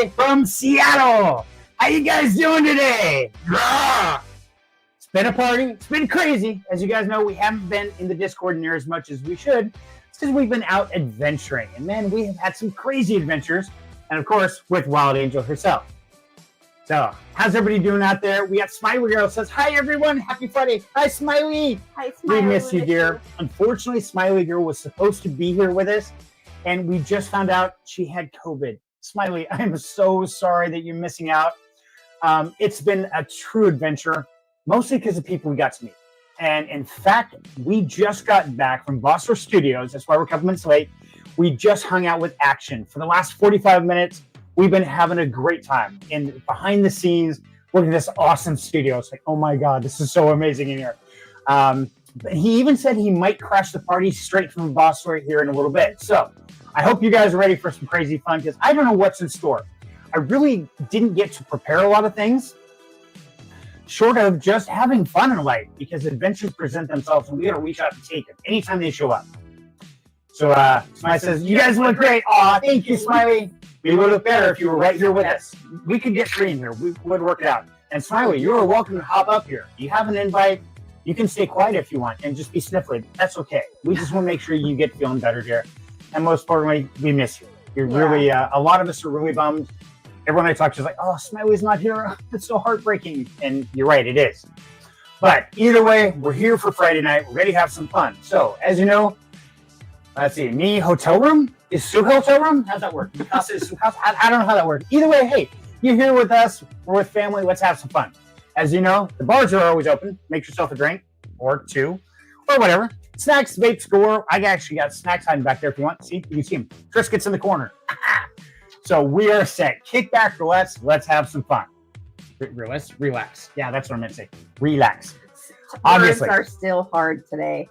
way from Seattle. How you guys doing today? It's been a party. It's been crazy. As you guys know, we haven't been in the Discord near as much as we should. It's because we've been out adventuring. And man, we have had some crazy adventures. And of course, with Wild Angel herself. So, how's everybody doing out there? We got Smiley Girl says, hi everyone, happy Friday. Hi Smiley. Hi Smiley. We miss you, dear. Unfortunately, Smiley Girl was supposed to be here with us, and we just found out she had COVID. Smiley, I'm so sorry that you're missing out. It's been a true adventure, mostly because of people we got to meet. And in fact, we just got back from Bossor Studios. That's why we're a couple minutes late. We just hung out with Action. For the last 45 minutes, we've been having a great time. And behind the scenes, look at this awesome studio. It's like, oh my God, this is so amazing in here. But he even said he might crash the party straight from Bossor here in a little bit. So I hope you guys are ready for some crazy fun, because I don't know what's in store. I really didn't get to prepare a lot of things, short of just having fun in life, because adventures present themselves and we got to reach out and take them anytime they show up. So Smiley says, you guys look great. Aw, thank you, Smiley. We would look better if you were right here with us. We could get free in here. We would work it out. And Smiley, you are welcome to hop up here. You have an invite. You can stay quiet if you want and just be sniffling. That's okay. We just want to make sure you get feeling better, dear. And most importantly, we miss you. You're really, a lot of us are really bummed. Everyone I talk to is like, oh, Smiley's not here. It's so heartbreaking. And you're right, it is. But either way, we're here for Friday night. We're ready to have some fun. So, as you know, let's see, me, hotel room? Is Sue hotel room? How's that work? I don't know how that works. Either way, hey, you're here with us. We're with family. Let's have some fun. As you know, the bars are always open. Make yourself a drink or two or whatever. Snacks, vapes, gore. I actually got snacks hiding back there if you want. See, you can see them. Triscuits in the corner. So we are set. Kick back, relax. Let's have some fun. Relax. Yeah, that's what I meant to say. Relax. Obviously. Words are still hard today.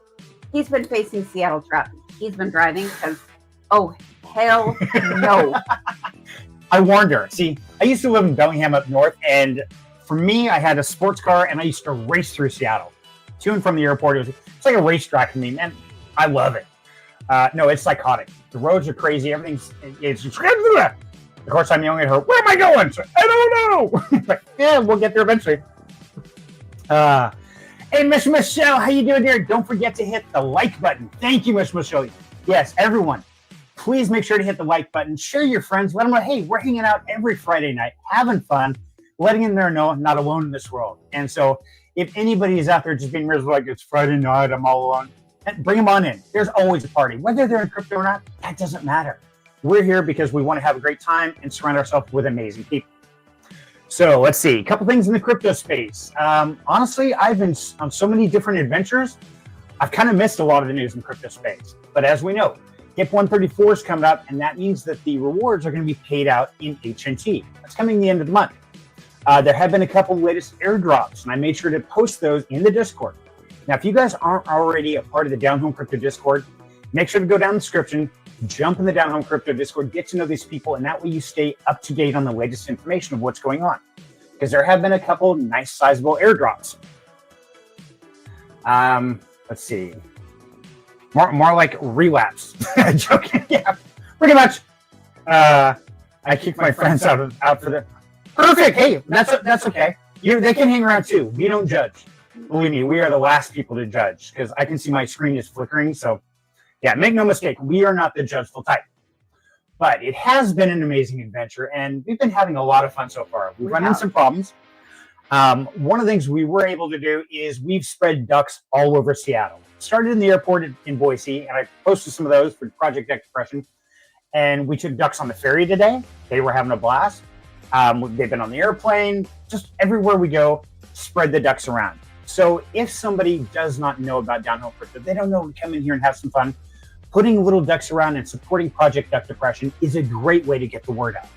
He's been facing Seattle traffic. He's been driving because, oh, hell no. I warned her. See, I used to live in Bellingham up north, and for me, I had a sports car, and I used to race through Seattle. To and from the airport, it's like a racetrack to me, and I love it. No, it's psychotic. The roads are crazy. It's of course, I'm yelling at her, where am I going? So, I don't know. But yeah, we'll get there eventually. Hey, Miss Michelle, how you doing there? Don't forget to hit the like button. Thank you, Miss Michelle. Yes, everyone, please make sure to hit the like button. Share your friends. Let them know, hey, we're hanging out every Friday night, having fun, letting them know I'm not alone in this world. And so if anybody is out there just being miserable, like it's Friday night, I'm all alone, bring them on in. There's always a party. Whether they're in crypto or not, that doesn't matter. We're here because we want to have a great time and surround ourselves with amazing people. So let's see, a couple things in the crypto space. Honestly, I've been on so many different adventures. I've kind of missed a lot of the news in the crypto space. But as we know, HIP 134 is coming up, and that means that the rewards are going to be paid out in HNT. That's coming the end of the month. There have been a couple of latest airdrops, and I made sure to post those in the Discord. Now, if you guys aren't already a part of the Down Home Crypto Discord, make sure to go down in the description, jump in the Down Home Crypto Discord, get to know these people, and that way you stay up to date on the latest information of what's going on. Because there have been a couple nice sizable airdrops. Let's see. More like relapse. Joking. Yeah, pretty much. I kicked my friends out for the perfect. Hey, that's okay. They can hang around too. We don't judge. Believe me, we are the last people to judge, because I can see my screen is flickering. So yeah, make no mistake, we are not the judgeful type. But it has been an amazing adventure, and we've been having a lot of fun so far. We've run into some problems. One of the things we were able to do is we've spread ducks all over Seattle. Started in the airport in Boise, and I posted some of those for Project Deck Depression. And we took ducks on the ferry today. They were having a blast. They've been on the airplane. Just everywhere we go, spread the ducks around. So if somebody does not know about Downhill Crypto, they don't know to come in here and have some fun, putting little ducks around and supporting Project Duck Depression is a great way to get the word out.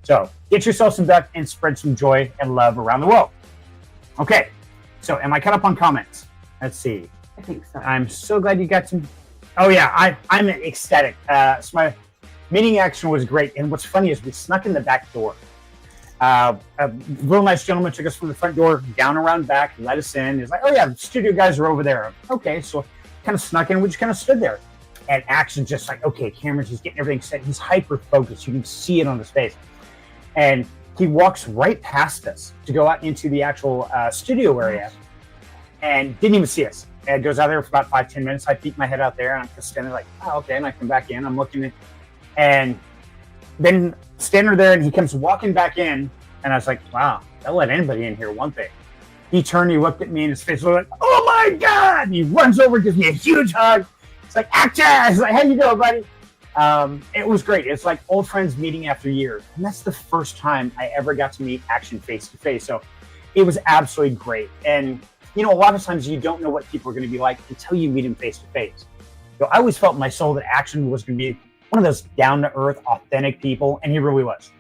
So get yourself some duck and spread some joy and love around the world. Okay, so am I caught up on comments? Let's see. I think so. I'm so glad you got some. Oh yeah, I'm ecstatic. So my meeting action was great. And what's funny is we snuck in the back door. A real nice gentleman took us from the front door down around back, let us in. He's like, oh yeah, the studio guys are over there. Okay, so kind of snuck in. We just kind of stood there. And Action's just like, okay, Cameron's just getting everything set. He's hyper focused. You can see it on his face. And he walks right past us to go out into the actual studio area and didn't even see us. And goes out there for about 5-10 minutes. I peek my head out there and I'm just standing like, oh, okay. And I come back in, I'm looking at, and then standing there and he comes walking back in. And I was like, wow, they'll let anybody in here, one thing. He turned, he looked at me and his face was like, oh my God. And he runs over, gives me a huge hug. It's like, Acta! He's like, how you doing, buddy? It was great. It's like old friends meeting after years. And that's the first time I ever got to meet Action face to face. So it was absolutely great. And, you know, a lot of times you don't know what people are going to be like until you meet them face to face. So I always felt in my soul that Action was going to be one of those down to earth, authentic people. And he really was.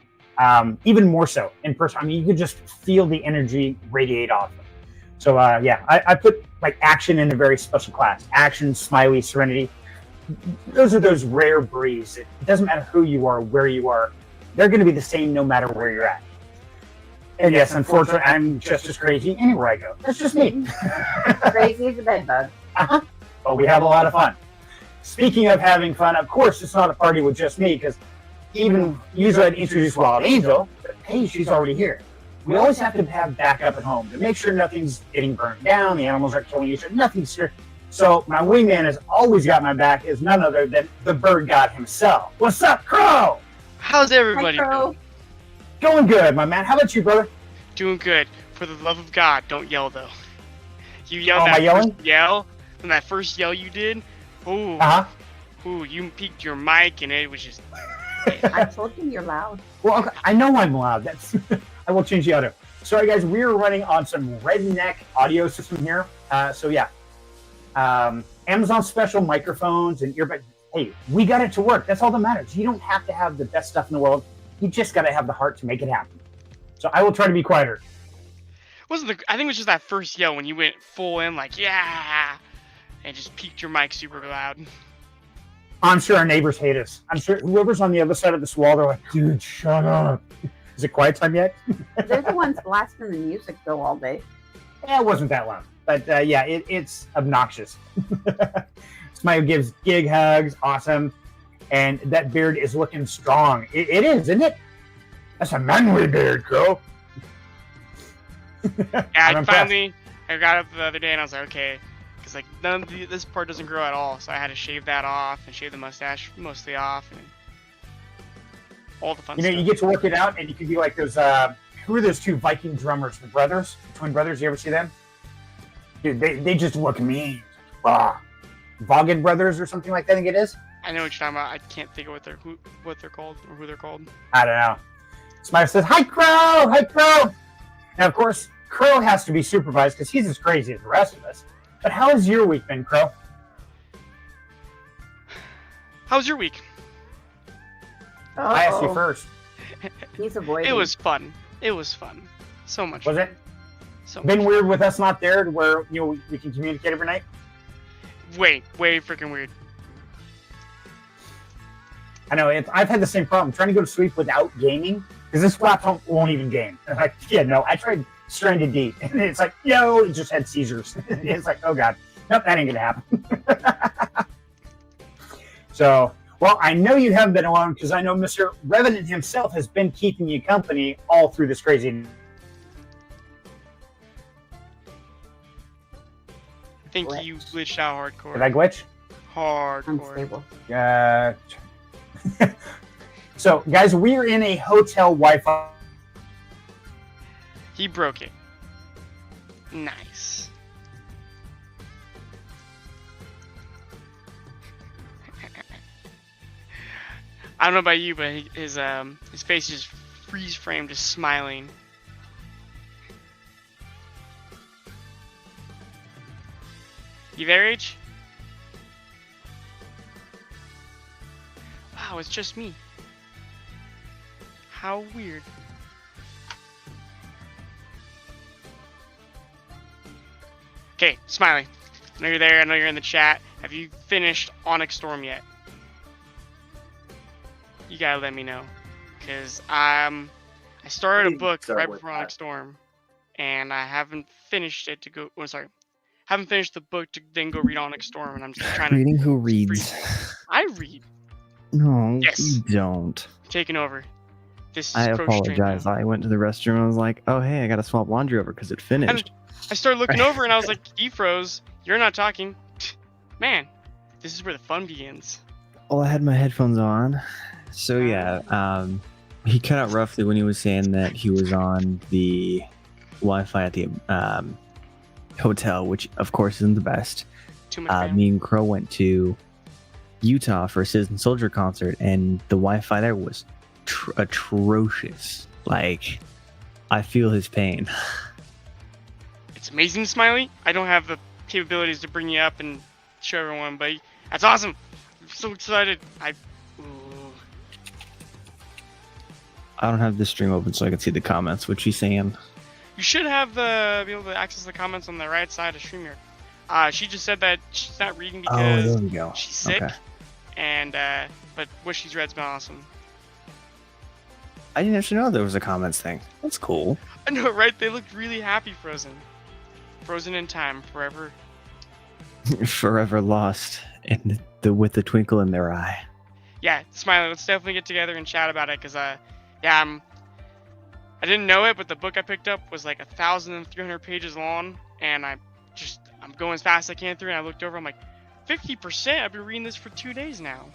Even more so in person. I mean, you could just feel the energy radiate off him. So, yeah, I put like Action in a very special class. Action, Smiley, Serenity. Those are those rare breeds. It doesn't matter who you are, where you are. They're going to be the same no matter where you're at. And yes, unfortunately, I'm just as crazy anywhere I go. That's just me. Crazy as a bed bug. But we have a lot of fun. Speaking of having fun, of course, it's not a party with just me, because even usually I'd introduce Wild Angel, but hey, she's already here. We always have to have backup at home to make sure nothing's getting burned down, the animals aren't killing each other, nothing's here. So my wingman has always got my back, is none other than the bird god himself. What's up, Crow? How's everybody Hi, Crow. doing? Going good, my man. How about you, brother? Doing good. For the love of God, don't yell though. You yelled Oh, am I that yelling? first yell, and that first yell you did, ooh, ooh, you peaked your mic, and it was just. I told you you're loud. Well, okay, I know I'm loud. That's I will change the audio. Sorry, guys. We are running on some redneck audio system here. So yeah, Amazon special microphones and earbuds. Hey, we got it to work. That's all that matters. You don't have to have the best stuff in the world. You just got to have the heart to make it happen. So I will try to be quieter. I think it was just that first yell when you went full in, like yeah, and just peaked your mic super loud. I'm sure our neighbors hate us. I'm sure whoever's on the other side of this wall, they're like, dude, shut up. Is it quiet time yet? They're the ones blasting the music though all day. Yeah, it wasn't that loud. But yeah, it's obnoxious. Smile gives gig hugs. Awesome. And that beard is looking strong. It is, isn't it? That's a manly beard, Crow. Yeah, I got up the other day and I was like, okay, because like this part doesn't grow at all, so I had to shave that off and shave the mustache mostly off and all the fun stuff. You get to work it out, and you can be like those. Who are those two Viking drummers, the brothers, the twin brothers? You ever see them? Dude, they just look mean. Vaughan brothers or something like that. I think it is. I know what you're talking about. I can't think of what they're called or who they're called. I don't know. Smile says, "Hi, Crow! Hi, Crow!" And of course, Crow has to be supervised because he's as crazy as the rest of us. But how has your week been, Crow? How's your week? I asked you first. He's avoiding. It was fun. It was fun. So much Was fun. it? So Been much weird with us not there, to where we can communicate every night. way freaking weird. I know. I've had the same problem trying to go to sleep without gaming because this laptop won't even game. I'm like, yeah, no. I tried Stranded Deep, and it's like, yo, it just had seizures. It's like, oh god, nope, that ain't gonna happen. So, well, I know you haven't been alone because I know Mr. Revenant himself has been keeping you company all through this crazy. I think you glitched out hardcore. Did I glitch? Hardcore. Unstable. So, guys, we're in a hotel Wi-Fi. He broke it. Nice. I don't know about you, but his face is freeze framed, just smiling. You there, H? Wow, it's just me. How weird. Okay, Smiley. I know you're there. I know you're in the chat. Have you finished Onyx Storm yet? You gotta let me know, cause I started a book right before Onyx Storm, and I haven't finished it to go. Oh, sorry, haven't finished the book to then go read Onyx Storm, and I'm just trying Reading to. who reads? I read. No, Yes. you don't. Taking over. This I is pro stream now. apologize. I went to the restroom and I was like, oh, hey, I got to swap laundry over because it finished. I started looking over and I was like, defroze. You're not talking. Man, this is where the fun begins. Well, I had my headphones on. So, yeah, he cut out roughly when he was saying that he was on the Wi-Fi at the hotel, which, of course, isn't the best. Too much Me and Crow went to Utah for a Citizen Soldier concert, and the Wi-Fi there was atrocious. Like, I feel his pain. It's amazing, Smiley. I don't have the capabilities to bring you up and show everyone, but that's awesome. I'm so excited. Ooh. I don't have the stream open so I can see the comments. What she's saying? You should have be able to access the comments on the right side of StreamYard. She just said that she's not reading because there we go. she's sick, Okay. and but what she's read's been awesome. I didn't actually know there was a comments thing. That's cool. I know, right? They looked really happy, Frozen. Frozen in time, forever. Forever lost with the twinkle in their eye. Yeah, Smiley, let's definitely get together and chat about it, because I didn't know it, but the book I picked up was like 1,300 pages long, and I'm going as fast as I can through it, and I looked over, I'm like, 50%? I've been reading this for 2 days now.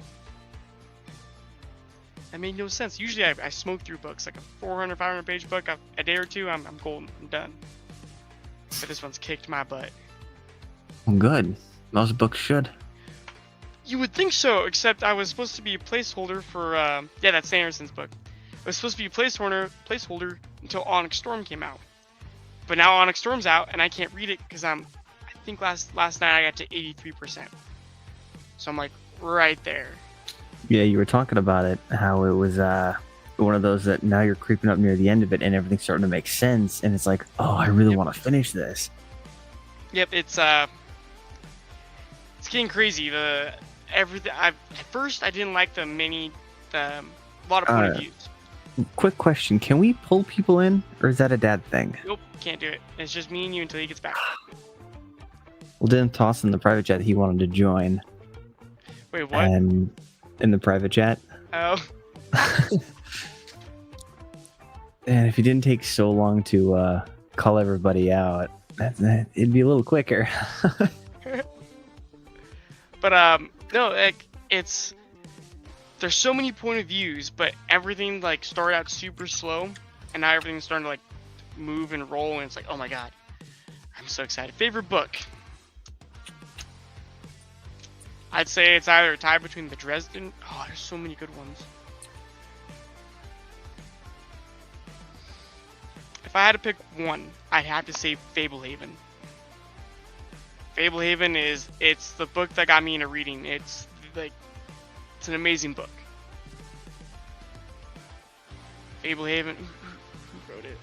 That made no sense. Usually I smoke through books, like a 400, 500 page book, a day or two, I'm golden, I'm done. But this one's kicked my butt. Well, good. Most books should. You would think so, except I was supposed to be a placeholder for, that's Sanderson's book. It was supposed to be a placeholder until Onyx Storm came out. But now Onyx Storm's out, and I can't read it because I think last night I got to 83%. So I'm like, right there. Yeah, you were talking about it, how it was one of those that now you're creeping up near the end of it and everything's starting to make sense, and it's like, oh, I really want to finish this. Yep, it's getting crazy. Everything. At first I didn't like a lot of point of views. Quick question: can we pull people in, or is that a dad thing? Nope, can't do it. It's just me and you until he gets back. Well, didn't toss in the private chat he wanted to join. Wait, what? And in the private chat. Oh. And if he didn't take so long to call everybody out, it'd be a little quicker. But no, like there's so many point of views, but everything like started out super slow, and now everything's starting to like move and roll, and it's like, oh my god, I'm so excited. Favorite book? I'd say it's either a tie between the Dresden. Oh, there's so many good ones. If I had to pick one, I'd have to say Fablehaven. Fablehaven it's the book that got me into reading. It's an amazing book. Fablehaven. Who wrote it?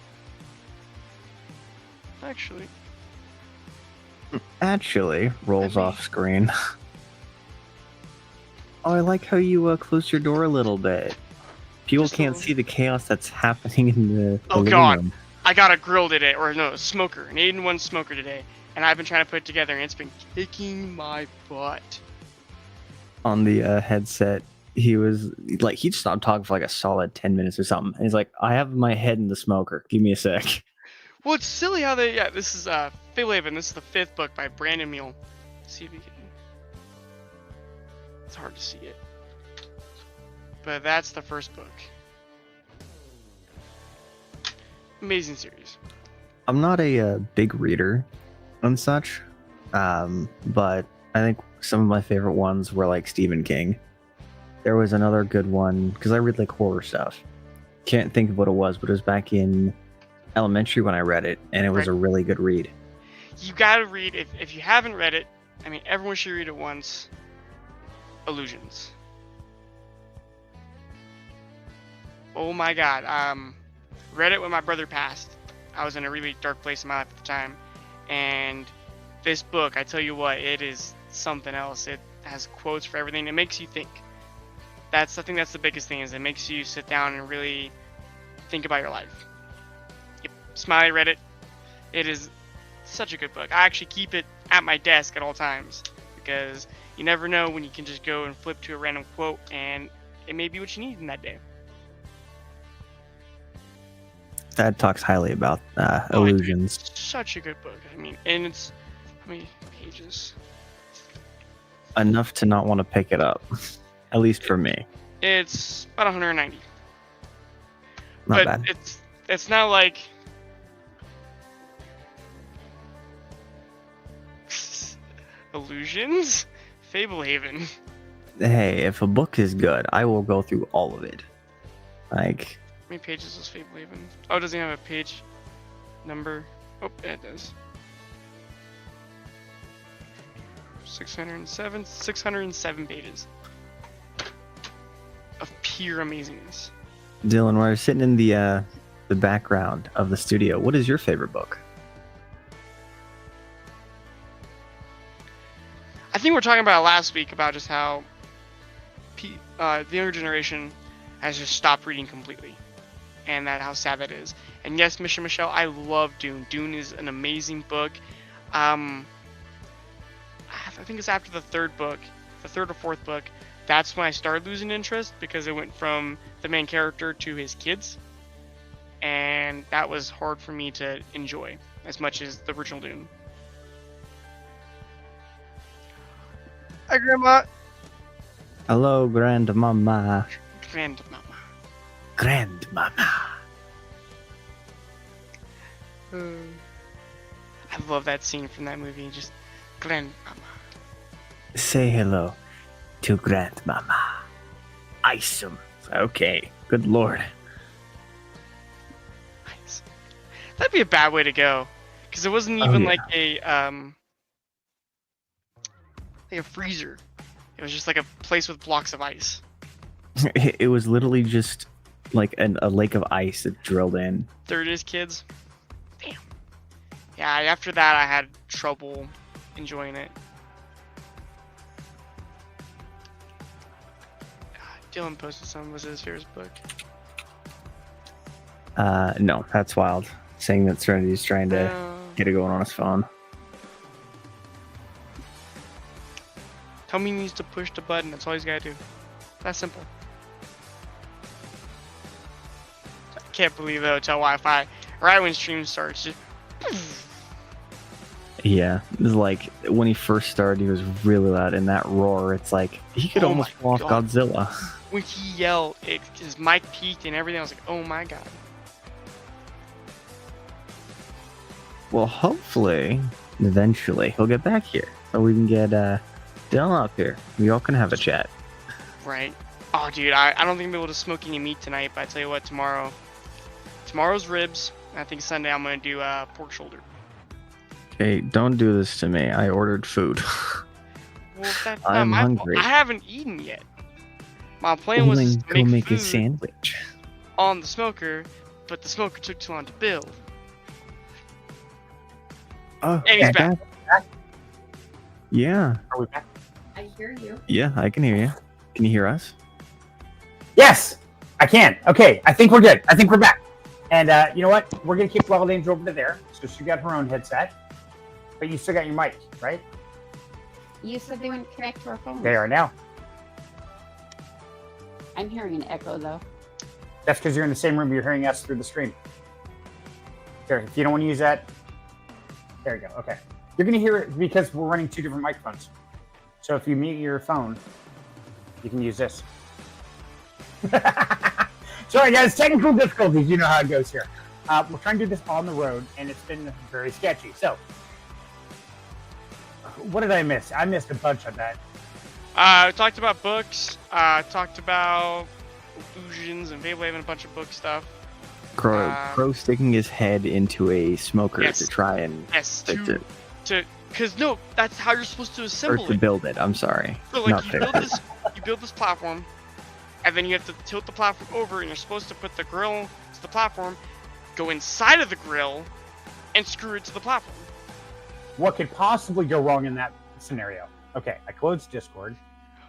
Actually, rolls off screen. Oh, I like how you close your door a little bit. People can't see the chaos that's happening in the living room. I got a grill today, or no, a smoker, an 8-in-1 smoker today, and I've been trying to put it together, and it's been kicking my butt. On the headset, he was like, he'd stop talking for like a solid 10 minutes or something. And he's like, I have my head in the smoker. Give me a sec. Well, it's silly how this is Fablehaven. This is the 5th book by Brandon Mule. Let's see if you can. It's hard to see it, but that's the first book. Amazing series. I'm not a big reader and such, but I think some of my favorite ones were like Stephen King. There was another good one, because I read like horror stuff. Can't think of what it was, but it was back in elementary when I read it, and it was a really good read. You gotta read, if you haven't read it, I mean, everyone should read it once. Illusions. Oh my god. Read it when my brother passed. I was in a really dark place in my life at the time, and this book, I tell you what, it is something else. It has quotes for everything. It makes you think. I think that's the biggest thing, is it makes you sit down and really think about your life. Yep. Smiley read it. It is such a good book. I actually keep it at my desk at all times, because you never know when you can just go and flip to a random quote, and it may be what you need in that day. That talks highly about Oh, illusions. it's such a good book. I mean, and it's how many pages? Enough to not want to pick it up, at least for me. It's about 190. Not but bad. it's not like Illusions, Fablehaven. Hey, if a book is good, I will go through all of it. Like, How many pages is Fablehaven? Oh, it doesn't have a page number. Oh, yeah, it does. 607 pages of pure amazingness. Dylan, we're sitting in the background of the studio. What is your favorite book? I think we are talking about last week about just how the younger generation has just stopped reading completely, and that how sad that is. And yes, Mission Michelle, I love Dune. Dune is an amazing book. I think it's after the third or fourth book. That's when I started losing interest because it went from the main character to his kids, and that was hard for me to enjoy as much as the original Dune. Hi, Grandma. Hello, Grandmama. Grandmama. Grandmama. I love that scene from that movie. Just Grandmama. Say hello to Grandmama. Isom. Okay, good lord. Nice. That'd be a bad way to go, because it wasn't even yeah. like a freezer. It was just like a place with blocks of ice. It was literally just like a lake of ice that drilled in. There it is, kids. Damn. Yeah, after that I had trouble enjoying it. Dylan posted some. Was it his favorite book? No, that's wild. Saying that Serenity's trying to get it going on his phone. Tell me he needs to push the button. That's all he's got to do. That's simple. I can't believe the hotel Wi-Fi right when stream starts. Just Yeah, it was like when he first started, he was really loud, and that roar, it's like he could Oh almost my pull off God. Godzilla. when he yelled, his mic peaked and everything. I was like, oh my god. Well, hopefully, eventually, he'll get back here so we can get Dylan up here. We all can have a chat. Right. Oh, dude, I don't think I'll be able to smoke any meat tonight, but I tell you what, tomorrow's ribs. And I think Sunday I'm gonna do pork shoulder. Okay, don't do this to me. I ordered food. Well, that's not I'm my hungry. fault. I haven't eaten yet. My plan was Then to go make make a food sandwich. on the smoker, but the smoker took too long to build. Oh, And he's okay. back. Yeah, Are we back? I hear you. yeah, I can hear you. Can you hear us? Yes, I can. Okay, I think we're good. I think we're back. And you know what? We're going to kick Wild Angel over to there. So she got her own headset. But you still got your mic, right? You said they wouldn't connect to our phone. They are now. I'm hearing an echo though. That's because you're in the same room. You're hearing us through the stream. There, if you don't want to use that, there you go. Okay. You're going to hear it because we're running two different microphones. So if you mute your phone, you can use this. Sorry, guys. Technical difficulties. You know how it goes here. We're trying to do this on the road, and it's been very sketchy. So, what did I miss? I missed a bunch of that. We talked about books. Talked about illusions and Fablehaven, a bunch of book stuff. Crow sticking his head into a smoker Yes. to try and Yes, fix it. because no, that's how you're supposed to Or assemble to it. build it. I'm sorry. So like Not you fix build it. you build this platform, and then you have to tilt the platform over, and you're supposed to put the grill to the platform, go inside of the grill, and screw it to the platform. What could possibly go wrong in that scenario? Okay, I closed Discord.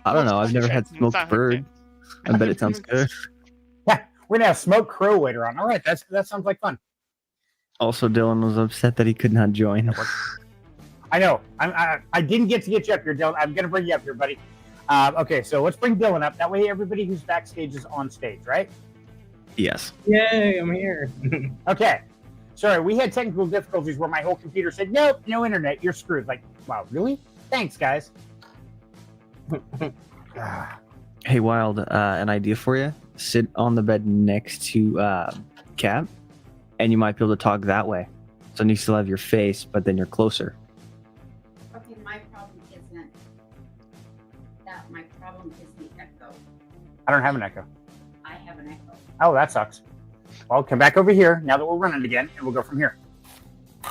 I don't know. Well, I've never had it's not smoked hooked bird. in. I bet it sounds good. Yeah, we're gonna have Smoke Crow later on. All right, that sounds like fun. Also, Dylan was upset that he could not join. I know. I didn't get you up here, Dylan. I'm gonna bring you up here, buddy. Okay, so let's bring Dylan up. That way, everybody who's backstage is on stage, right? Yes. Yay, I'm here. Okay. Sorry, we had technical difficulties where my whole computer said, nope, no internet, you're screwed. Like, wow, really? Thanks, guys. Hey, Wild, an idea for you. Sit on the bed next to Cap, and you might be able to talk that way. So you still have your face, but then you're closer. Okay, my problem isn't that. My problem is the echo. I don't have an echo. I have an echo. Oh, that sucks. Well, come back over here now that we're running again, and we'll go from here.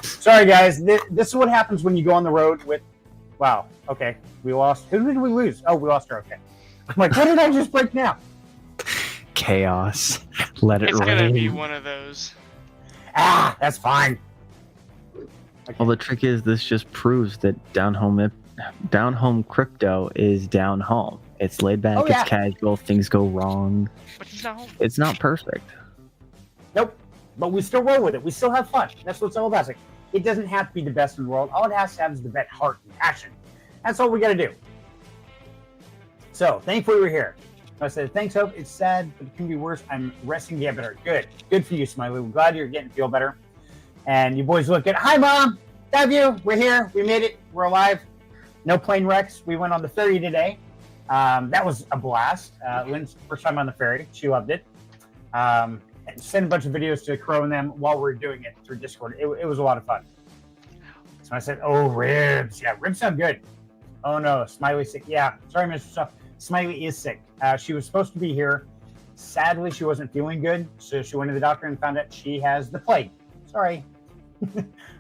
Sorry, guys. This is what happens when you go on the road with... Wow. Okay. We lost... Who did we lose? Oh, we lost her. Okay. I'm like, what did I just break now? Chaos. Let it It's rain. gonna be one of those. Ah, that's fine. Okay. Well, the trick is this just proves that down home crypto is down home. It's laid back, Oh, yeah. it's casual, things go wrong. But he's not home. It's not perfect. Nope. But we still roll with it. We still have fun. That's what it's all about. It's like, it doesn't have to be the best in the world. All it has to have is the vet heart and passion. That's all we got to do. So, thankfully we're here. I said, thanks, Hope. It's sad, but it can be worse. I'm resting to get better. Good. Good for you, Smiley. We're glad you're getting to feel better. And you boys look good. Hi, Mom. Love you. We're here. We made it. We're alive. No plane wrecks. We went on the ferry today. That was a blast. Lynn's first time on the ferry. She loved it. And sent a bunch of videos to Crow and them while we were doing it through Discord. It was a lot of fun. So I said, oh, ribs. Yeah, ribs sound good. Oh, no. Smiley's sick. Yeah. Sorry, Mr. Stuff. Smiley is sick. She was supposed to be here. Sadly, she wasn't feeling good. So she went to the doctor and found out she has the plague. Sorry.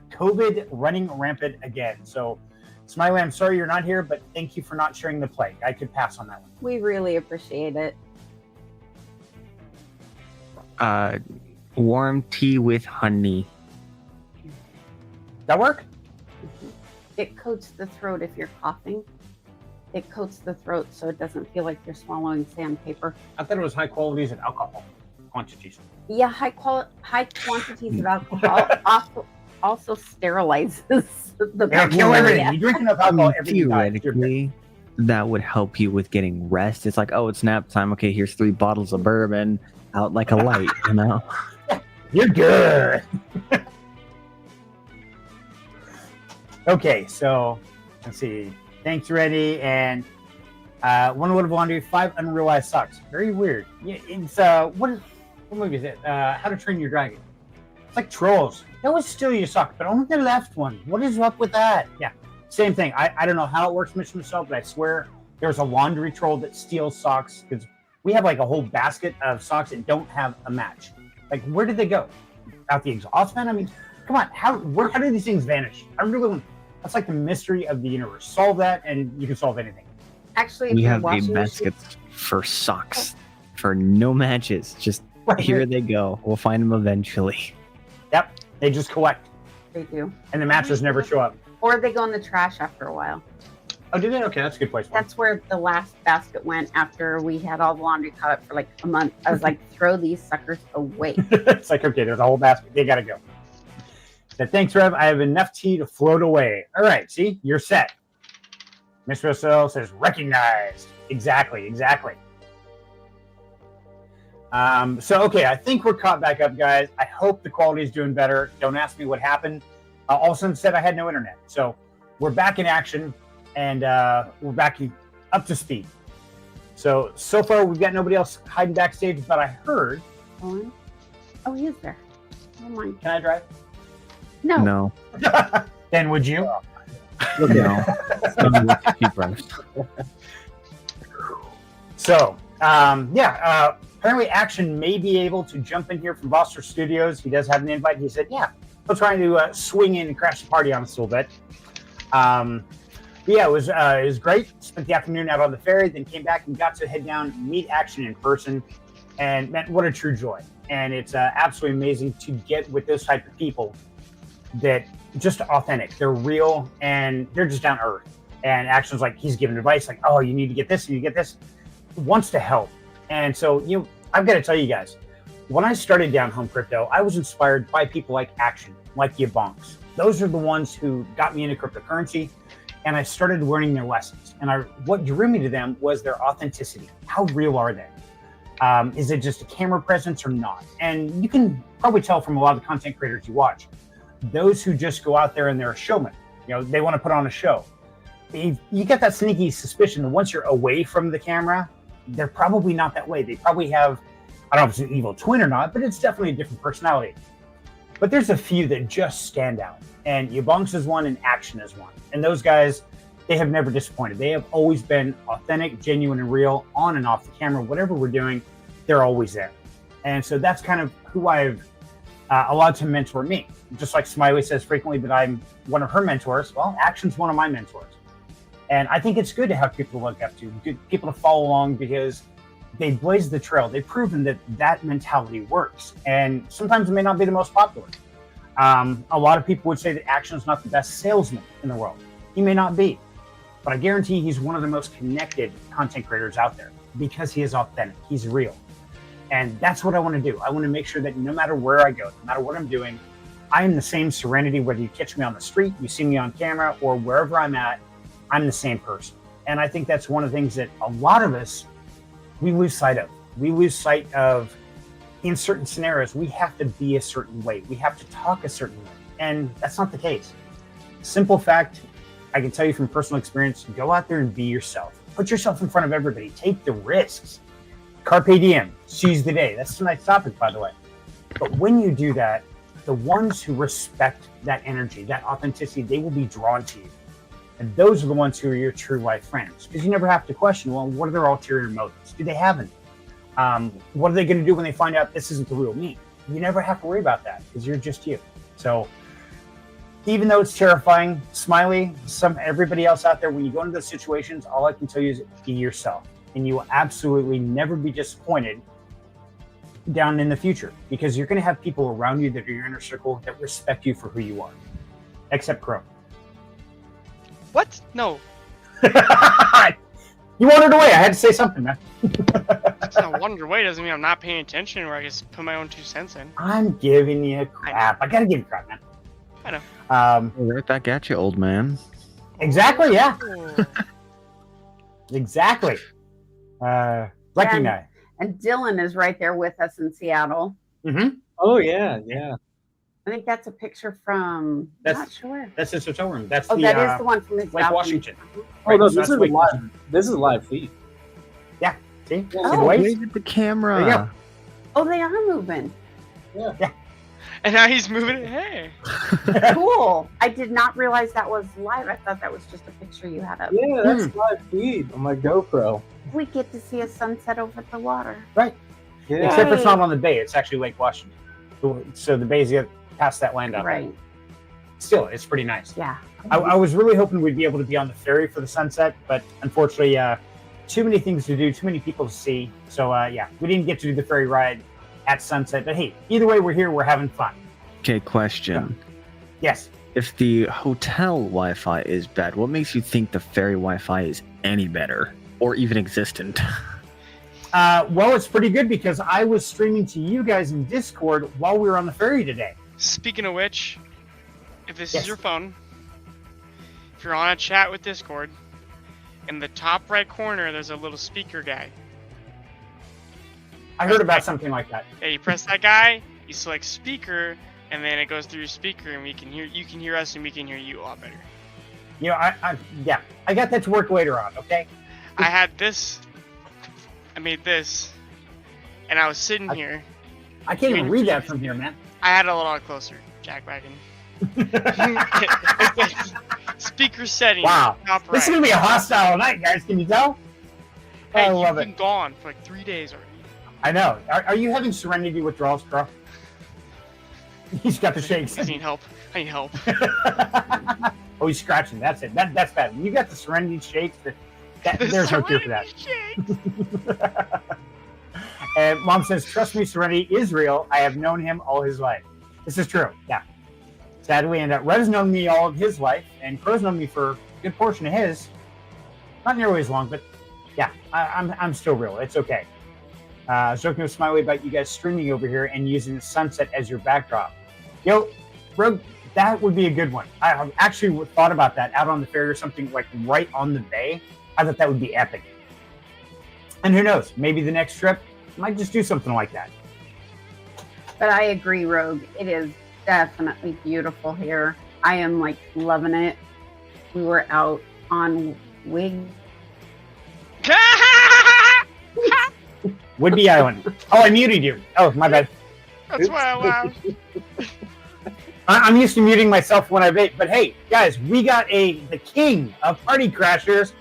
COVID running rampant again. So, Smiley, I'm sorry you're not here, but thank you for not sharing the plague. I could pass on that one. We really appreciate it. Warm tea with honey. That work? It coats the throat if you're coughing. It coats the throat so it doesn't feel like you're swallowing sandpaper. I thought it was high qualities and alcohol quantities. Yeah, high quantities of alcohol also sterilizes the It'll kill everything. bacteria. You drink enough alcohol, everything dies. You're good. Theoretically, that would help you with getting rest. It's like, oh, it's nap time. Okay, here's 3 bottles of bourbon out like a light, you know? You're good. Okay, so let's see. Thanks, Reddy, and 1 load of laundry, 5 unrealized socks. Very weird. Yeah, it's what movie is it? How to Train Your Dragon. It's like Trolls. They always steal your sock, but only the left one. What is up with that? Yeah, same thing. I don't know how it works, Mr. Michelle, but I swear there's a laundry troll that steals socks because we have like a whole basket of socks that don't have a match. Like, where did they go? Out the exhaust fan? I mean, come on. How do these things vanish? I really want. That's like the mystery of the universe. Solve that, and you can solve anything. Actually, if We your have a washing basket for socks for no matches. Just here they go. We'll find them eventually. Yep, they just collect, they do, and the matches never show up. or they go in the trash after a while. Oh, did they? Okay, that's a good place for That's where the last basket went after we had all the laundry caught up for like a month. I was like, throw these suckers away. It's like, okay, there's a whole basket. They got to go. So thanks, Rev. I have enough tea to float away. All right, see? You're set. Mr. Russell says, recognized. Exactly. Okay, I think we're caught back up, guys. I hope the quality is doing better. Don't ask me what happened. All of a sudden said I had no internet. So we're back in action, and we're back up to speed. So far, we've got nobody else hiding backstage, but I heard... Oh, he is there. Oh my. Can I drive? No. No. Then would you? No. Deep breaths. So, apparently Action may be able to jump in here from Voster Studios. He does have an invite. He said, yeah, he'll try to swing in and crash the party on us a little bit. It was great. Spent the afternoon out on the ferry, then came back and got to head down and meet Action in person. And man, what a true joy. And it's absolutely amazing to get with those type of people that just authentic. They're real and they're just down to earth. And Action's like, he's giving advice like, oh, you need to get this, you need to get this. Wants to help. And so, I've got to tell you guys, when I started down home crypto, I was inspired by people like Action, like the Bonks. Those are the ones who got me into cryptocurrency, and I started learning their lessons. And what drew me to them was their authenticity. How real are they? Is it just a camera presence or not? And you can probably tell from a lot of the content creators you watch. Those who just go out there and they're a showman, they want to put on a show. You get that sneaky suspicion that once you're away from the camera, they're probably not that way. They probably have, I don't know if it's an evil twin or not, but it's definitely a different personality. But there's a few that just stand out. And Yabonks is one and Action is one. And those guys, they have never disappointed. They have always been authentic, genuine, and real on and off the camera. Whatever we're doing, they're always there. And so that's kind of who I've allowed to mentor me. Just like Smiley says frequently that I'm one of her mentors, well, Action's one of my mentors. And I think it's good to have people to look up to, good people to follow along, because they blaze the trail. They've proven that mentality works. And sometimes it may not be the most popular. A lot of people would say that Action's not the best salesman in the world. He may not be. But I guarantee he's one of the most connected content creators out there because he is authentic. He's real. And that's what I want to do. I want to make sure that no matter where I go, no matter what I'm doing, I am the same Serenity, whether you catch me on the street, you see me on camera, or wherever I'm at, I'm the same person. And I think that's one of the things that a lot of us, we lose sight of. We lose sight of, in certain scenarios, we have to be a certain way. We have to talk a certain way. And that's not the case. Simple fact, I can tell you from personal experience, go out there and be yourself. Put yourself in front of everybody. Take the risks. Carpe diem, seize the day. That's tonight's topic, by the way. But when you do that, the ones who respect that energy, that authenticity, they will be drawn to you. And those are the ones who are your true life friends. Because you never have to question, well, what are their ulterior motives? Do they have any? What are they going to do when they find out this isn't the real me? You never have to worry about that because you're just you. So even though it's terrifying, Smiley, everybody else out there, when you go into those situations, all I can tell you is be yourself. And you will absolutely never be disappointed down in the future, because you're going to have people around you that are your inner circle that respect you for who you are. Except Crow. What? No. You wandered away. I had to say something, man. It's not wander away doesn't mean I'm not paying attention, or I just put my own 2 cents in. I'm giving you crap. I gotta give you crap, man. I know. Right back at you, old man. Exactly, yeah. Oh. Exactly. Recognize. And Dylan is right there with us in Seattle. Mm-hmm. Oh, yeah, yeah. I think that's a picture from, not sure. That's his hotel room. That's Oh, the, that is the one from his Lake balcony. Washington. Oh, Right, no, so this that's is Lake live. Washington. This is live feed. Yeah. See? See Oh. the waves? Wave at the camera. There you go. Oh, they are moving. And now he's moving it. Hey. Cool. I did not realize that was live. I thought that was just a picture you had up. Yeah, that's live feed on my GoPro. We get to see a sunset over the water. Right. Yeah. Except for it's not on the bay. It's actually Lake Washington. So the bay's past that land out there. Right. Still, it's pretty nice. Yeah. I was really hoping we'd be able to be on the ferry for the sunset, but unfortunately, too many things to do, too many people to see. So, we didn't get to do the ferry ride at sunset. But hey, either way, we're here. We're having fun. Okay, question. Yes. If the hotel Wi-Fi is bad, what makes you think the ferry Wi-Fi is any better or even existent? Well, it's pretty good because I was streaming to you guys in Discord while we were on the ferry today. Speaking of which, if this Yes. is your phone, if you're on a chat with Discord, in the top right corner, there's a little speaker guy. I heard about something like that. Yeah, you press that guy, you select speaker, and then it goes through your speaker, and you can hear us, and we can hear you a lot better. You know, I got that to work later on. Okay. I had this. I made this, and I was sitting here. I can't even read that from here, man. I had it a lot closer, Jack Wagon. Speaker settings. Wow. Top right. This is gonna be a hostile night, guys. Can you tell? Hey, I love you've it. been gone for like 3 days already. I know. Are you having Serenity withdrawals, Crow? He's got the shakes. I need help. I need help. Oh, he's scratching. That's it. That's bad. When you got the Serenity shakes, there's no cure for that. And Mom says, trust me, Serenity is real. I have known him all his life. This is true. Yeah. Sadly, and Red's known me all of his life, and Crow's known me for a good portion of his. Not nearly as long, but yeah, I'm still real. It's okay. I was joking with Smiley about you guys streaming over here and using the sunset as your backdrop. Yo, bro, that would be a good one. I actually thought about that out on the ferry or something, like right on the bay. I thought that would be epic. And who knows, maybe the next trip, Might just do something like that. But I agree, Rogue. It is definitely beautiful here. I am like loving it. We were out on Wig. Whidbey Island. Oh, I muted you. Oh, my bad. That's why I laughed. I'm used to muting myself when I vape, but hey, guys, we got the king of party crashers,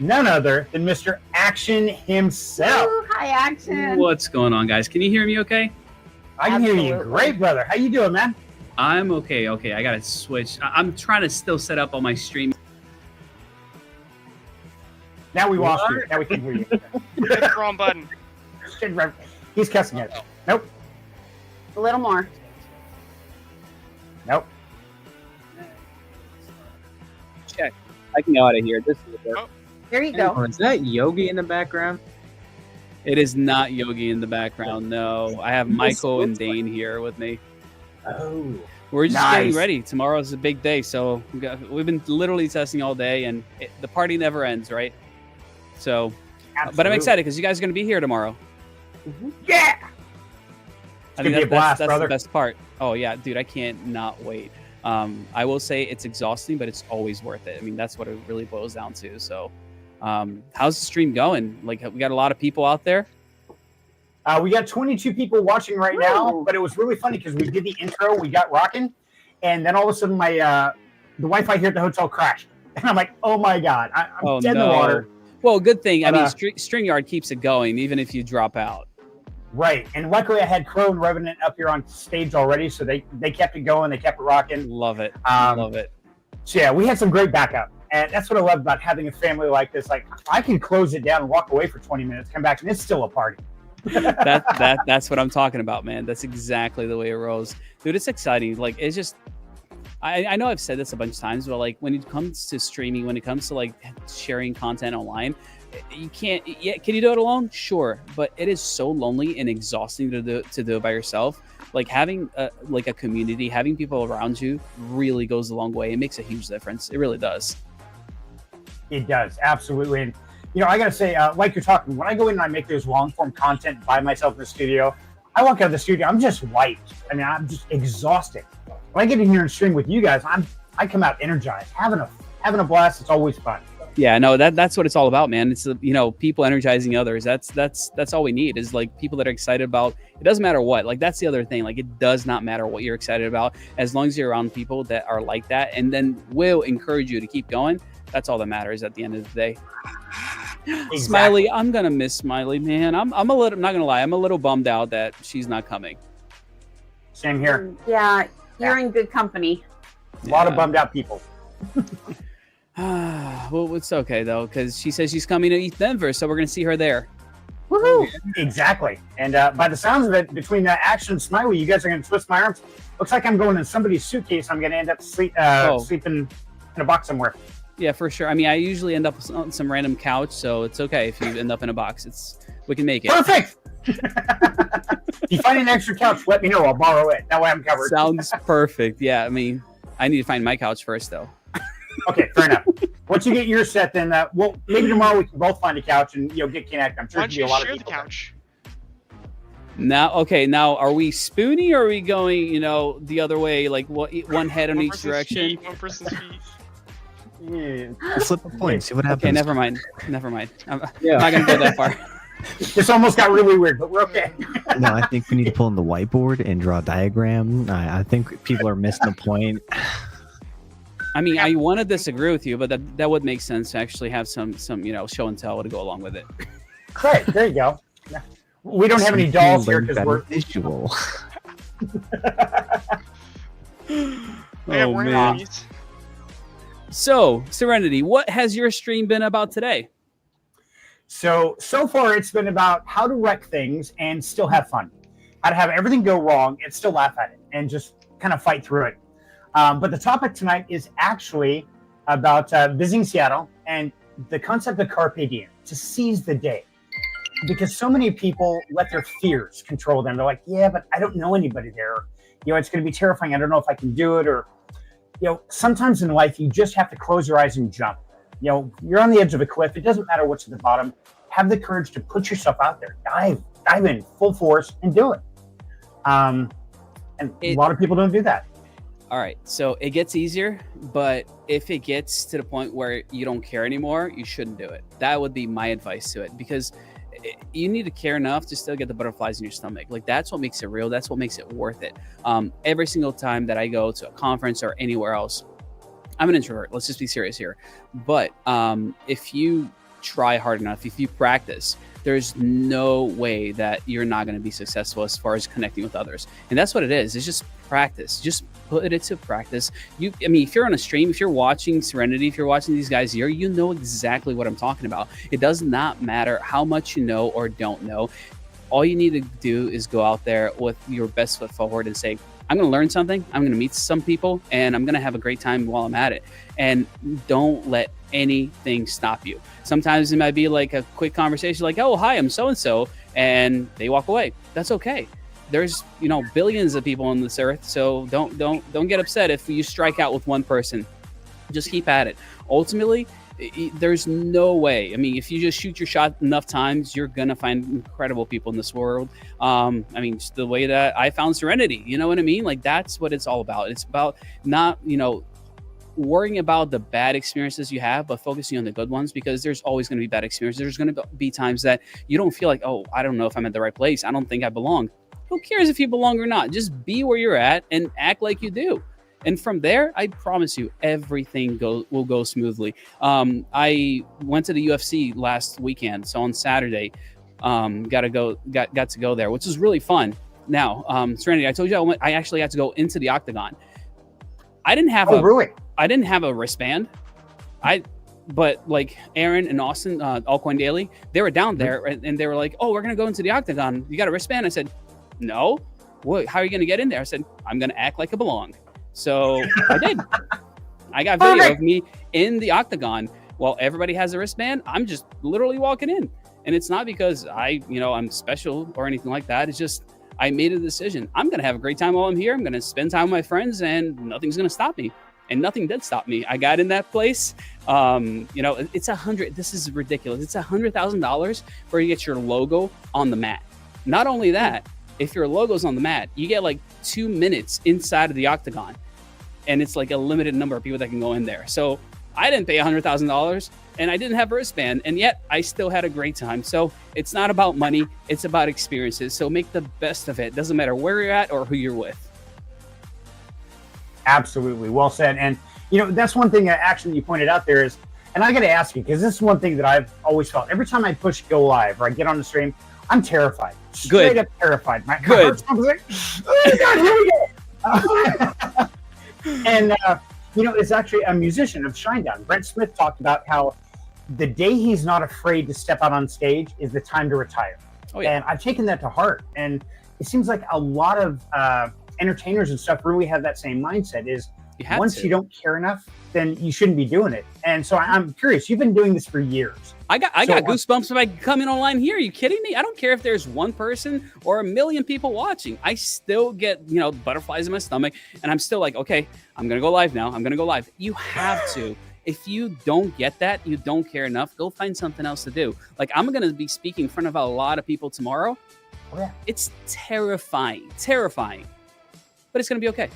none other than Mr. Action himself. Ooh, hi, Action. What's going on, guys? Can you hear me okay? I can hear you Absolutely. great, brother. How you doing, man? I'm okay. Okay, I gotta switch. I'm trying to still set up all my stream. Now we lost you. Now we can hear you. Hit the wrong button. He's cussing it. Nope. A little more. Nope. Check. I can go out of here. This is it. There you go. Or is that Yogi in the background? It is not Yogi in the background. No, I have Michael and Dane here with me. Oh. We're just Nice. getting ready. Tomorrow's a big day, so we've been literally testing all day, and the party never ends, right? So, but I'm Absolutely. excited because you guys are going to be here tomorrow. Yeah. I gonna think be a blast, that's brother. the best part. Oh yeah, dude, I can't not wait. I will say it's exhausting, but it's always worth it. I mean, that's what it really boils down to. So, how's the stream going? Like, we got a lot of people out there. We got 22 people watching right now, Woo. but it was really funny because we did the intro, we got rocking, and then all of a sudden my the Wi-Fi here at the hotel crashed, and I'm like, oh my god, I'm dead in the water. Well, good thing. I But, mean, StreamYard keeps it going even if you drop out. Right, and luckily I had Crow and Revenant up here on stage already, so they kept it going, they kept it rocking. Love it. Um, Love it. So yeah, we had some great backup, and that's what I love about having a family like this. Like, I can close it down and walk away for 20 minutes, come back, and it's still a party. That's what I'm talking about, man. That's exactly the way it rolls, dude. It's exciting. Like, it's just, I know I've said this a bunch of times, but like when it comes to streaming, when it comes to like sharing content online, you can't. Yeah, can you do it alone? Sure, but it is so lonely and exhausting to do it by yourself. Like having a community, having people around you, really goes a long way. It makes a huge difference. It really does. It does, absolutely. And, you know, I got to say, like you're talking, when I go in and I make those long-form content by myself in the studio, I walk out of the studio, I'm just wiped. I mean, I'm just exhausted. When I get in here and stream with you guys, I come out energized, having a blast. It's always fun. Yeah, no, that's what it's all about, man. It's people energizing others. That's all we need is like people that are excited about. It doesn't matter what. Like that's the other thing. Like it does not matter what you're excited about as long as you're around people that are like that, and then will encourage you to keep going. That's all that matters at the end of the day. Exactly. Smiley, I'm gonna miss Smiley, man. I'm a little. I'm not gonna lie. I'm a little bummed out that she's not coming. Same here. Yeah, you're in good company. A lot of Yeah. bummed out people. Well, it's okay though, because she says she's coming to East Denver, so we're gonna see her there. Woohoo! Exactly. And by the sounds of it, between Action and Smiley, you guys are going to twist my arms. Looks like I'm going in somebody's suitcase. I'm going to end up sleeping in a box somewhere. Yeah, for sure. I mean, I usually end up on some random couch, so it's okay if you end up in a box. We can make it. Perfect. If you find an extra couch, let me know. I'll borrow it. That way I'm covered. Sounds perfect. Yeah, I mean, I need to find my couch first, though. Okay, fair enough. Once you get your set, then well, maybe tomorrow we can both find a couch and get connected. I'm sure Why there'll don't be a you lot of share the people. couch? Now, are we spooning or are we going, the other way, like one head on One each person's direction? feet, one person's feet. Yeah. Flip a coin, see what happens. Okay, never mind. I'm Yeah. not gonna go that far. This almost got really weird, but we're okay. No, I think we need to pull in the whiteboard and draw a diagram. I think people are missing the point. I mean, I want to disagree with you, but that would make sense to actually have some show and tell to go along with it. Great, there you go. We don't have any dolls here because we're visual. Yeah, we're man. enemies. So, Serenity, what has your stream been about today? So far it's been about how to wreck things and still have fun. How to have everything go wrong and still laugh at it and just kind of fight through it. But the topic tonight is actually about visiting Seattle and the concept of carpe diem, to seize the day. Because so many people let their fears control them. They're like, yeah, but I don't know anybody there. It's going to be terrifying. I don't know if I can do it. Or, sometimes in life, you just have to close your eyes and jump. You're on the edge of a cliff. It doesn't matter what's at the bottom. Have the courage to put yourself out there. Dive dive in full force and do it. And a lot of people don't do that. All right, so it gets easier, but if it gets to the point where you don't care anymore, you shouldn't do it. That would be my advice to it, because you need to care enough to still get the butterflies in your stomach. Like, that's what makes it real. That's what makes it worth it. Every single time that I go to a conference or anywhere else, I'm an introvert. Let's just be serious here. But if you try hard enough, if you practice, there's no way that you're not going to be successful as far as connecting with others. And that's what it is. It's just practice. Just put it to practice. I mean, if you're on a stream, if you're watching Serenity, if you're watching these guys here, you know exactly what I'm talking about. It does not matter how much you know or don't know. All you need to do is go out there with your best foot forward and say, I'm going to learn something. I'm going to meet some people, and I'm going to have a great time while I'm at it. And don't let anything stop you. Sometimes it might be like a quick conversation, like, oh, hi, I'm so-and-so, and they walk away. That's okay. There's, billions of people on this earth. So don't get upset if you strike out with one person. Just keep at it. Ultimately, there's no way. I mean, if you just shoot your shot enough times, you're going to find incredible people in this world. I mean, just the way that I found Serenity, you know what I mean? Like, that's what it's all about. It's about not, worrying about the bad experiences you have, but focusing on the good ones, because there's always going to be bad experiences. There's going to be times that you don't feel like, oh, I don't know if I'm at the right place. I don't think I belong. Who cares if you belong or not? Just be where you're at and act like you do. And from there, I promise you, everything will go smoothly. I went to the UFC last weekend, so on Saturday, got to go there, which was really fun. Now, Serenity, I told you I actually had to go into the octagon. I didn't have I didn't have a wristband. But like Aaron and Austin, Allcoin Daily, they were down there and they were like, "Oh, we're gonna go into the octagon. You got a wristband?" I said, "No." What? How are you gonna get in there? I said, "I'm gonna act like I belong." So I did. I got video of me in the octagon while everybody has a wristband. I'm just literally walking in, and it's not because I'm special or anything like that. It's just I made a decision. I'm gonna have a great time while I'm here. I'm gonna spend time with my friends, and nothing's gonna stop me. And nothing did stop me. I got in that place. It's this is ridiculous. It's $100,000 for you to get your logo on the mat. Not only that, if your logo's on the mat, you get like 2 minutes inside of the octagon. And it's like a limited number of people that can go in there. So I didn't pay $100,000 and I didn't have a wristband, and yet I still had a great time. So it's not about money. It's about experiences. So make the best of it. Doesn't matter where you're at or who you're with. Absolutely. Well said. And, that's one thing that actually you pointed out there is, and I got to ask you, because this is one thing that I've always felt. Every time I push go live or I get on the stream, I'm terrified. Straight up terrified. My heart's like, oh my God, here we go. And, it's actually a musician of Shinedown. Brent Smith talked about how the day he's not afraid to step out on stage is the time to retire. Oh, yeah. And I've taken that to heart. And it seems like a lot of entertainers and stuff really have that same mindset, is once you don't care enough, then you shouldn't be doing it. And so I'm curious, you've been doing this for years. I got goosebumps when I come in online here. Are you kidding me? I don't care if there's one person or a million people watching. I still get, butterflies in my stomach, and I'm still like, okay, I'm going to go live now. I'm going to go live. You have to. If you don't get that, you don't care enough, go find something else to do. Like, I'm going to be speaking in front of a lot of people tomorrow. Oh, yeah. It's terrifying, but it's going to be okay.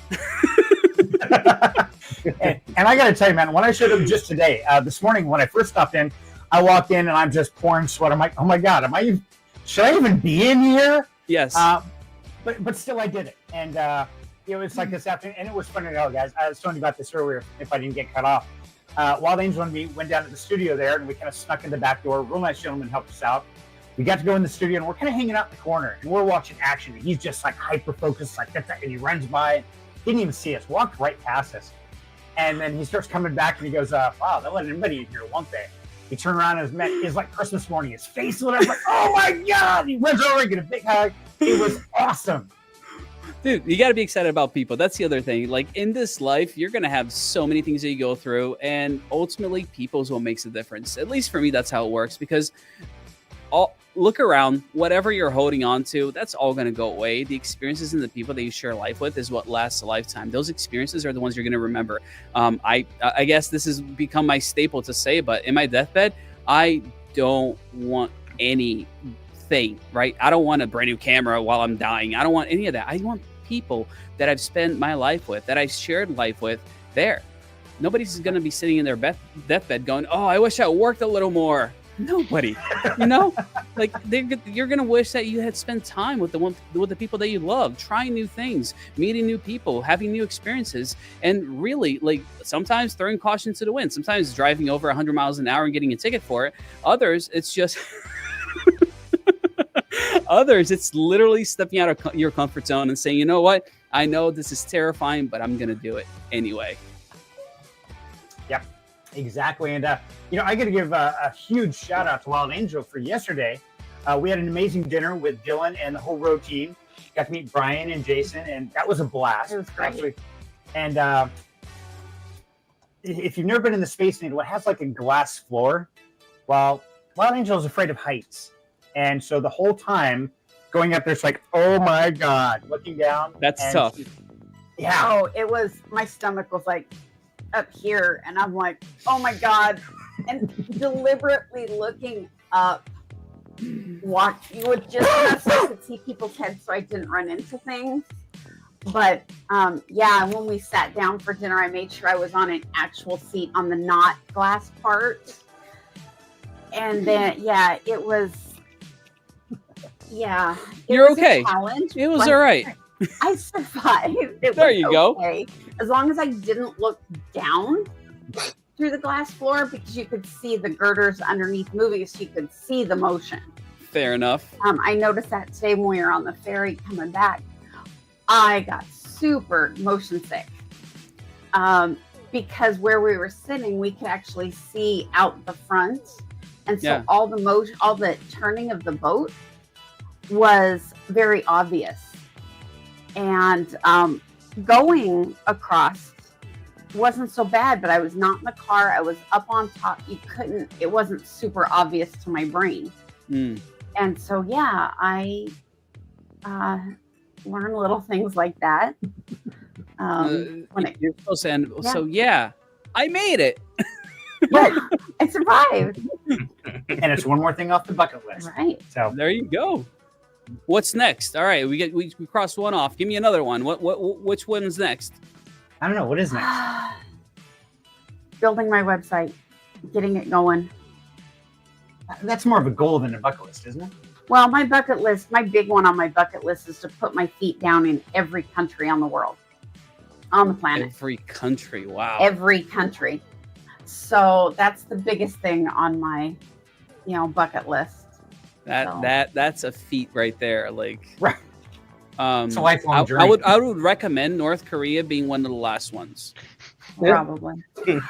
and I got to tell you, man, when I showed up just today, this morning when I first stopped in, I walked in and I'm just pouring sweat. I'm like, oh my God, should I even be in here? Yes. But still I did it. And it's like this afternoon, and it was funny to know, guys. I was telling you about this earlier if I didn't get cut off. Wild Angel and me went down to the studio there, and we kind of snuck in the back door. Real nice gentleman helped us out. We got to go in the studio, and we're kind of hanging out in the corner, and we're watching action. And he's just like hyper-focused, like that, and he runs by. Didn't even see us, walked right past us. And then he starts coming back, and he goes, wow, there wasn't anybody in here, won't they? He turned around and it's like Christmas morning. His face lit up like, oh my God. He runs over and get a big hug. It was awesome. Dude, you got to be excited about people. That's the other thing. Like, in this life, you're going to have so many things that you go through, and ultimately, people is what makes a difference. At least for me, that's how it works, because look around, whatever you're holding on to, that's all going to go away. The experiences and the people that you share life with is what lasts a lifetime. Those experiences are the ones you're going to remember. I guess this has become my staple to say, but in my deathbed, I don't want anything thing, right? I don't want a brand new camera while I'm dying. I don't want any of that. I want people that I've spent my life with, that I've shared life with there. Nobody's going to be sitting in their deathbed going, oh, I wish I worked a little more. Nobody, like you're going to wish that you had spent time with the people that you love, trying new things, meeting new people, having new experiences, and really, like, sometimes throwing caution to the wind, sometimes driving over 100 miles an hour and getting a ticket for it. Others, it's just others, it's literally stepping out of your comfort zone and saying, you know what, I know this is terrifying, but I'm going to do it anyway. Yep, exactly. And, I got to give a huge shout out to Wild Angel for yesterday. We had an amazing dinner with Dylan and the whole road team. Got to meet Brian and Jason, and that was a blast. It was great. Actually. And if you've never been in the Space Needle, it has like a glass floor. Well, Wild Angel is afraid of heights. And so the whole time going up there, it's like, oh my God, looking down. That's tough. Yeah. Oh, it was, my stomach was like up here, and I'm like, oh my God. And deliberately looking up, you would just have to see people's heads so I didn't run into things. But when we sat down for dinner, I made sure I was on an actual seat on the not glass part. And then, it was, You're okay. Challenge, it was all right. I survived. There you go. As long as I didn't look down through the glass floor, because you could see the girders underneath moving, so you could see the motion. Fair enough. I noticed that today when we were on the ferry coming back. I got super motion sick because where we were sitting, we could actually see out the front, and so all the motion, all the turning of the boat was very obvious. And going across wasn't so bad, but I was not in the car. I was up on top. It wasn't super obvious to my brain. And so, I learn little things like that. You're supposed to end. So, I made it. But I survived. And it's one more thing off the bucket list. Right. So there you go. What's next? All right, we crossed one off. Give me another one. Which one is next? I don't know. What is next? Building my website, getting it going. That's more of a goal than a bucket list, isn't it? Well, my bucket list, my big one on my bucket list is to put my feet down in every country on the world, on the planet. Every country, wow. Every country. So that's the biggest thing on my, bucket list. That's a feat right there. Like, right. It's a lifelong journey. I would recommend North Korea being one of the last ones. Probably.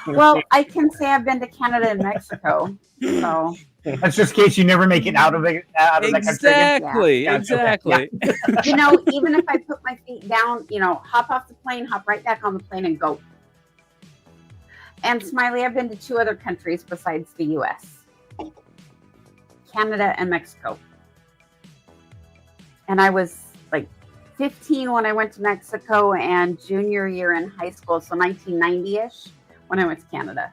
Well, I can say I've been to Canada and Mexico. So that's just in case you never make it out of that country. Exactly. Okay. Even if I put my feet down, hop off the plane, hop right back on the plane and go. And Smiley, I've been to 2 other countries besides the US. Canada and Mexico. And I was like 15 when I went to Mexico, and junior year in high school, so 1990-ish, when I went to Canada.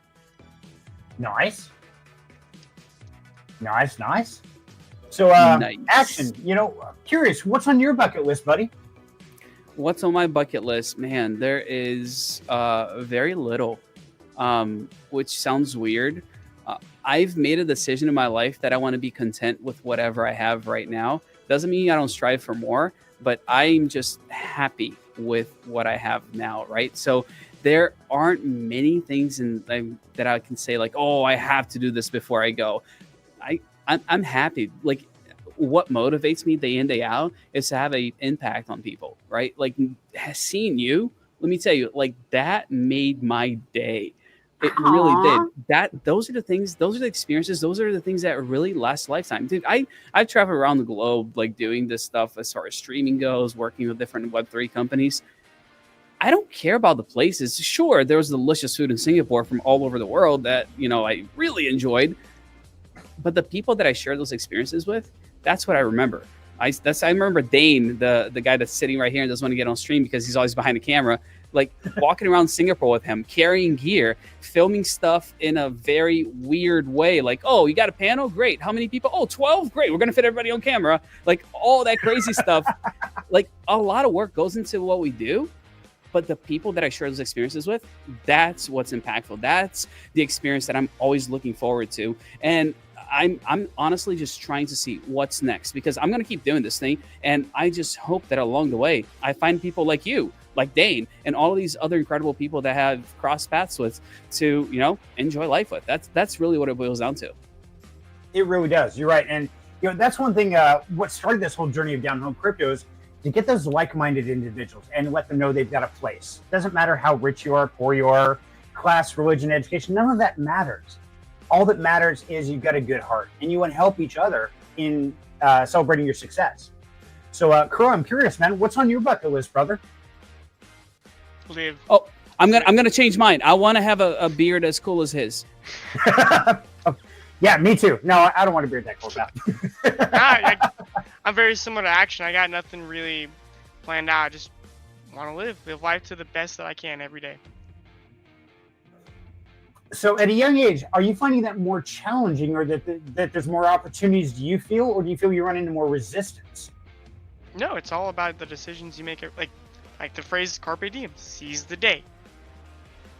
Nice. So, nice. Action, curious, what's on your bucket list, buddy? What's on my bucket list? Man, there is very little, which sounds weird. I've made a decision in my life that I want to be content with whatever I have right now. Doesn't mean I don't strive for more, but I'm just happy with what I have now, right? So there aren't many things that I can say like, oh, I have to do this before I go. I'm happy. Like, what motivates me day in, day out is to have an impact on people, right? Like, seeing you, let me tell you, like, that made my day. It really did. Those are the things, those are the experiences, those are the things that really last a lifetime. Dude, I've traveled around the globe, like, doing this stuff as far as streaming goes, working with different Web3 companies. I don't care about the places. Sure, there was delicious food in Singapore from all over the world that, I really enjoyed. But the people that I shared those experiences with, that's what I remember. I remember Dane, the guy that's sitting right here and doesn't want to get on stream because he's always behind the camera. like walking around Singapore with him, carrying gear, filming stuff in a very weird way. Like, oh, you got a panel? Great. How many people? Oh, 12. Great. We're going to fit everybody on camera. Like all that crazy stuff. Like a lot of work goes into what we do. But the people that I share those experiences with, that's what's impactful. That's the experience that I'm always looking forward to. And I'm honestly just trying to see what's next, because I'm going to keep doing this thing. And I just hope that along the way, I find people like you, like Dane, and all of these other incredible people that have crossed paths with to, you know, enjoy life with. That's really what it boils down to. It really does. You're right. And, you know, that's one thing, what started this whole journey of Down Home Crypto is to get those like-minded individuals and let them know they've got a place. Doesn't matter how rich you are, poor you are, class, religion, education, none of that matters. All that matters is you've got a good heart and you want to help each other in celebrating your success. So, Crow, I'm curious, man, what's on your bucket list, brother? Live. Oh, I'm gonna change mine. I want to have a beard as cool as his. Yeah, me too. No, I don't want a beard that cool now. I'm very similar to Action. I got nothing really planned out. I just want to live life to the best that I can every day. So at a young age, are you finding that more challenging, or that there's more opportunities, do you feel, or do you feel you run into more resistance? No, it's all about the decisions you make. Like the phrase "carpe diem," seize the day.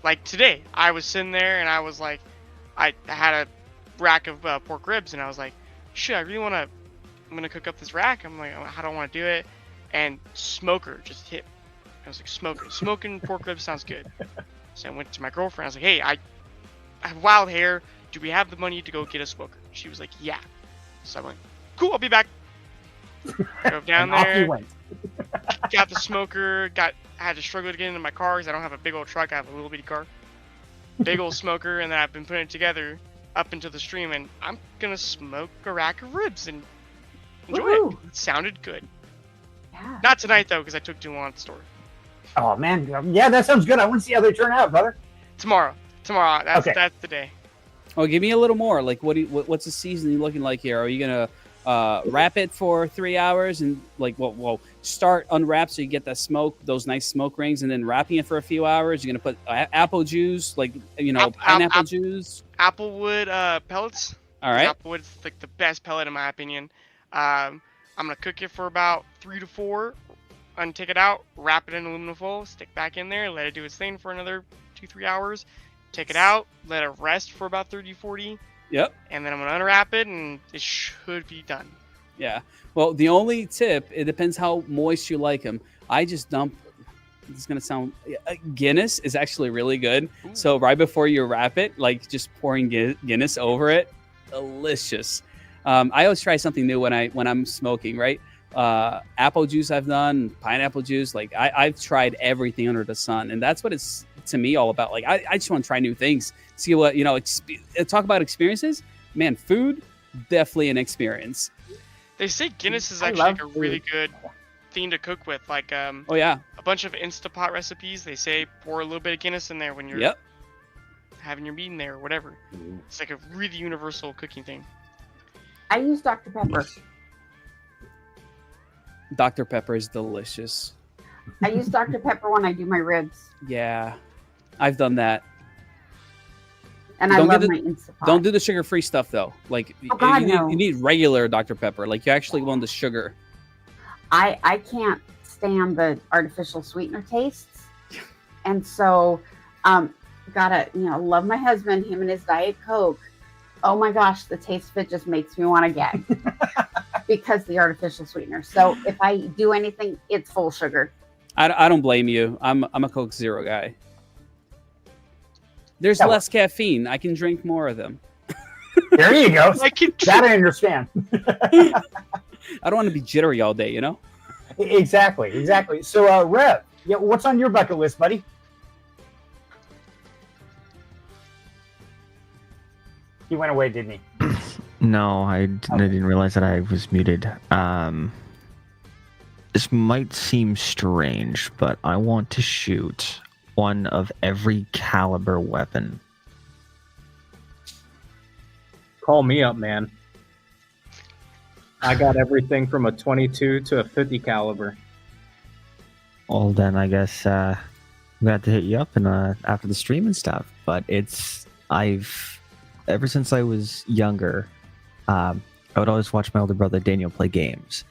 Like today, I was sitting there and I was like, I had a rack of pork ribs, and I was like, shit, I really want to. I'm gonna cook up this rack. I'm like, how do I want to do it? And smoker just hit. I was like, smoking pork ribs sounds good. So I went to my girlfriend. I was like, hey, I have wild hair. Do we have the money to go get a smoker? She was like, yeah. So I went, cool, I'll be back. Drove down And there. off you went. Got the smoker. I had to struggle to get into my car because I don't have a big old truck. I have a little bitty car. Big old smoker, and then I've been putting it together up into the stream, and I'm gonna smoke a rack of ribs and enjoy it. It sounded good. Yeah. Not tonight though, because I took too long at the store. Oh man, yeah, that sounds good. I want to see how they turn out, brother. Tomorrow. That's the day. Oh, give me a little more. Like, what's the seasoning looking like here? Are you gonna wrap it for 3 hours and like, well, start unwrap so you get that smoke, those nice smoke rings, and then wrapping it for a few hours? You're gonna put apple juice, like pineapple juice, applewood pellets. All right. Applewood's like the best pellet in my opinion. I'm gonna cook it for about 3 to 4, and take it out, wrap it in aluminum foil, stick back in there, let it do its thing for another 2-3 hours. Take it out, let it rest for about 30-40. Yep. And then I'm gonna unwrap it, and it should be done. Yeah. Well, the only tip, it depends how moist you like them. I just dump. It's gonna sound. Guinness is actually really good. Ooh. So right before you wrap it, like just pouring Guinness over it, delicious. I always try something new when I'm smoking. Right. Apple juice I've done, pineapple juice. Like I've tried everything under the sun, and that's what it's to me all about. Like I just want to try new things, see what talk about experiences. Man, food definitely an experience. They say Guinness is actually like a really good thing to cook with. Like oh yeah, a bunch of Instapot recipes. They say pour a little bit of Guinness in there when you're having your meat in there or whatever. It's like a really universal cooking thing. I use Dr. Pepper. Dr. Pepper is delicious. I use Dr. Pepper when I do my ribs. Yeah, I've done that. And I love my Instapot. Don't do the sugar-free stuff though. Like you need regular Dr. Pepper. Like you actually want the sugar. I can't stand the artificial sweetener tastes, and so gotta love my husband. Him and his Diet Coke. Oh my gosh, the taste of it just makes me want to gag because the artificial sweetener. So if I do anything, it's full sugar. I don't blame you. I'm a Coke Zero guy. There's less caffeine. I can drink more of them. There you go. That I understand. I don't want to be jittery all day, Exactly. So, Rev, what's on your bucket list, buddy? He went away, didn't he? No, I didn't realize that I was muted. This might seem strange, but I want to shoot one of every caliber weapon. Call me up, man. I got everything from a 22 to a 50 caliber. Well, then I guess I'm gonna have to hit you up and after the stream and stuff. But I've ever since I was younger, I would always watch my older brother Daniel play games,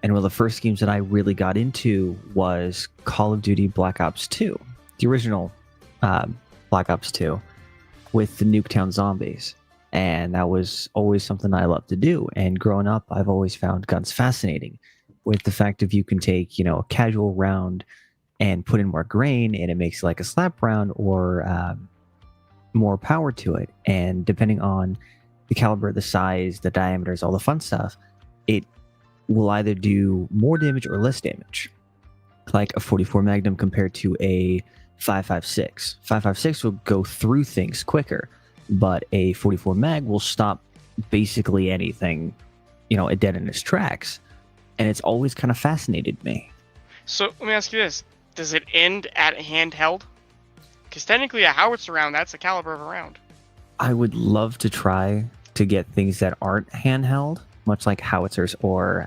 and one of the first games that I really got into was Call of Duty Black Ops 2, the original Black Ops 2, with the Nuketown zombies. And that was always something I loved to do. And growing up, I've always found guns fascinating, with the fact of you can take, a casual round and put in more grain, and it makes like a slap round or more power to it. And depending on the caliber, the size, the diameters, all the fun stuff, it will either do more damage or less damage. Like a 44 Magnum compared to a 5.56. 5.56 will go through things quicker, but a 44 mag will stop basically anything, dead in its tracks. And it's always kind of fascinated me. So let me ask you this: does it end at handheld? Because technically, a howitzer round, that's the caliber of a round. I would love to try to get things that aren't handheld, much like howitzers or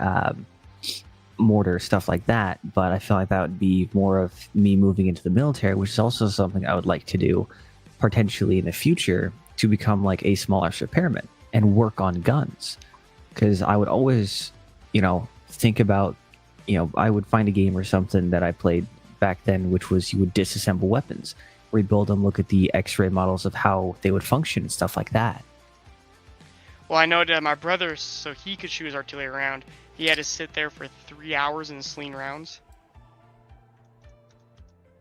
mortar, stuff like that. But I feel like that would be more of me moving into the military, which is also something I would like to do potentially in the future, to become like a small arms repairman and work on guns. Because I would always, think about, I would find a game or something that I played back then, which was you would disassemble weapons, rebuild them, look at the X-ray models of how they would function and stuff like that. Well, I know that my brother, so he could shoot his artillery round, he had to sit there for 3 hours in sling rounds.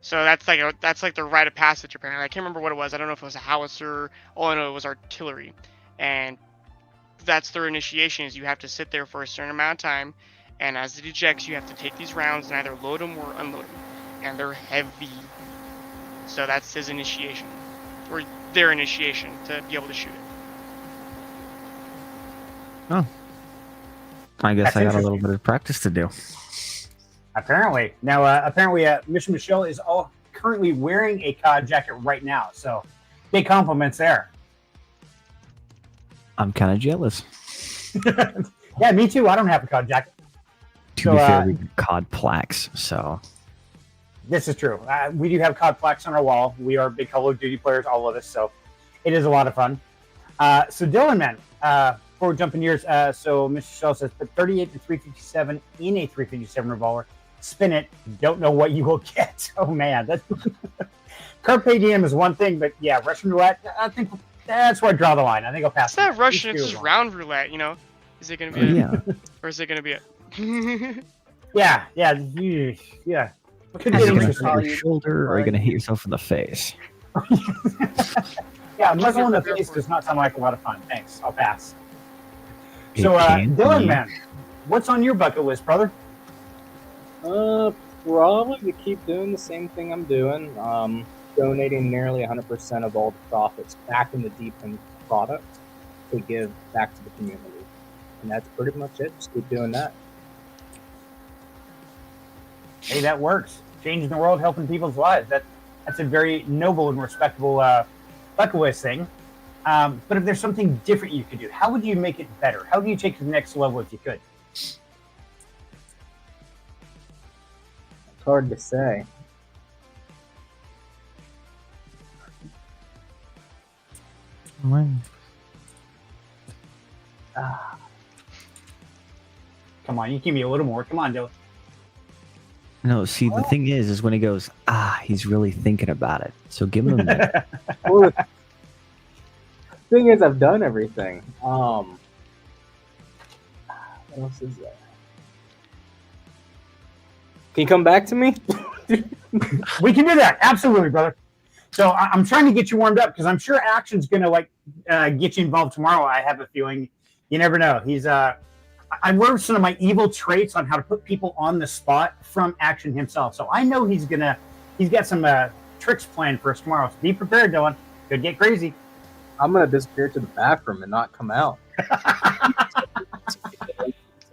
So that's like the rite of passage apparently. I can't remember what it was. I don't know if it was a howitzer. All I know it was artillery, and that's their initiation. Is you have to sit there for a certain amount of time, and as it ejects, you have to take these rounds and either load them or unload them, and they're heavy. So that's his initiation, or their initiation to be able to shoot it. Oh, I guess That's I got a little interesting. bit of practice to do. Apparently. Now, Mission Michelle is all currently wearing a COD jacket right now. So, big compliments there. I'm kind of jealous. Yeah, me too. I don't have a COD jacket. To be fair, we get COD plaques, so... This is true. We do have COD plaques on our wall. We are big Call of Duty players, all of us. So, it is a lot of fun. So, Dylan, man, before we jump in years, so Mr. Michelle says, put 38 and 357 in a 357 revolver. Spin it. Don't know what you will get. Oh, man. Carpe diem is one thing, but yeah, Russian roulette, I think that's where I draw the line. I think I'll pass. It's not Russian, it's just round roulette, Is it going to be or is it going to be a... Yeah. Could Are get you going to interesting. hit your shoulder, or are you going to hit yourself in the face? Yeah, muzzle in the face does not sound like a lot of fun. Thanks. I'll pass. It So, can Dylan, be. man, what's on your bucket list, brother? Probably to keep doing the same thing I'm doing. Donating nearly 100% of all the profits back in the DePIN product to give back to the community. And that's pretty much it. Just keep doing that. Hey, that works. Changing the world, helping people's lives. That's a very noble and respectable bucket list thing. But if there's something different you could do, how would you make it better? How do you take it to the next level if you could? It's hard to say. Come on, you give me a little more. Come on, Dylan. No, see, the thing is when he goes, he's really thinking about it. So give him a minute. Well, the thing is, I've done everything. What else is there? Can you come back to me? We can do that. Absolutely, brother. So I'm trying to get you warmed up because I'm sure Action's going to get you involved tomorrow. I have a feeling. You never know. I learned some of my evil traits on how to put people on the spot from Action himself. So I know he's got some tricks planned for us tomorrow. So be prepared, Dylan. Could get crazy. I'm gonna disappear to the bathroom and not come out.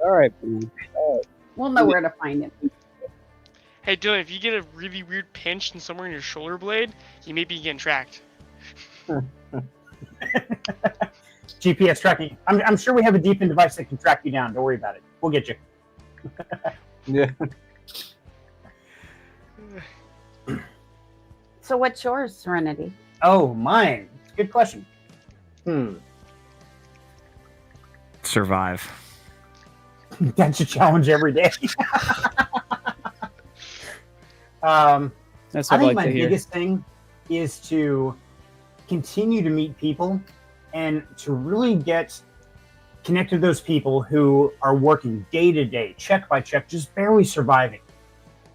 All right, man. We'll know where to find him. Hey Dylan, if you get a really weird pinch in somewhere in your shoulder blade, you may be getting tracked. GPS tracking. I'm sure we have a DePIN device that can track you down. Don't worry about it. We'll get you. Yeah. So what's yours, Serenity? Oh, mine. Good question. Survive. That's a challenge every day. That's I what I think like my to hear. biggest thing is to continue to meet people and to really get connected to those people who are working day to day, check by check, just barely surviving.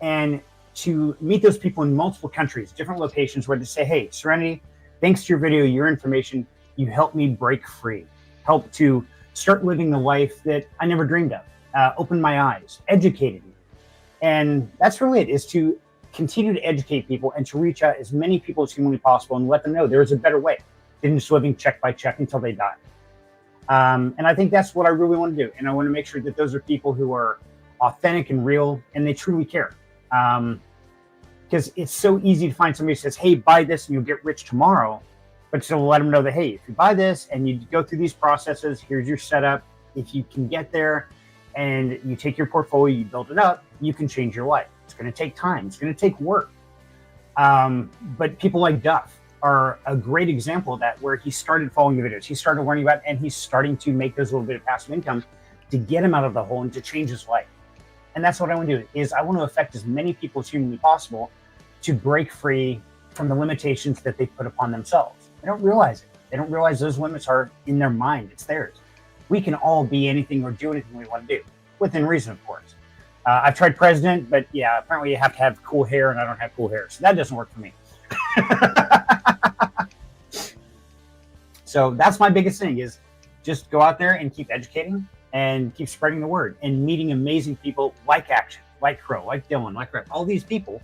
And to meet those people in multiple countries, different locations, where they say, hey, Serenity, thanks to your video, your information, you helped me break free, help to start living the life that I never dreamed of, opened my eyes, educated me. And that's really it, is to continue to educate people and to reach out as many people as humanly possible and let them know there is a better way than just living check by check until they die. And I think that's what I really want to do. And I want to make sure that those are people who are authentic and real and they truly care. Because it's so easy to find somebody who says, hey, buy this and you'll get rich tomorrow. But to let them know that, hey, if you buy this and you go through these processes, here's your setup. If you can get there and you take your portfolio, you build it up, you can change your life. It's going to take time. It's going to take work. But people like Duff are a great example of that, where he started following the videos. He started learning about it, and he's starting to make those little bit of passive income to get him out of the hole and to change his life. And that's what I want to do, is I want to affect as many people as humanly possible to break free from the limitations that they put upon themselves. They don't realize it. They don't realize those limits are in their mind. It's theirs. We can all be anything or do anything we want to do, within reason, of course. I've tried president, but yeah, apparently you have to have cool hair, and I don't have cool hair, so that doesn't work for me. So that's my biggest thing, is just go out there and keep educating and keep spreading the word and meeting amazing people like Action, like Crow, like Dylan, like Rep, all these people,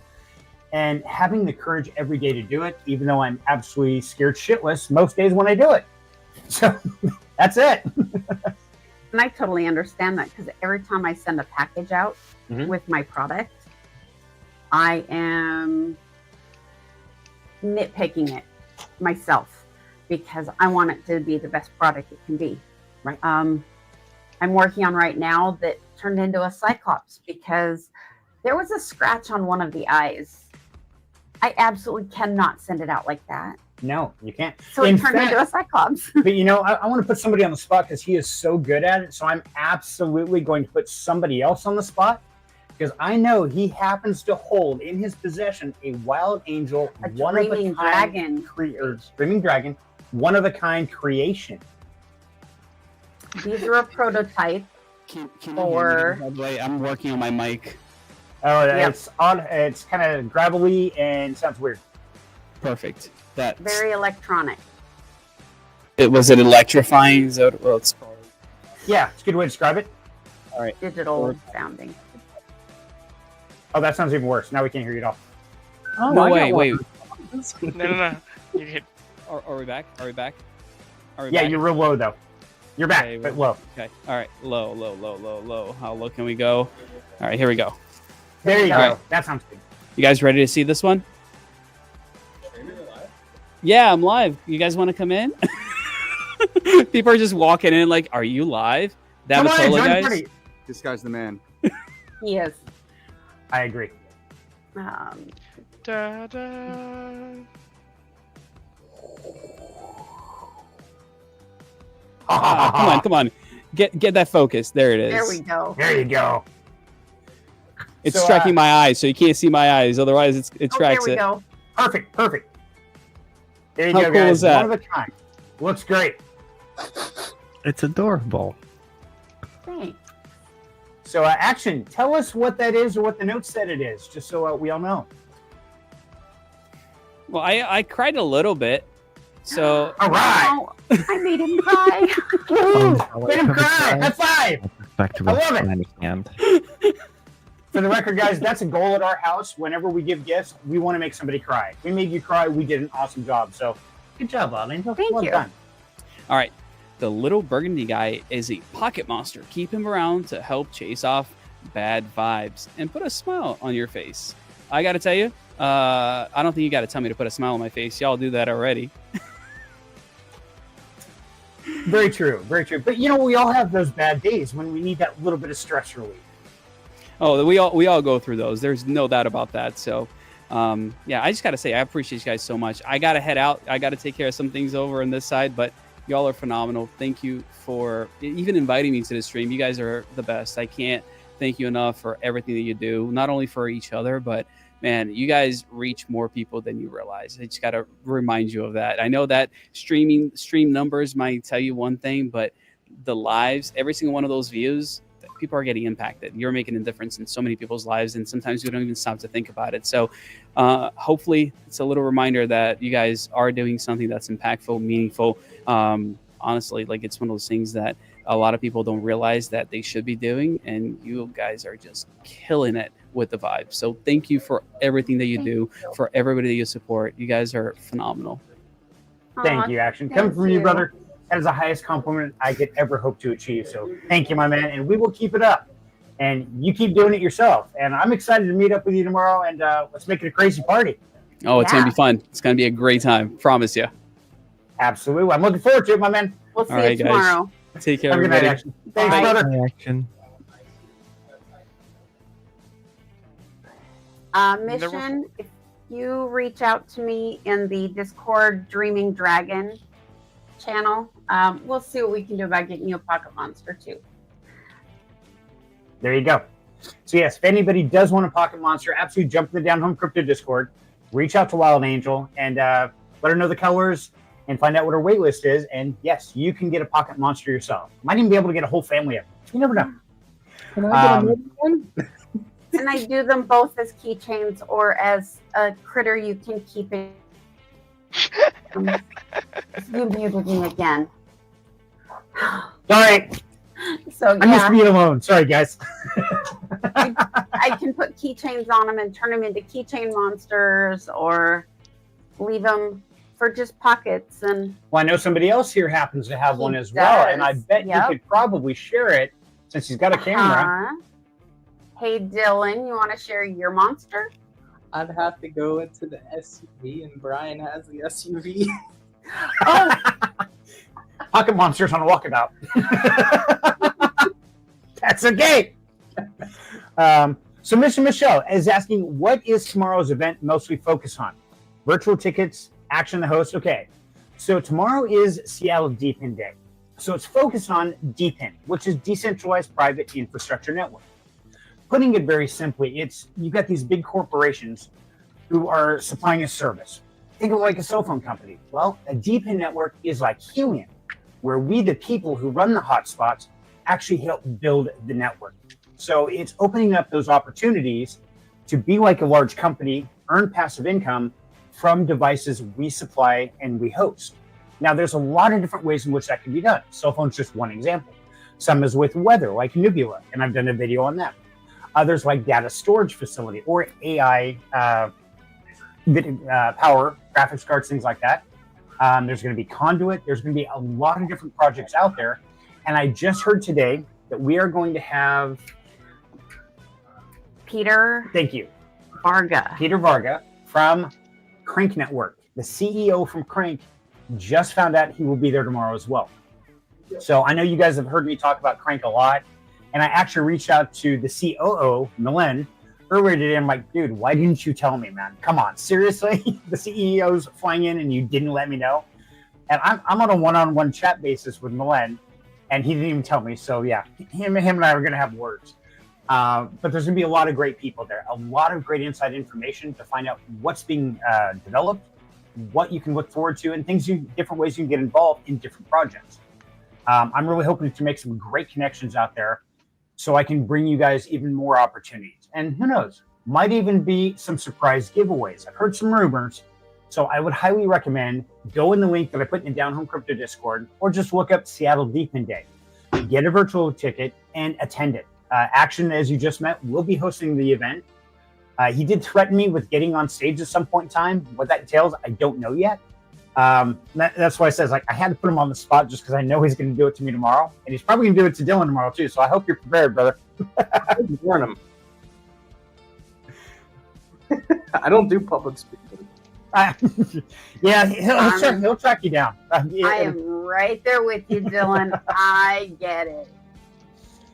and having the courage every day to do it, even though I'm absolutely scared shitless most days when I do it. So that's it. And I totally understand that, because every time I send a package out with my product, I am nitpicking it myself because I want it to be the best product it can be. Right. I'm working on right now that turned into a Cyclops because there was a scratch on one of the eyes. I absolutely cannot send it out like that. No, you can't. So it turned into a Cyclops. But you know, I want to put somebody on the spot because he is so good at it. So I'm absolutely going to put somebody else on the spot, because I know he happens to hold in his possession a wild angel, Screaming dragon, screaming dragon, one of a kind creation. These are a prototype. Can Or- by the way, I'm working on my mic. Oh, Yep. it's on. It's kind of gravelly and sounds weird. Perfect. That Very electronic. it was an electrifying. Well, it's called. Yeah, it's a good way to describe it. Digital sounding. Oh, that sounds even worse. Now we can't hear you at all. Oh, No, I got wait, one. wait. No. You hit. Are we back? Are we back? Are we Yeah, back? you're real low though. You're back, Okay, but well- low. Okay. All right. Low. How low can we go? All right. Here we go. There you go. All right. That sounds good. You guys ready to see this one? Yeah, I'm live. You guys want to come in? People are just walking in like, are you live? Come on, Dabatola, join the guys? party. This guy's the man. He is. I agree. Da, da. Come on. Get that focus. There it is. There we go. There you go. It's So, striking my eyes, so you can't see my eyes. Otherwise, it Oh, there tracks we it. go. Perfect. There you How go, cool guys. is that? One of a kind. Looks great. It's adorable. Thanks. So, Action, tell us what that is or what the note said it is, just so we all know. Well, I cried a little bit. So All right. Oh, I made him cry. Woo! Oh, Let him cry. High five. Back to I love it. my hand. For the record, guys, that's a goal at our house. Whenever we give gifts, we want to make somebody cry. If we made you cry, we did an awesome job. So, good job, Audley. Thank well you. done. all right. The little burgundy guy is a pocket monster. Keep him around to help chase off bad vibes and put a smile on your face. I got to tell you, I don't think you got to tell me to put a smile on my face. Y'all do that already. Very true. Very true. But, you know, we all have those bad days when we need that little bit of stress relief. Oh, we all go through those. There's no doubt about that. So Yeah, I just got to say, I appreciate you guys so much. I got to head out. I got to take care of some things over on this side, but y'all are phenomenal. Thank you for even inviting me to the stream. You guys are the best. I can't thank you enough for everything that you do, not only for each other, but man, you guys reach more people than you realize. I just got to remind you of that. I know that stream numbers might tell you one thing, but the lives, every single one of those views, people are getting impacted. You're making a difference in so many people's lives, and sometimes we don't even stop to think about it. So hopefully it's a little reminder that you guys are doing something that's impactful, meaningful. Honestly, like, it's one of those things that a lot of people don't realize that they should be doing, and you guys are just killing it with the vibe. So thank you for everything that you do, for everybody that you support. You guys are phenomenal. Thank you, Action. Coming from you, brother, that is the highest compliment I could ever hope to achieve. So thank you, my man, and we will keep it up. And you keep doing it yourself. And I'm excited to meet up with you tomorrow, and let's make it a crazy party. Oh, it's going to be fun. It's going to be a great time. Promise you. Absolutely. I'm looking forward to it, my man. We'll see you tomorrow. Guys. Take care, Have a good everybody. night, Action. Thanks, brother. Action. Mission, if you reach out to me in the Discord Dreaming Dragon channel, we'll see what we can do about getting you a pocket monster too. There you go. So yes, if anybody does want a pocket monster, absolutely jump to the Down Home Crypto Discord, reach out to Wild Angel, and let her know the colors and find out what her wait list is. And yes, you can get a pocket monster yourself. Might even be able to get a whole family of them. You never know. Can I get another one? And I do them both as keychains or as a critter you can keep it. You muted me again. Sorry. So I miss being alone. Sorry, guys. I can put keychains on them and turn them into keychain monsters, or leave them for just pockets. And Well, I know somebody else here happens to have He one as well, and I does, bet yep. you could probably share it since he's got a camera. Hey, Dylan, you want to share your monster? I'd have to go into the SUV, and Brian has the SUV. Oh, Pocket monsters on a walkabout. That's okay. So Mr. Michelle is asking, what is tomorrow's event mostly focused on? Virtual tickets, Action the host. Okay. So tomorrow is Seattle DePIN Day. So it's focused on DePIN, which is Decentralized Private Infrastructure Network. Putting it very simply, it's you've got these big corporations who are supplying a service. Think of it like a cell phone company. Well, a DePIN network is like Helium, where we, the people who run the hotspots, actually help build the network. So it's opening up those opportunities to be like a large company, earn passive income from devices we supply and we host. Now, there's a lot of different ways in which that can be done. Cell phone's just one example. Some is with weather, like Nebula, and I've done a video on that. Others like data storage facility or AI power, graphics cards, things like that. There's going to be conduit. There's going to be a lot of different projects out there. And I just heard today that we are going to have Peter Thank you. Varga. Peter Varga from Crank Network. The CEO from Crank just found out he will be there tomorrow as well. So I know you guys have heard me talk about Crank a lot. And I actually reached out to the COO, Milen, earlier today. I'm like, dude, why didn't you tell me, man? Come on, seriously? The CEO's flying in and you didn't let me know? And I'm on a one-on-one chat basis with Milen, and he didn't even tell me. So yeah, him and I are going to have words. But there's going to be a lot of great people there, a lot of great inside information to find out what's being developed, what you can look forward to, and different ways you can get involved in different projects. I'm really hoping to make some great connections out there so I can bring you guys even more opportunities. And who knows, might even be some surprise giveaways. I've heard some rumors. So I would highly recommend go in the link that I put in the Down Home Crypto Discord, or just look up Seattle DePIN Day. Get a virtual ticket and attend it. Action, as you just met, will be hosting the event. He did threaten me with getting on stage at some point in time. What that entails, I don't know yet. That's why I says, like, I had to put him on the spot just because I know he's going to do it to me tomorrow, and he's probably going to do it to Dylan tomorrow too. So I hope you're prepared, brother. Warn him. I don't do public speaking. Yeah, he'll track you down. I am right there with you, Dylan. I get it.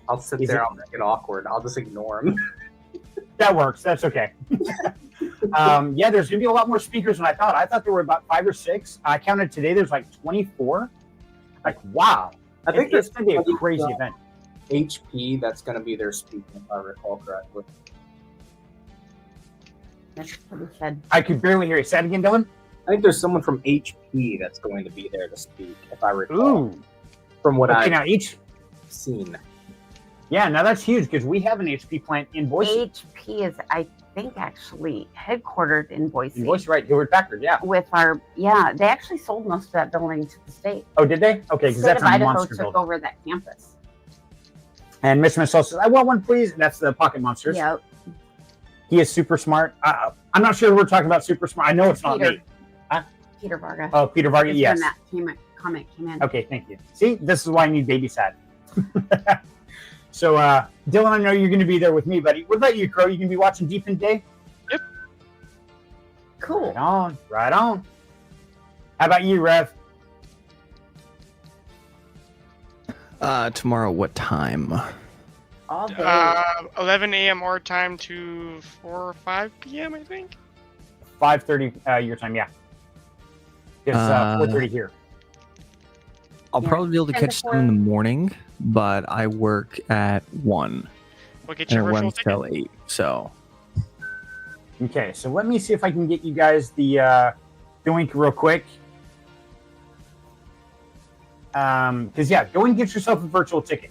I'll sit there. I'll make it awkward. I'll just ignore him. That works. That's okay. Yeah, there's gonna be a lot more speakers than I thought. I thought there were about 5 or 6. I counted today. There's like 24. Like, wow. I think it's gonna be a crazy event. HP, that's going to be their speaking, if I recall correctly. That's what he said. I could barely hear you. Say it again, Dylan. I think there's someone from HP that's going to be there to speak, if I recall. Ooh. From what Okay, I've now seen. Yeah, now that's huge because we have an HP plant in Boise. HP is, I think, actually headquartered in Boise. In Boise, right? Hewlett Packard, yeah. With our, they actually sold most of that building to the state. Oh, did they? Okay, because State that's of a Idaho monster took building. over that campus. And Mr. Missile says, I want one, please. And that's the Pocket Monsters. Yep. He is super smart. I'm not sure we're talking about super smart. I know it's not Peter. me. Peter Varga. Oh, Peter Varga, It's yes. when that comment came in. Okay, thank you. See, this is why I need babysat. So, Dylan, I know you're going to be there with me, buddy. What about you, Crow? You going to be watching DePIN Day? Cool. Right on, right on. How about you, Rev? Tomorrow, what time? All day. 11 a.m. our time to 4 or 5 p.m. I think. 5:30 your time, yeah. It's 4:30 here. I'll Yeah, probably be able to 10 to catch them in the morning, but I work at 1 We'll get and your it virtual runs ticket. till 8. So Okay, so let me see if I can get you guys the link real quick. Because go and get yourself a virtual ticket,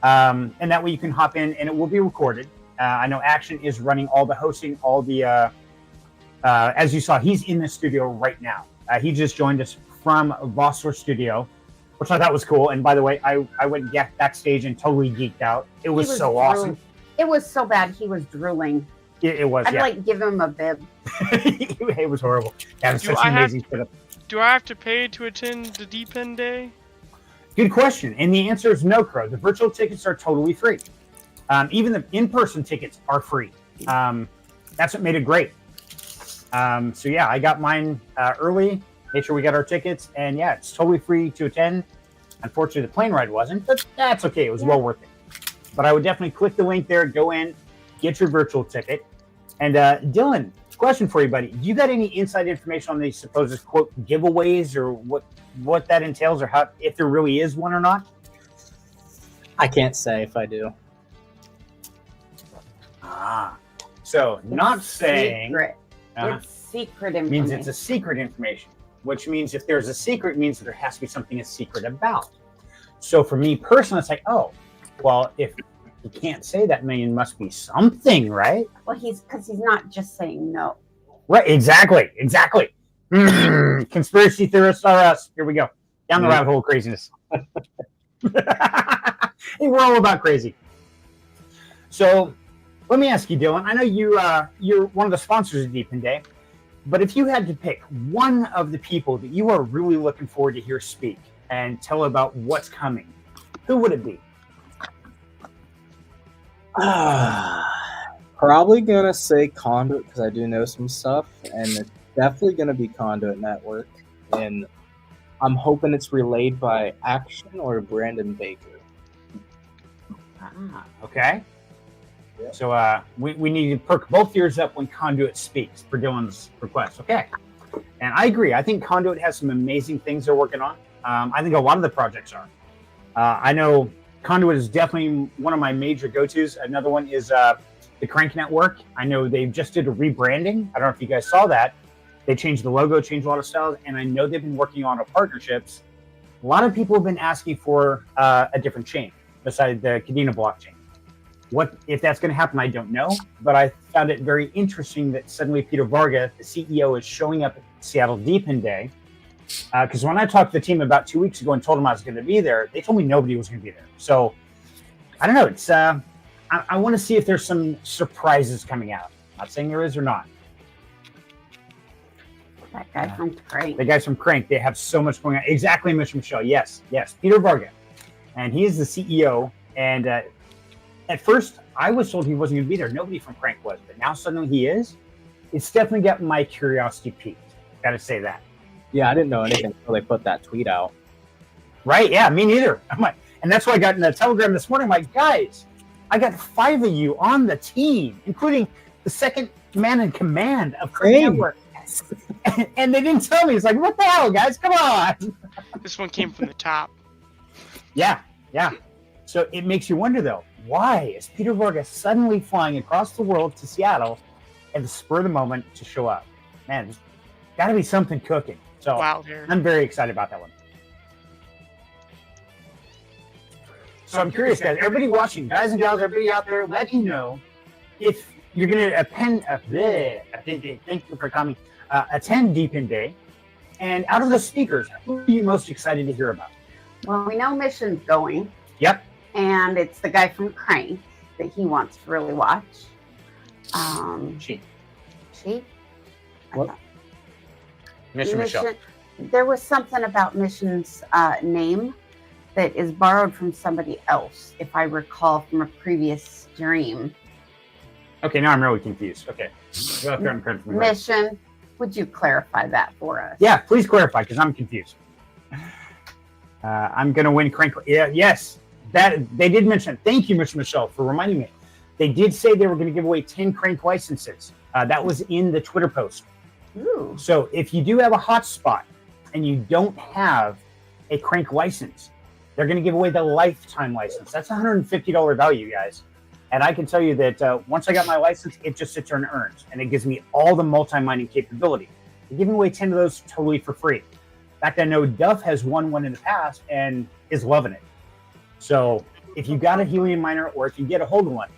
and that way you can hop in, and it will be recorded. I know Action is running all the hosting, all the. As you saw, he's in the studio right now. He just joined us from Vossler Studio, which I thought was cool. And by the way, I went backstage and totally geeked out. It was so drooling. awesome. It was so bad. He was drooling. It was. I'd give him a bib. It was horrible. That was Do such I an have- amazing setup. Do I have to pay to attend the DePIN Day? Good question. And the answer is no, Crow. The virtual tickets are totally free. Even the in-person tickets are free. That's what made it great. I got mine early, made sure we got our tickets, and it's totally free to attend. Unfortunately, the plane ride wasn't, but that's okay. It was well worth it. But I would definitely click the link there, go in, get your virtual ticket. And Dylan, question for you, buddy. Do you got any inside information on these supposed, quote, giveaways or what that entails or how if there really is one or not? I can't say if I do. So not saying Secret. It's secret information. means it's a secret information, which means if there's a secret, it means that there has to be something a secret about. So for me personally, it's like, oh, well, if you can't say that, it must be something, right? Well, because he's not just saying no. Right, exactly. Conspiracy theorists are us. Here we go. Down the rabbit hole of craziness. Hey, we're all about crazy. So let me ask you, Dylan. I know you're one of the sponsors of DePIN Day, but if you had to pick one of the people that you are really looking forward to hear speak and tell about what's coming, who would it be? Probably gonna say Conduit because I do know some stuff, and it's definitely gonna be Conduit Network. And I'm hoping it's relayed by Action or Brandon Baker. Okay. Yeah. So we need to perk both ears up when Conduit speaks for Dylan's request. Okay. And I agree. I think Conduit has some amazing things they're working on. I think a lot of the projects are. I know Conduit is definitely one of my major go-tos. Another one is the Crank Network. I know they just did a rebranding. I don't know if you guys saw that. They changed the logo, changed a lot of styles, and I know they've been working on partnerships. A lot of people have been asking for a different chain besides the Cadena blockchain. What if that's going to happen? I don't know, but I found it very interesting that suddenly Peter Varga, the CEO, is showing up at Seattle DePIN Day. Because when I talked to the team about 2 weeks ago and told them I was going to be there, they told me nobody was going to be there. So I don't know. It's I want to see if there's some surprises coming out. Not saying there is or not. That guy from Crank. The guys from Crank, they have so much going on. Exactly, Mr. Michelle. Yes, Peter Varga, and he is the CEO. And at first, I was told he wasn't going to be there. Nobody from Crank was, but now suddenly he is. It's definitely got my curiosity piqued. Got to say that. Yeah, I didn't know anything until they put that tweet out. Right? Yeah, me neither. I'm like, and that's why I got in the Telegram this morning. I'm like, guys, I got 5 of you on the team, including the second man in command of Crane Network. And they didn't tell me. It's like, what the hell, guys? Come on. This one came from the top. Yeah. So it makes you wonder, though, why is Peter Vargas suddenly flying across the world to Seattle at the spur of the moment to show up? Man, there's got to be something cooking. So Wild here. I'm very excited about that one. So I'm curious, guys, everybody watching, guys and gals, everybody out there, let me know if you're going to attend DePIN Day. And out of the speakers, who are you most excited to hear about? Well, we know Mission's going. Yep. And it's the guy from Crane that he wants to really watch. She. What? Mission Michelle. There was something about Mission's name that is borrowed from somebody else, if I recall from a previous stream. Okay, now I'm really confused. Okay. Go up there and print from the right. Mission, would you clarify that for us? Yeah, please clarify, because I'm confused. I'm going to win Crank. Yeah, yes. That they did mention. Thank you, Mr. Michelle, for reminding me. They did say they were going to give away 10 Crank licenses. That was in the Twitter post. Ooh. So if you do have a hotspot and you don't have a Crank license, they're going to give away the lifetime license. That's $150 value, guys. And I can tell you that once I got my license, it just sits there and earns. And it gives me all the multi-mining capability. They're giving away 10 of those totally for free. In fact, I know Duff has won one in the past and is loving it. So if you got a helium miner or if you get a hold of one,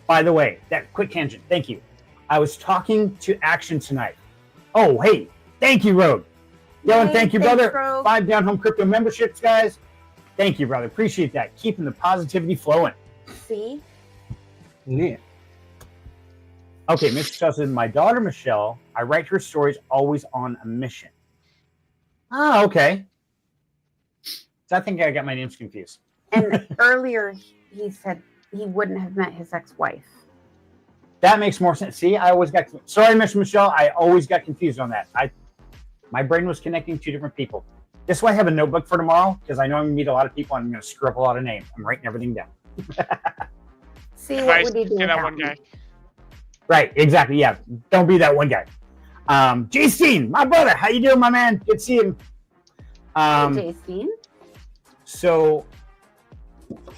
by the way, that quick tangent, thank you. I was talking to Action tonight. Oh, hey, thank you, Rogue. Dylan, thank you, brother. Rogue. 5 Down Home Crypto memberships, guys. Thank you, brother. Appreciate that. Keeping the positivity flowing. See? Yeah. Okay, Miss Michelle says, my daughter, Michelle, I write her stories always on a mission. Ah, okay. So I think I got my names confused. And earlier he said he wouldn't have met his ex-wife. That makes more sense. See, I always got, sorry, Miss Michelle, I always got confused on that. My brain was connecting 2 different people. This is why I have a notebook for tomorrow, because I know I'm going to meet a lot of people and I'm going to screw up a lot of names. I'm writing everything down. See, what would he do Say that without one me? guy. Right, exactly. Yeah, don't be that one guy. J-Steen, my brother, how you doing, my man? Good to see you. Hey, J-Steen. So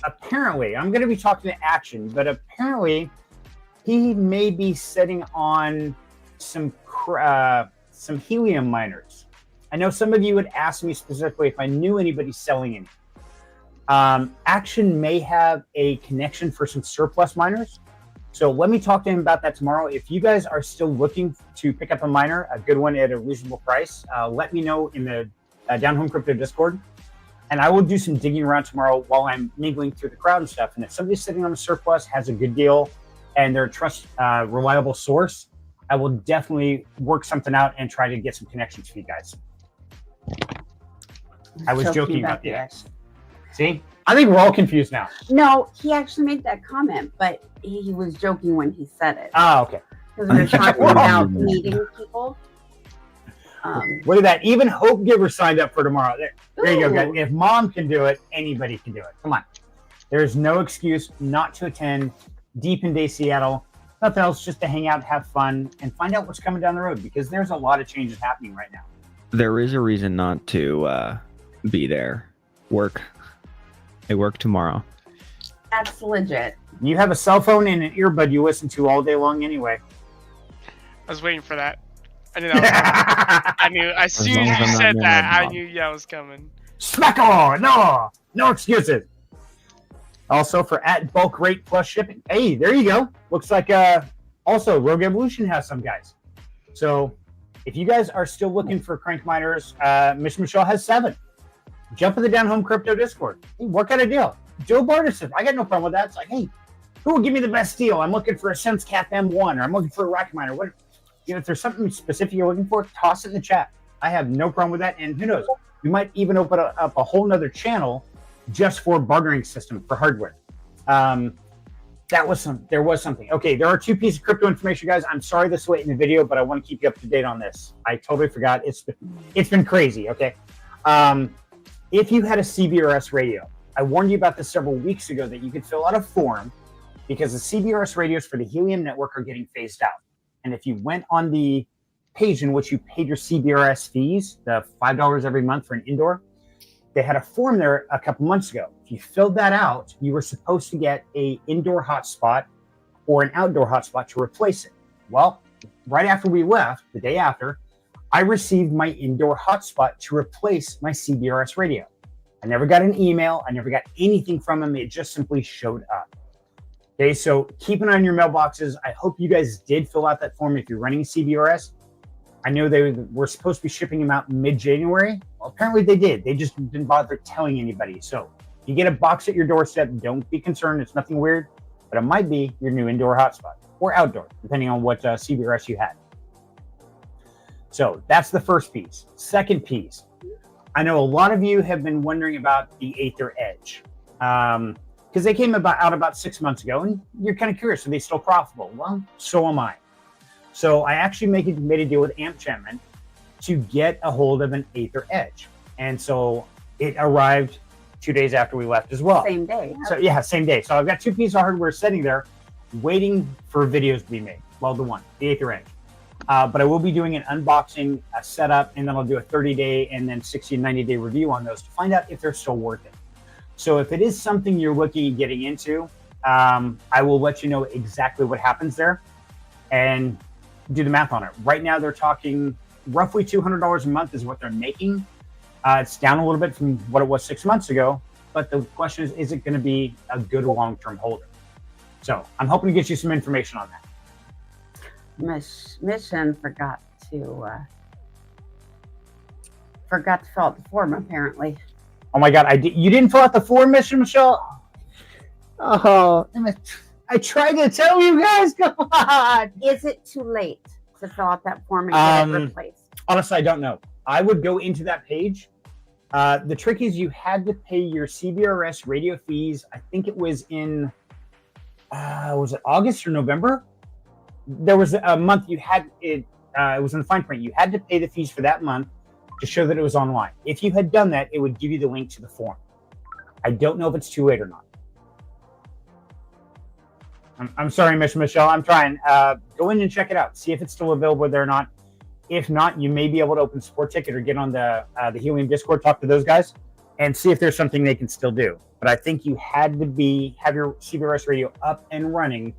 apparently, I'm going to be talking to Action, but apparently he may be sitting on some helium miners. I know some of you would ask me specifically if I knew anybody selling any. Action may have a connection for some surplus miners. So let me talk to him about that tomorrow. If you guys are still looking to pick up a miner, a good one at a reasonable price, let me know in the Down Home Crypto Discord. And I will do some digging around tomorrow while I'm mingling through the crowd and stuff. And if somebody's sitting on a surplus, has a good deal, and they're a reliable source, I will definitely work something out and try to get some connections for you guys. I was joking about the X. See? I think we're all confused now. No, he actually made that comment, but he was joking when he said it. Oh, okay. Because we were talking about meeting people. Look at that. Even Hope Giver signed up for tomorrow. There you go, guys. Ooh. If Mom can do it, anybody can do it. Come on. There's no excuse not to attend DePIN Day Seattle. Nothing else, just to hang out, have fun, and find out what's coming down the road, because there's a lot of changes happening right now. There is a reason not to be there. I work tomorrow. That's legit. You have a cell phone and an earbud you listen to all day long anyway. I was waiting for that. I knew that was coming. I knew as soon long as as you I'm not said near that, my I mom. knew that was coming. Smack on! No excuses. Also for at bulk rate plus shipping. Hey, there you go. Looks like also Rogue Evolution has some guys. So if you guys are still looking for crank miners, Miss Michelle has 7. Jump in the Down Home Crypto Discord. Hey, work out a deal. Joe Bartis, I got no problem with that. It's like, hey, who will give me the best deal? I'm looking for a SenseCap M1, or I'm looking for a rocket miner. What, if there's something specific you're looking for, toss it in the chat. I have no problem with that. And who knows, we might even open up a whole nother channel just for bartering system for hardware. There was something. Okay, there are 2 pieces of crypto information, guys. I'm sorry this is late in the video, but I want to keep you up to date on this. I totally forgot. It's been crazy. Okay. If you had a CBRS radio, I warned you about this several weeks ago that you could fill out a form because the CBRS radios for the Helium network are getting phased out. And if you went on the page in which you paid your CBRS fees, the $5 every month for an indoor, they had a form there a couple months ago. If you filled that out, you were supposed to get a indoor hotspot or an outdoor hotspot to replace it. Well, right after we left, the day after, I received my indoor hotspot to replace my CBRS radio. I never got an email. I never got anything from them. It just simply showed up. Okay, so keep an eye on your mailboxes. I hope you guys did fill out that form if you're running CBRS. I know they were supposed to be shipping them out mid-January. Well, apparently they did. They just didn't bother telling anybody. So if you get a box at your doorstep, don't be concerned. It's nothing weird, but it might be your new indoor hotspot or outdoor, depending on what CBRS you had. So that's the first piece. Second piece, I know a lot of you have been wondering about the Aether Edge because they came out about 6 months ago, and you're kind of curious, are they still profitable? Well, so am I. So I actually made a deal with Amp to get a hold of an Aether Edge. And so it arrived 2 days after we left as well. Same day. So yeah, same day. So I've got 2 pieces of hardware sitting there waiting for videos to be made. Well, the Aether Edge. But I will be doing an unboxing, a setup, and then I'll do a 30-day and then 60 and 90-day review on those to find out if they're still worth it. So if it is something you're looking at getting into, I will let you know exactly what happens there and do the math on it. Right now, they're talking roughly $200 a month is what they're making. It's down a little bit from what it was 6 months ago, but the question is it going to be a good long-term holder? So I'm hoping to get you some information on that. Mission forgot to fill out the form, apparently. Oh my God, you didn't fill out the form, Mr. Michelle? Oh, I tried to tell you guys. Come on. Is it too late to fill out that form and get it replaced? Honestly, I don't know. I would go into that page. The trick is you had to pay your CBRS radio fees. I think it was in, was it August or November? There was a month you had it. It was in the fine print. You had to pay the fees for that month to show that it was online. If you had done that, it would give you the link to the form. I don't know if it's too late or not. I'm sorry, Miss Michelle. I'm trying. Go in and check it out. See if it's still available there or not. If not, you may be able to open a support ticket or get on the Helium Discord, talk to those guys, and see if there's something they can still do. But I think you had to have your CBRS radio up and running.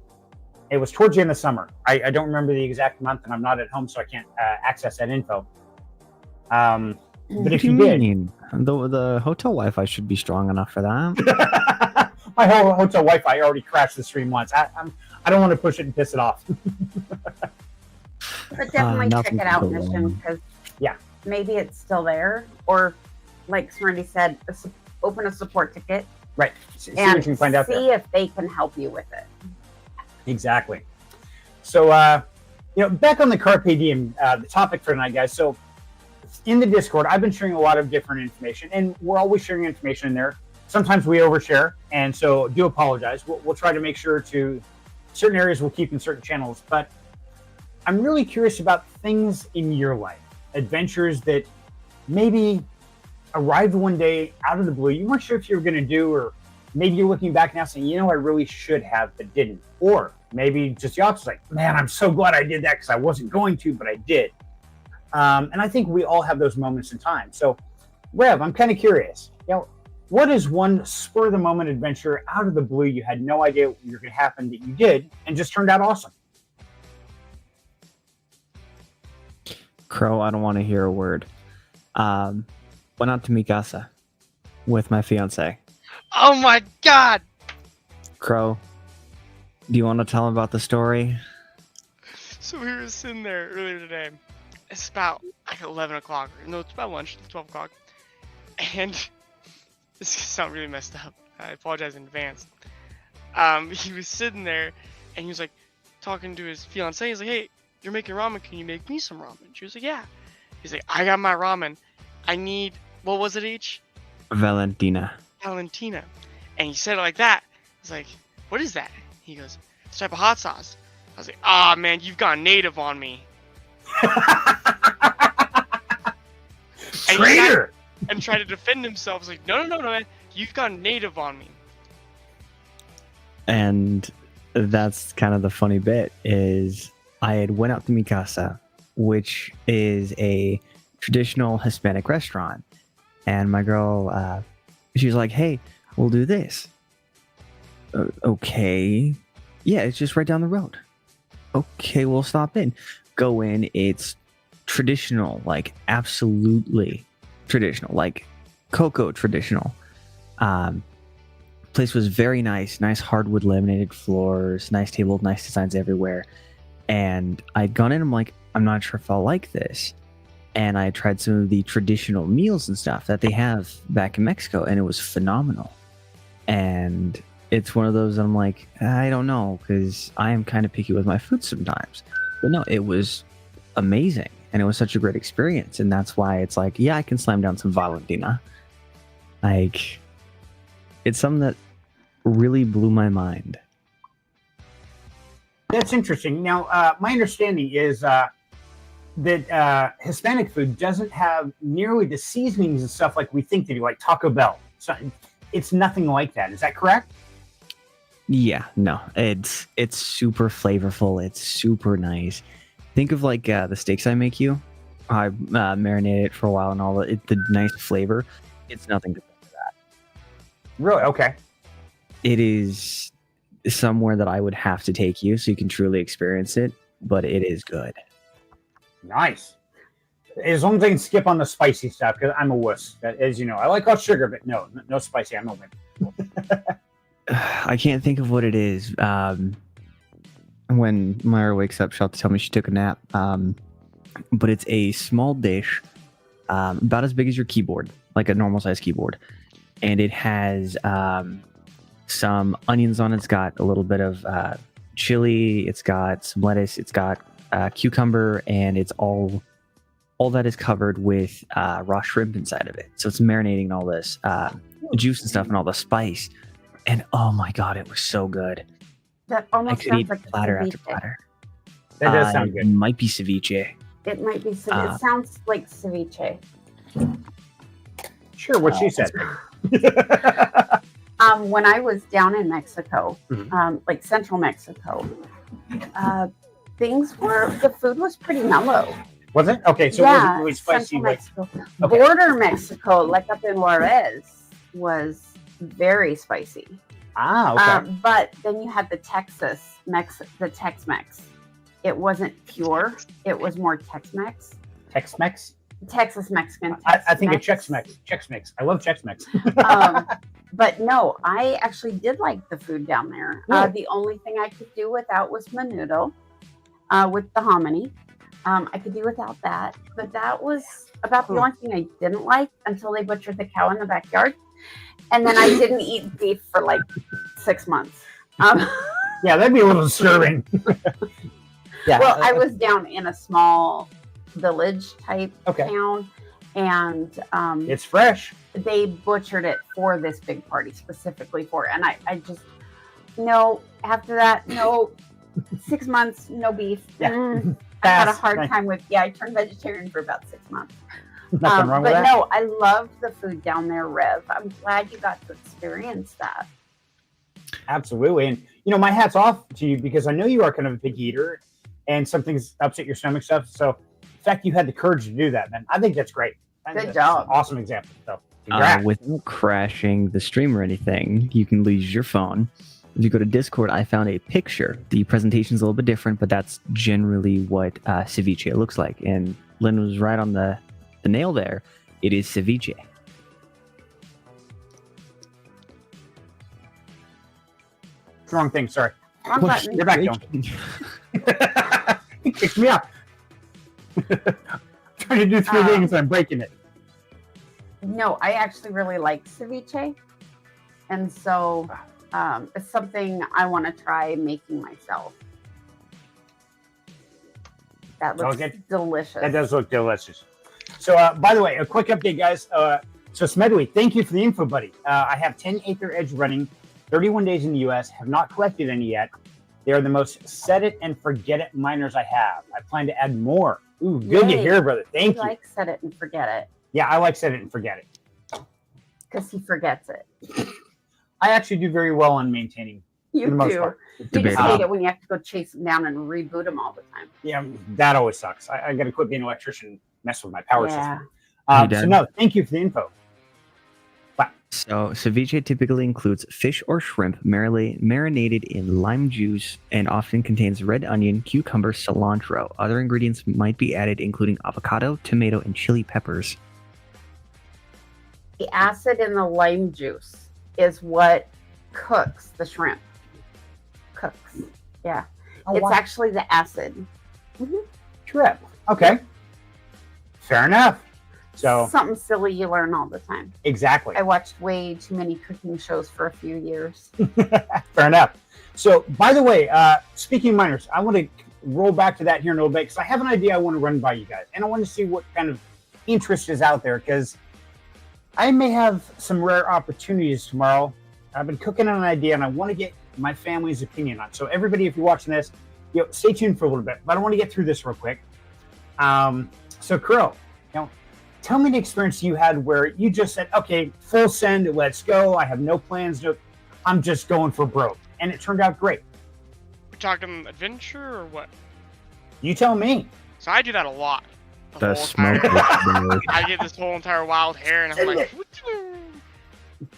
It was towards the end of summer. I don't remember the exact month, and I'm not at home, so I can't access that info. But if you did, the hotel Wi-Fi should be strong enough for that. My whole hotel Wi-Fi already crashed the stream once. I don't want to push it and piss it off. But definitely check it out, Mission, because maybe it's still there, or like Serenity said, open a support ticket. Right. See and what you can find out see there. if they can help you with it. Exactly. So, back on the Carpe Diem, the topic for tonight, guys. So, in the Discord, I've been sharing a lot of different information, and we're always sharing information in there. Sometimes we overshare, and so do apologize. We'll try to make sure to certain areas we'll keep in certain channels, but I'm really curious about things in your life, adventures that maybe arrived one day out of the blue. You weren't sure if you were going to do, or maybe you're looking back now saying, I really should have, but didn't. Or maybe just the opposite, like, man, I'm so glad I did that because I wasn't going to, but I did. And I think we all have those moments in time. So, Rev, I'm kind of curious. What is one spur of the moment adventure out of the blue you had no idea what was going to happen that you did and just turned out awesome? Crow, I don't want to hear a word. Went out to Mikasa with my fiance. Oh my God! Crow, do you want to tell him about the story? So we were sitting there earlier today. It's about like 11 o'clock. No, it's about lunch. It's 12 o'clock. And this could sound really messed up. I apologize in advance. He was sitting there and he was like talking to his fiance. He's like, hey, you're making ramen. Can you make me some ramen? She was like, yeah. He's like, I got my ramen. I need, what was it each? Valentina. And he said it like that. I was like, what is that? He goes, it's a type of hot sauce. I was like, ah, man, you've gone native on me. Traitor! And tried to defend himself. I was like, no, man, you've gone native on me. And that's kind of the funny bit is I had went out to Mi Casa, which is a traditional Hispanic restaurant. And my girl, she was like, hey, we'll do this. Okay. Yeah, it's just right down the road. Okay, we'll stop in. Go in. It's traditional, like absolutely traditional, like cocoa traditional. Place was very nice hardwood laminated floors, nice tables, nice designs everywhere. And I'd gone in, I'm like, I'm not sure if I'll like this. And I tried some of the traditional meals and stuff that they have back in Mexico, and it was phenomenal. And it's one of those that I'm like, I don't know, because I am kind of picky with my food sometimes. But no, it was amazing, and it was such a great experience. And that's why it's like, yeah, I can slam down some Valentina. Like, it's something that really blew my mind. That's interesting. Now, my understanding is that Hispanic food doesn't have nearly the seasonings and stuff like we think they do, like Taco Bell. So it's nothing like that. Is that correct? Yeah, no, it's super flavorful. It's super nice. Think of like the steaks I make you. I marinate it for a while and all the nice flavor. It's nothing compared to that. Really? Okay. It is somewhere that I would have to take you so you can truly experience it, but it is good. Nice. As long as I can skip on the spicy stuff, because I'm a wuss. As you know, I like all sugar, but no spicy. I'm a wimp. I can't think of what it is. When Myra wakes up, she'll have to tell me she took a nap. But it's a small dish, about as big as your keyboard, like a normal size keyboard. And it has some onions on it. It's got a little bit of chili. It's got some lettuce. It's got cucumber, and it's all that is covered with raw shrimp inside of it. So it's marinating all this juice and stuff and all the spice. And oh my god, it was so good. That I almost could sounds eat like platter ceviche. after platter. That does sound It good. might be ceviche. It might be ceviche. It sounds like ceviche. Sure, what she said. When I was down in Mexico, Mhm. like central Mexico, the food was pretty mellow. Was it? Okay, so it wasn't really spicy. Central Like, Mexico. okay. Border Mexico, like up in Juarez, was very spicy. Okay. But then you had the Tex-Mex. It wasn't pure. It was more Tex-Mex. Tex-Mex? Texas Mexican. I think of Tex-Mex. Chex-Mex. I love Chex-Mex. But no, I actually did like the food down there. Really? The only thing I could do without was menudo with the hominy. I could do without that. But that was about the only thing I didn't like until they butchered the cow in the backyard. And then I didn't eat beef for like 6 months. Yeah, that'd be a little disturbing. Yeah. Well, I was down in a small village type Okay. town, and It's fresh. they butchered it for this big party specifically for it. And I just, no, after that, no, 6 months, no beef. Yeah. I had a Fast. hard Nice. time with, I turned vegetarian for about 6 months. Nothing wrong with But that. no, I love the food down there, Rev. I'm glad you got to experience that. Absolutely. And, my hat's off to you because I know you are kind of a picky eater and some things upset your stomach stuff. So the fact you had the courage to do that, man, I think that's great. Good That's job. an awesome example. So congrats. Without crashing the stream or anything, you can use your phone. If you go to Discord, I found a picture. The presentation's a little bit different, but that's generally what ceviche looks like. And Lynn was right on the nail there. It is ceviche. Wrong thing. Sorry. Wrong button. You're back, John. He kicked me out. Trying to do three things and I'm breaking it. No, I actually really like ceviche. And so it's something I want to try making myself. That looks Okay. delicious. That does look delicious. So, by the way, a quick update, guys. So, Smedley, thank you for the info, buddy. I have 10 Aether Edge running, 31 days in the US, have not collected any yet. They are the most set it and forget it miners I have. I plan to add more. Ooh, good to Yay. hear, brother. Thank you. I like set it and forget it Yeah, I like set it and forget it. because he forgets it. I actually do very well on maintaining You for the most do. part. You just Debatable. hate it when you have to go chase them down and reboot them all the time. Yeah, that always sucks. I got to quit being an electrician and mess with my power Yeah. system. Hey, So Dad. no, thank you for the info. So ceviche typically includes fish or shrimp marinated in lime juice and often contains red onion, cucumber, cilantro. Other ingredients might be added, including avocado, tomato, and chili peppers. The acid in the lime juice is what cooks the shrimp. Cooks. Yeah. Oh, It's wow. actually the acid. Trip. Okay. Fair enough. So Something silly you learn all the time. exactly. I watched way too many cooking shows for a few years. Fair enough. So, by the way, speaking of minors, I want to roll back to that here in a little bit because I have an idea I want to run by you guys, and I want to see what kind of interest is out there because I may have some rare opportunities tomorrow. I've been cooking on an idea, and I want to get my family's opinion on it. So, everybody, if you're watching this, stay tuned for a little bit. But I want to get through this real quick. So, Krill, tell me the experience you had where you just said, okay, full send, let's go. I have no plans. I'm just going for broke. And it turned out great. We're talking adventure or what? You tell me. So I do that a lot. The whole smoke. entire- was I get this whole entire wild hair, and I'm like,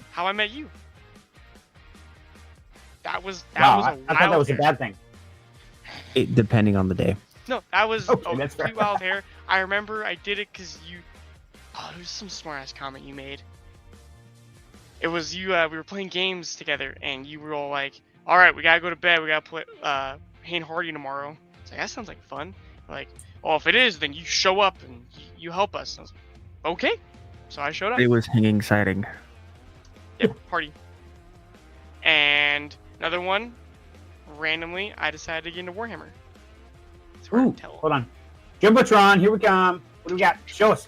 how I met you. That was Wow, was a I thought that wild was a hair. bad thing. depending on the day. No, that was Okay, that's fair. too wild hair. I remember I did it because you. Oh, it was some smart ass comment you made. It was you. We were playing games together, and you were all like, "All right, we gotta go to bed. We gotta play Hand Hardy tomorrow." It's like that sounds like fun. Like, well, if it is, then you show up and you help us. And I was like, okay. So I showed up. It was hanging exciting. Yep, party. And another one, randomly, I decided to get into Warhammer. It's hard Ooh, to tell. hold on. Jumbotron, here we come. What do we got? Show us.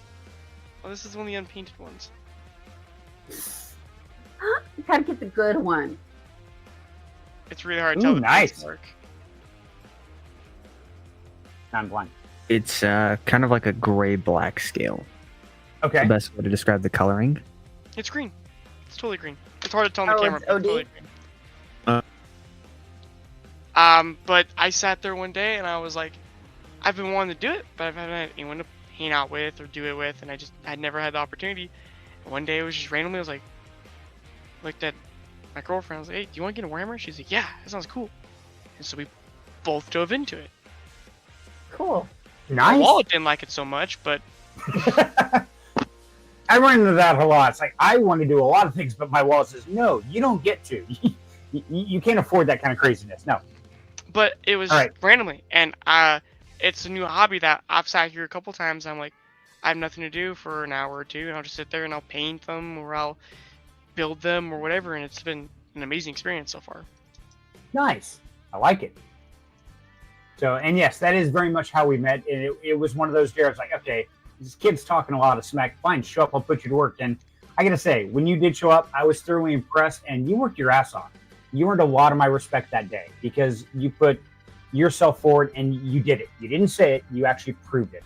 Well, this is one of the unpainted ones. You gotta get the good one. It's really hard to Ooh, tell the nice. paints work. I'm blind. It's kind of like a gray-black scale. Okay. The best way to describe the coloring. It's green. It's totally green. It's hard to tell on the Oh, camera, it's but it's OD? totally green. But I sat there one day and I was like, I've been wanting to do it, but I haven't had anyone to hang out with or do it with, and I'd never had the opportunity. And one day it was just randomly, I was like, looked at my girlfriend, I was like, hey, do you want to get a Warhammer? She's like, yeah, that sounds cool. And so we both dove into it. Cool. My Nice. wallet didn't like it so much, but I run into that a lot. It's like, I want to do a lot of things, but my wallet says, no, you don't get to. You can't afford that kind of craziness. No. it was All right. randomly, and it's a new hobby that I've sat here a couple times. I'm like, I have nothing to do for an hour or two, and I'll just sit there and I'll paint them or I'll build them or whatever, and it's been an amazing experience so far. Nice. I like it. So, and yes, that is very much how we met. And it was one of those days like, okay, this kid's talking a lot of smack. Fine, show up. I'll put you to work. And I got to say, when you did show up, I was thoroughly impressed, and you worked your ass off. You earned a lot of my respect that day because you put yourself forward and you did it. You didn't say it. You actually proved it.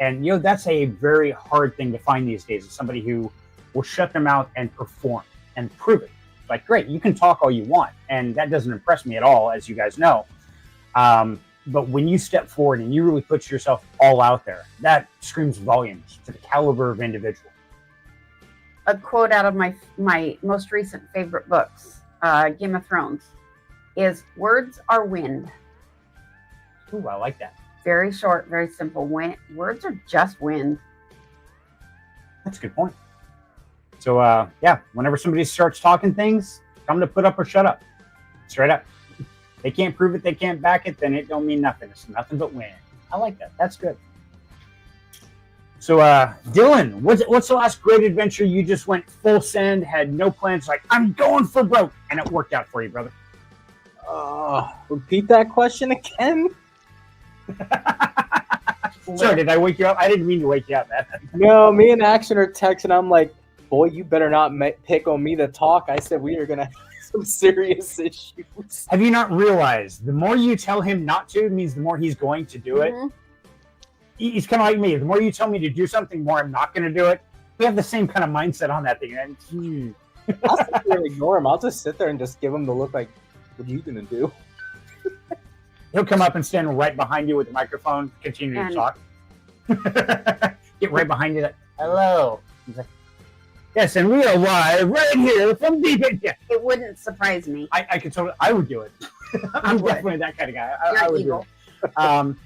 And, that's a very hard thing to find these days, is somebody who will shut their mouth and perform and prove it. Like, great, you can talk all you want, and that doesn't impress me at all, as you guys know. But when you step forward and you really put yourself all out there, that screams volumes to the caliber of individual. A quote out of my most recent favorite books, Game of Thrones, is "Words are wind." Ooh, I like that. Very short, very simple. Words are just wind. That's a good point. So, whenever somebody starts talking things, tell them to put up or shut up. Straight up. They can't prove it, they can't back it, then it don't mean nothing. It's nothing but wind. I like that. That's good. So, Dylan, what's the last great adventure you just went full send, had no plans, like, I'm going for broke, and it worked out for you, brother? Repeat that question again. Sorry, did I wake you up? I didn't mean to wake you up, man. No, me and Action are texting. I'm like, boy, you better not pick on me to talk. I said we are gonna have some serious issues. Have you not realized the more you tell him not to means the more he's going to do it? Mhm. He's kind of like me. The more you tell me to do something, the more I'm not going to do it. We have the same kind of mindset on that thing. And I'll sit there and ignore him. I'll just sit there and just give him the look like, What are you gonna do? He'll come up and stand right behind you with the microphone, continue to And- talk. Get right behind you. Like, hello. He's like, yes, and we are live right here from DePIN. Yeah, It wouldn't surprise me. I could totally. I would do it. I'm You would. definitely that kind of guy. I You're would evil. do it.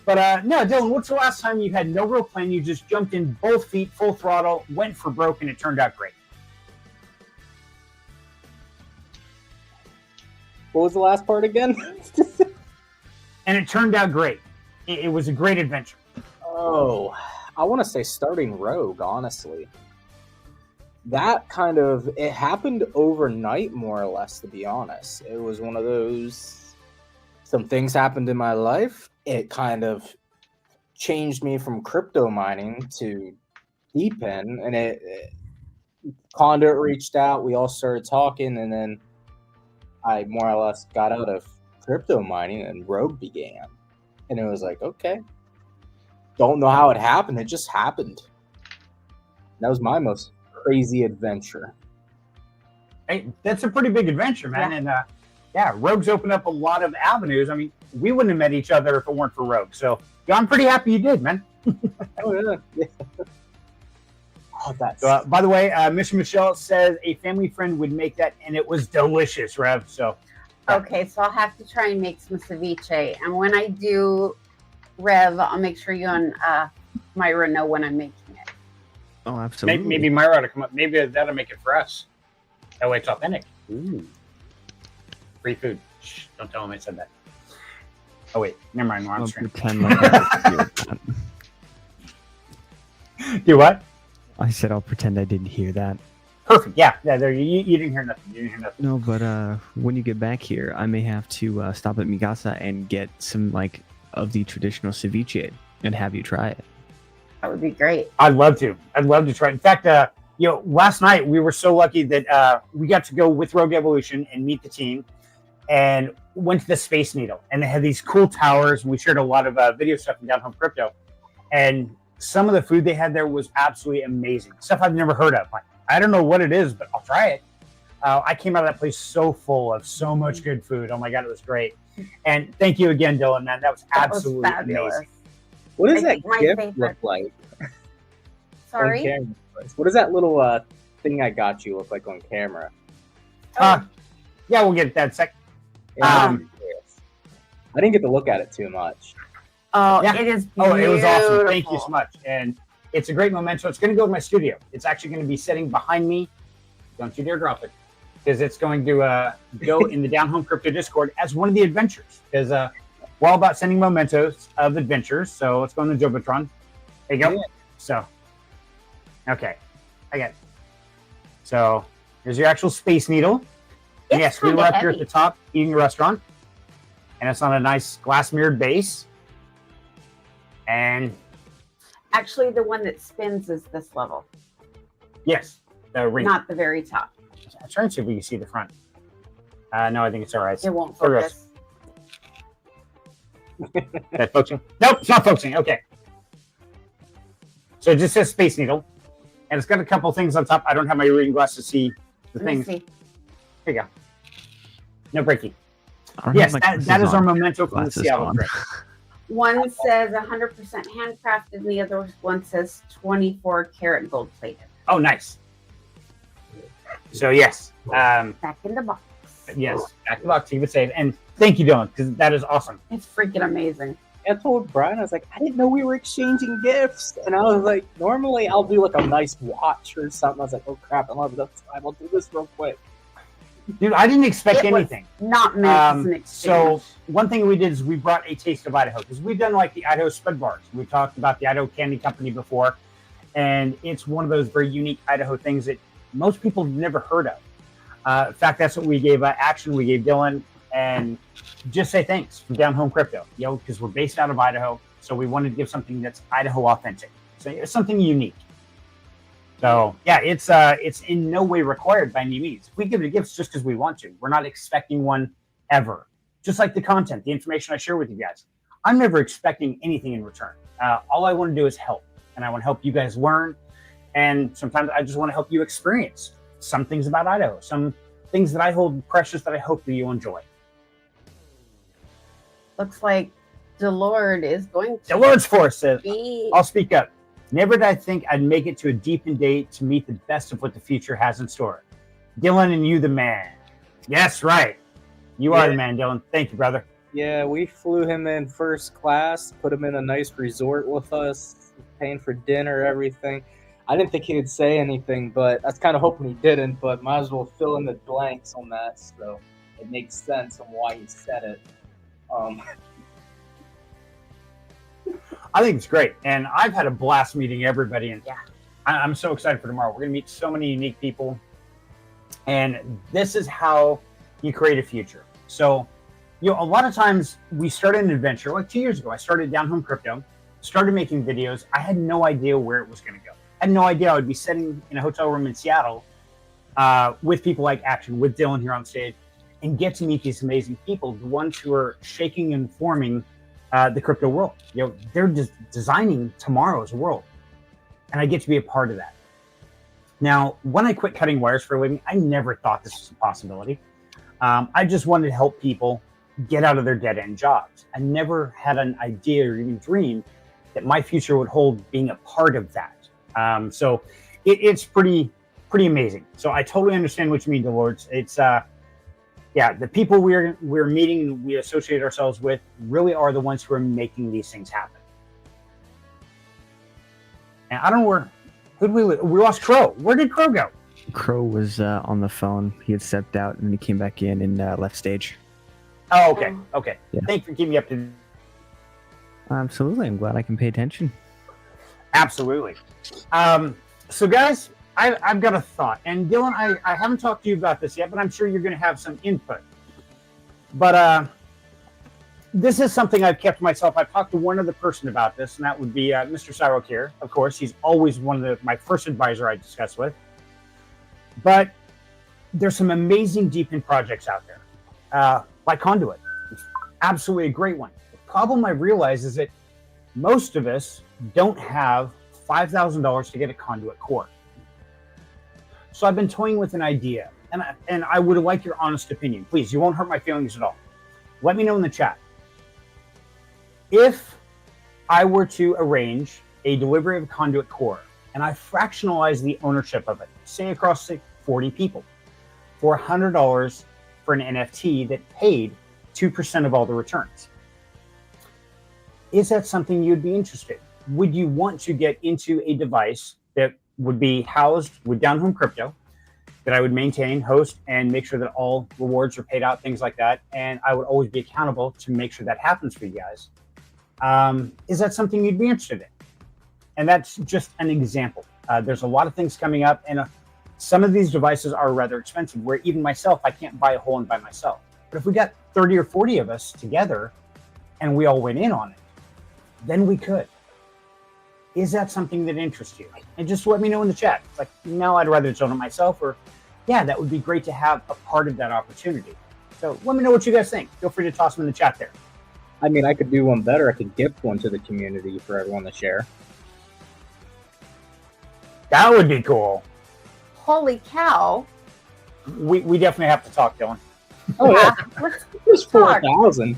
But no, Dylan, what's the last time you had no real plan? You just jumped in both feet, full throttle, went for broke, and it turned out great. What was the last part again? And it turned out great. It was a great adventure. Oh, I want to say starting Rogue, honestly. That kind of, it happened overnight, more or less, to be honest. It was one of those, some things happened in my life. It kind of changed me from crypto mining to DePIN, and Conduit reached out, we all started talking, and then I more or less got out of crypto mining and Rogue began. And it was like, okay. Don't know how it happened. It just happened. That was my most crazy adventure. Hey, that's a pretty big adventure, man. And yeah, Rogue's opened up a lot of avenues. I mean, we wouldn't have met each other if it weren't for Rogue. So yeah, I'm pretty happy you did, man. Oh, yeah. Oh, that's... So, by the way, Mr. Michelle says a family friend would make that, and it was delicious, Rev. So Okay, so I'll have to try and make some ceviche. And when I do, Rev, I'll make sure you and Myra know when I'm making it. Oh, absolutely. maybe Myra ought to come up. Maybe that'll make it for us. That way it's authentic. Ooh. Free food. Shh, don't tell him I said that. Oh, wait. Never mind. We're on I'll stream. pretend like I didn't hear that. Do what? I said I'll pretend I didn't hear that. Perfect. Yeah. There. You didn't hear nothing. You didn't hear nothing. No, but when you get back here, I may have to stop at Mikasa and get some of the traditional ceviche and have you try it. That would be great. I'd love to. I'd love to try it. In fact, last night we were so lucky that we got to go with Rogue Evolution and meet the team, and went to the Space Needle, and they had these cool towers. And we shared a lot of video stuff in Down Home Crypto, and some of the food they had there was absolutely amazing. Stuff I've never heard of. Like, I don't know what it is, but I'll try it. I came out of that place so full of so much good food. Oh my God, it was great. And thank you again, Dylan, man. That was absolutely fabulous. amazing. What does I that think my gift favorite- look like? Sorry? On camera? What does that little thing I got you look like on camera? Yeah, we'll get that sec. I didn't get to look at it too much. Oh, Yeah. it is Oh, beautiful. it was awesome. Thank you so much. And it's a great memento. It's going to go to my studio. It's actually going to be sitting behind me. Don't you dare drop it. Because it's going to go in the Down Home Crypto Discord as one of the adventures. Because we're all about sending mementos of adventures. So let's go in the Jumbotron. There you go. Yeah. So, okay. I got it. So here's your actual Space Needle. And It's yes, we kinda were up here at heavy. the top eating a restaurant. And it's on a nice glass mirrored base. And Actually, the one that spins is this level, yes, the ring. not the very top. I'm trying to see if we can see the front. No, I think it's all right. It won't There it goes. focus. That focusing? Nope, it's not focusing. Okay. So it just says Space Needle. And it's got a couple things on top. I don't have my reading glass to see the Let me things. see. Here you go. No breaking. I don't Yes, have my that is glasses our on. memento from the Glasses Seattle on. trip. One says 100% handcrafted, and the other one says 24 karat gold plated. Oh, nice. So, yes. Back in the box. Yes. Back to the box. Keep it safe. And thank you, Dylan, because that is awesome. It's freaking amazing. I told Brian, I was like, I didn't know we were exchanging gifts. And I was like, normally I'll do like a nice watch or something. I was like, oh crap, I don't have enough time. I'll do this real quick. Dude, I didn't expect It was anything. Not meant as an exchange. So one thing we did is we brought a taste of Idaho because we've done like the Idaho Spud Bars. We talked about the Idaho Candy Company before, and it's one of those very unique Idaho things that most people have never heard of. In fact, that's what we gave Action. We gave Dylan, and just say thanks from Down Home Crypto, because we're based out of Idaho, so we wanted to give something that's Idaho authentic. So it's something unique. So yeah, it's in no way required by any means. We give the gifts just because we want to. We're not expecting one ever. Just like the content, the information I share with you guys. I'm never expecting anything in return. All I want to do is help, and I want to help you guys learn. And sometimes I just want to help you experience some things about Idaho, some things that I hold precious that I hope that you'll enjoy. Looks like Delord is going The to Lord's Force says, be. I'll speak up. Never did I think I'd make it to a DePIN date to meet the best of what the future has in store. Dylan and you the man. Yes, right. You are the man, Dylan. Thank you, brother. Yeah, we flew him in first class, put him in a nice resort with us, paying for dinner, everything. I didn't think he would say anything, but I was kind of hoping he didn't, but might as well fill in the blanks on that, so it makes sense on why he said it. I think it's great. And I've had a blast meeting everybody. And Yeah. I'm so excited for tomorrow. We're going to meet so many unique people. And this is how you create a future. So, you know, a lot of times we start an adventure. Like 2 years ago, I started Down Home Crypto, started making videos. I had no idea where it was going to go. I had no idea I would be sitting in a hotel room in Seattle with people like Action, with Dylan here on stage, and get to meet these amazing people, the ones who are shaking and forming the crypto world. You know, they're just designing tomorrow's world, and I get to be a part of that. Now, when I quit cutting wires for a living, I never thought this was a possibility. I just wanted to help people get out of their dead-end jobs. I never had an idea or even dream that my future would hold being a part of that. So it's pretty amazing. So I totally understand what you mean, Delords. It's yeah, the people we're meeting and we associate ourselves with really are the ones who are making these things happen. And I don't know we lost Crow. Where did Crow go? Crow was on the phone. He had stepped out and then he came back in and left stage. Oh, okay. Okay. Yeah. Thanks for keeping me up to. Absolutely. I'm glad I can pay attention. Absolutely. So guys, I've got a thought, and Dylan, I haven't talked to you about this yet, but I'm sure you're going to have some input. But this is something I've kept to myself. I've talked to one other person about this, and that would be Mr. Cyril. Of course, he's always one of my first advisor I discuss with. But there's some amazing DePIN projects out there, like Conduit. It's absolutely a great one. The problem I realize is that most of us don't have $5,000 to get a Conduit core. So I've been toying with an idea, and I would like your honest opinion. Please, you won't hurt my feelings at all. Let me know in the chat. If I were to arrange a delivery of a Conduit core, and I fractionalize the ownership of it, say across 40 people, for $100 for an NFT that paid 2% of all the returns. Is that something you'd be interested in? Would you want to get into a device that would be housed with Down Home Crypto, that I would maintain, host, and make sure that all rewards are paid out, things like that, and I would always be accountable to make sure that happens for you guys? Is that something you'd be interested in? And that's just an example. There's a lot of things coming up, and some of these devices are rather expensive, where even myself, I can't buy a whole one by myself. But if we got 30 or 40 of us together and we all went in on it, then we could. Is that something that interests you? And just let me know in the chat. It's like, no, I'd rather just own it myself, or yeah, that would be great to have a part of that opportunity. So let me know what you guys think. Feel free to toss them in the chat there. I mean, I could do one better. I could gift one to the community for everyone to share. That would be cool. Holy cow. We definitely have to talk, Dylan. Oh, yeah. Let's There's talk. 4,000.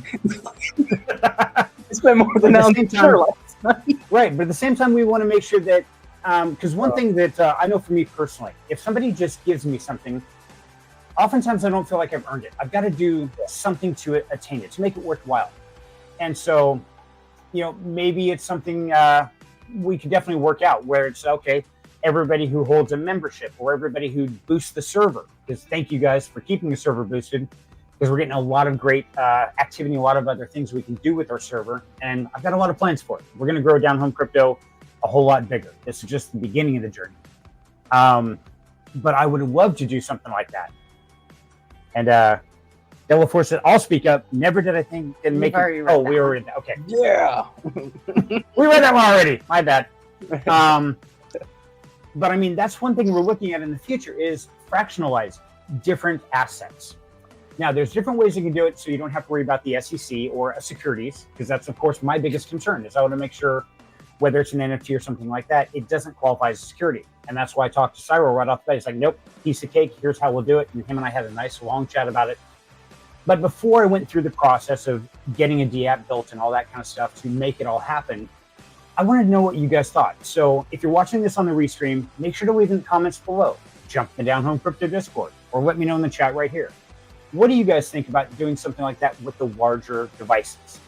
I spent more than At the on same dinner time- last night. Right, but at the same time, we want to make sure that, because one thing that I know for me personally, if somebody just gives me something, oftentimes I don't feel like I've earned it. I've got to do something to attain it, to make it worthwhile. And so, you know, maybe it's something we could definitely work out, where it's, okay, everybody who holds a membership or everybody who boosts the server, because thank you guys for keeping the server boosted, because we're getting a lot of great activity, a lot of other things we can do with our server, and I've got a lot of plans for it. We're going to grow Down Home Crypto a whole lot bigger. This is just the beginning of the journey. But I would love to do something like that. And Devil Force said, I'll speak up. Never did I think and make already it. read Oh, that we already read that. Okay. Yeah. We read that one already. My bad. But I mean, that's one thing we're looking at in the future is fractionalize different assets. Now, there's different ways you can do it so you don't have to worry about the SEC or securities, because that's, of course, my biggest concern is I want to make sure whether it's an NFT or something like that, it doesn't qualify as security. And that's why I talked to Cyro right off the bat. He's like, nope, piece of cake. Here's how we'll do it. And him and I had a nice long chat about it. But before I went through the process of getting a DApp built and all that kind of stuff to make it all happen, I wanted to know what you guys thought. So if you're watching this on the restream, make sure to leave in the comments below. Jump in the Down Home Crypto Discord, or let me know in the chat right here. What do you guys think about doing something like that with the larger devices?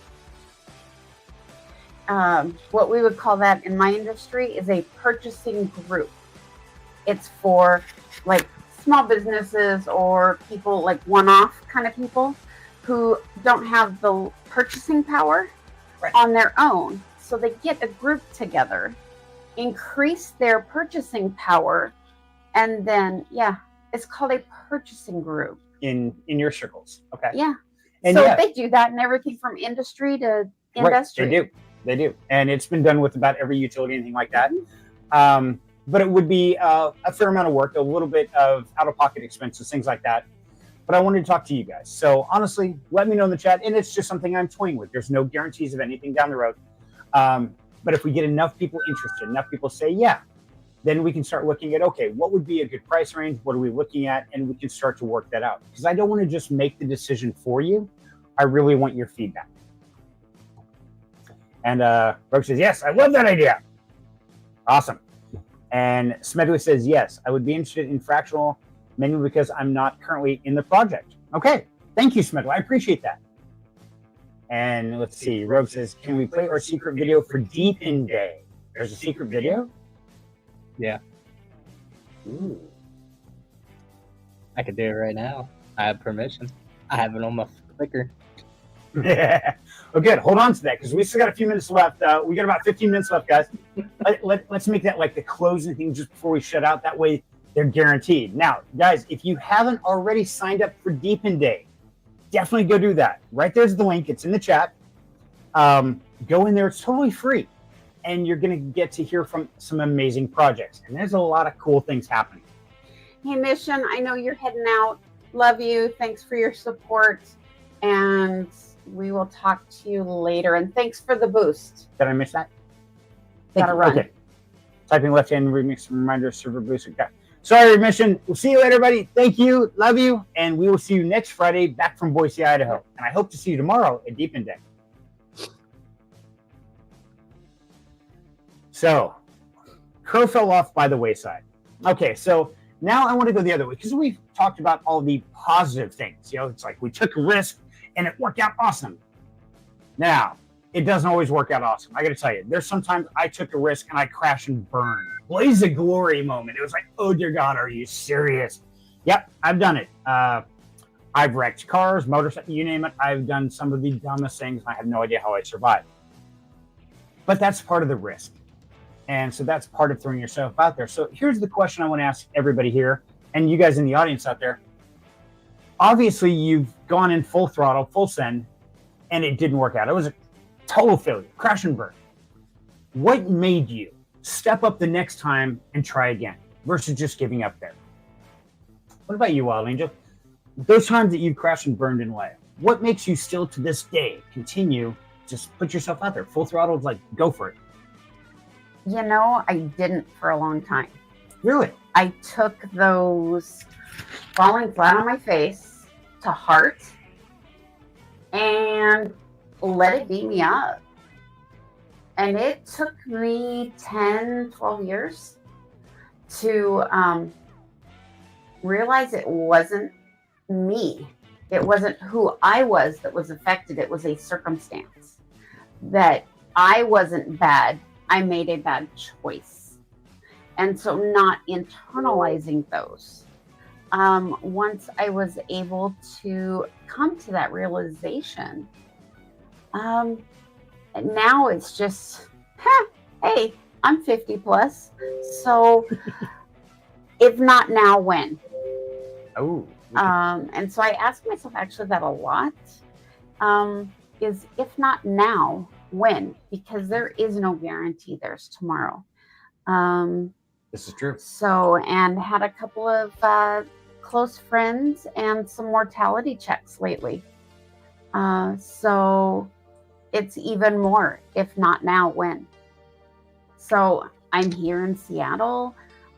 What we would call that in my industry is a purchasing group. It's for like small businesses or people like one-off kind of people who don't have the purchasing power on their own. So they get a group together, increase their purchasing power, and then, yeah, it's called a purchasing group. In your circles, okay? Yeah. And so yeah, they do that in everything from industry to industry. Right, they do. And it's been done with about every utility, anything like that. Mm-hmm. But it would be a fair amount of work, a little bit of out-of-pocket expenses, things like that. But I wanted to talk to you guys. So honestly, let me know in the chat. And it's just something I'm toying with. There's no guarantees of anything down the road. But if we get enough people interested, enough people say, yeah, then we can start looking at, okay, what would be a good price range? What are we looking at? And we can start to work that out. Because I don't want to just make the decision for you. I really want your feedback. And Rogue says, yes, I love that idea. Awesome. And Smedley says, yes, I would be interested in fractional, mainly because I'm not currently in the project. Okay. Thank you, Smedley. I appreciate that. And let's see. Rogue says, can we play our secret video for DePIN Day? There's a secret video? Yeah. Ooh. I could do it right now. I have permission. I have it on my clicker. Yeah. Well, good. Hold on to that because we still got a few minutes left. We got about 15 minutes left, guys. Let's make that like the closing thing just before we shut out. That way they're guaranteed. Now, guys, if you haven't already signed up for DePIN Day, definitely go do that. Right there's the link. It's in the chat. Go in there. It's totally free. And you're going to get to hear from some amazing projects. And there's a lot of cool things happening. Hey, Mission, I know you're heading out. Love you. Thanks for your support. And we will talk to you later. And thanks for the boost. Did I miss that? Gotta run. Okay. Typing left hand remix reminder server boost. Okay. Sorry, Mission. We'll see you later, everybody. Thank you. Love you. And we will see you next Friday back from Boise, Idaho. And I hope to see you tomorrow at DePIN Day. So, Crow fell off by the wayside. Okay, so now I want to go the other way because we've talked about all the positive things. You know, it's like we took a risk and it worked out awesome. Now, it doesn't always work out awesome. I got to tell you, there's sometimes I took a risk and I crash and burn. Blaze of glory moment. It was like, oh dear God, are you serious? Yep, I've done it. I've wrecked cars, motorcycles, you name it. I've done some of the dumbest things. And I have no idea how I survived. But that's part of the risk. And so that's part of throwing yourself out there. So here's the question I want to ask everybody here and you guys in the audience out there. Obviously, you've gone in full throttle, full send, and it didn't work out. It was a total failure, crash and burn. What made you step up the next time and try again versus just giving up there? What about you, Wild Angel? Those times that you crashed and burned in life, what makes you still to this day continue, just put yourself out there, full throttle, like go for it? You know, I didn't for a long time. Really? I took those falling flat on my face to heart and let it beat me up. And it took me 10, 12 years to realize it wasn't me. It wasn't who I was that was affected. It was a circumstance that I wasn't bad. I made a bad choice. And so not internalizing those. Once I was able to come to that realization, now it's just, hey, I'm 50 plus. So if not now, when? Oh. And so I ask myself actually that a lot, is if not now, when? Because there is no guarantee there's tomorrow. This is true. So, and had a couple of close friends and some mortality checks lately. So it's even more, if not now, when? So I'm here in Seattle.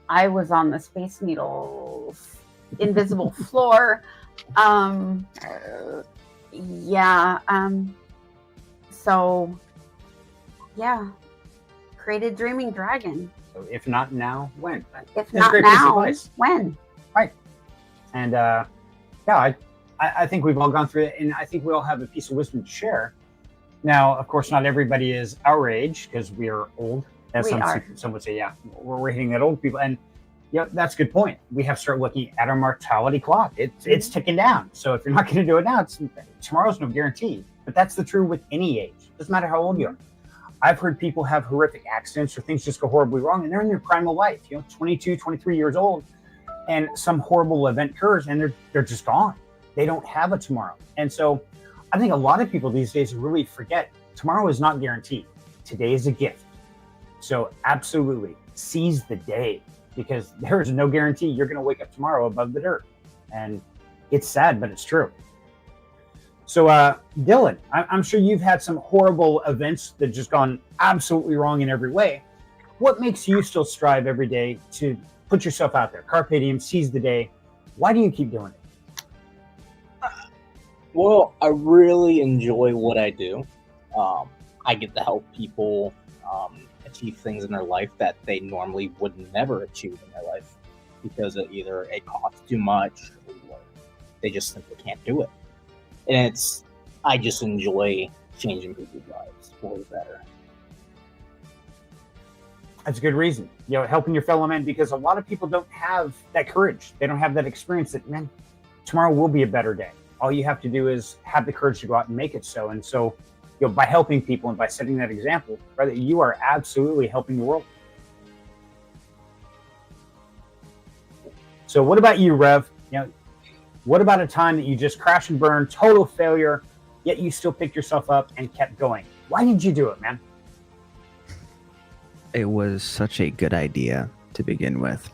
I was on the Space Needle's invisible floor. Yeah. So, yeah. Created Dreaming Dragon. So if not now, when? If That's a not great piece of now, advice. when? And yeah, I think we've all gone through it, and I think we all have a piece of wisdom to share. Now, of course, not everybody is our age because we are old. As some would say, yeah, we're hitting that old people. And yeah, that's a good point. We have to start looking at our mortality clock. It's ticking down. So if you're not going to do it now, tomorrow's no guarantee. But that's the truth with any age. Doesn't matter how old you are. I've heard people have horrific accidents or things just go horribly wrong, and they're in their primal life, 22, 23 years old, and some horrible event occurs, and they're just gone. They don't have a tomorrow. And so I think a lot of people these days really forget tomorrow is not guaranteed. Today is a gift. So absolutely seize the day, because there is no guarantee you're going to wake up tomorrow above the dirt. And it's sad, but it's true. So Dylan, I'm sure you've had some horrible events that just gone absolutely wrong in every way. What makes you still strive every day to put yourself out there? Carpe diem, seize the day. Why do you keep doing it? Well, I really enjoy what I do. I get to help people achieve things in their life that they normally would never achieve in their life because of either it costs too much or they just simply can't do it. And I just enjoy changing people's lives for the better. That's a good reason. Helping your fellow man, because a lot of people don't have that courage. They don't have that experience that, man, tomorrow will be a better day. All you have to do is have the courage to go out and make it so. And so, by helping people and by setting that example, brother, you are absolutely helping the world. So what about you, Rev? What about a time that you just crash and burn, total failure, yet you still picked yourself up and kept going? Why did you do it, man? It was such a good idea to begin with.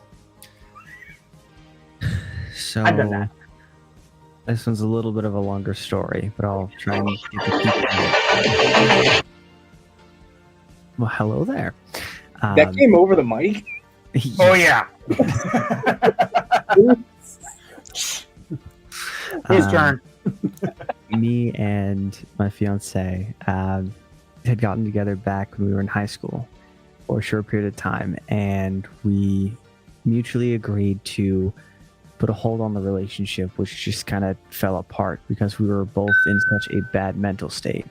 So I've done that. This one's a little bit of a longer story, but I'll try and keep it. Well, hello there. That came over the mic? Oh, yeah. His turn. Me and my fiance had gotten together back when we were in high school for a short period of time, and we mutually agreed to put a hold on the relationship, which just kind of fell apart because we were both in such a bad mental state.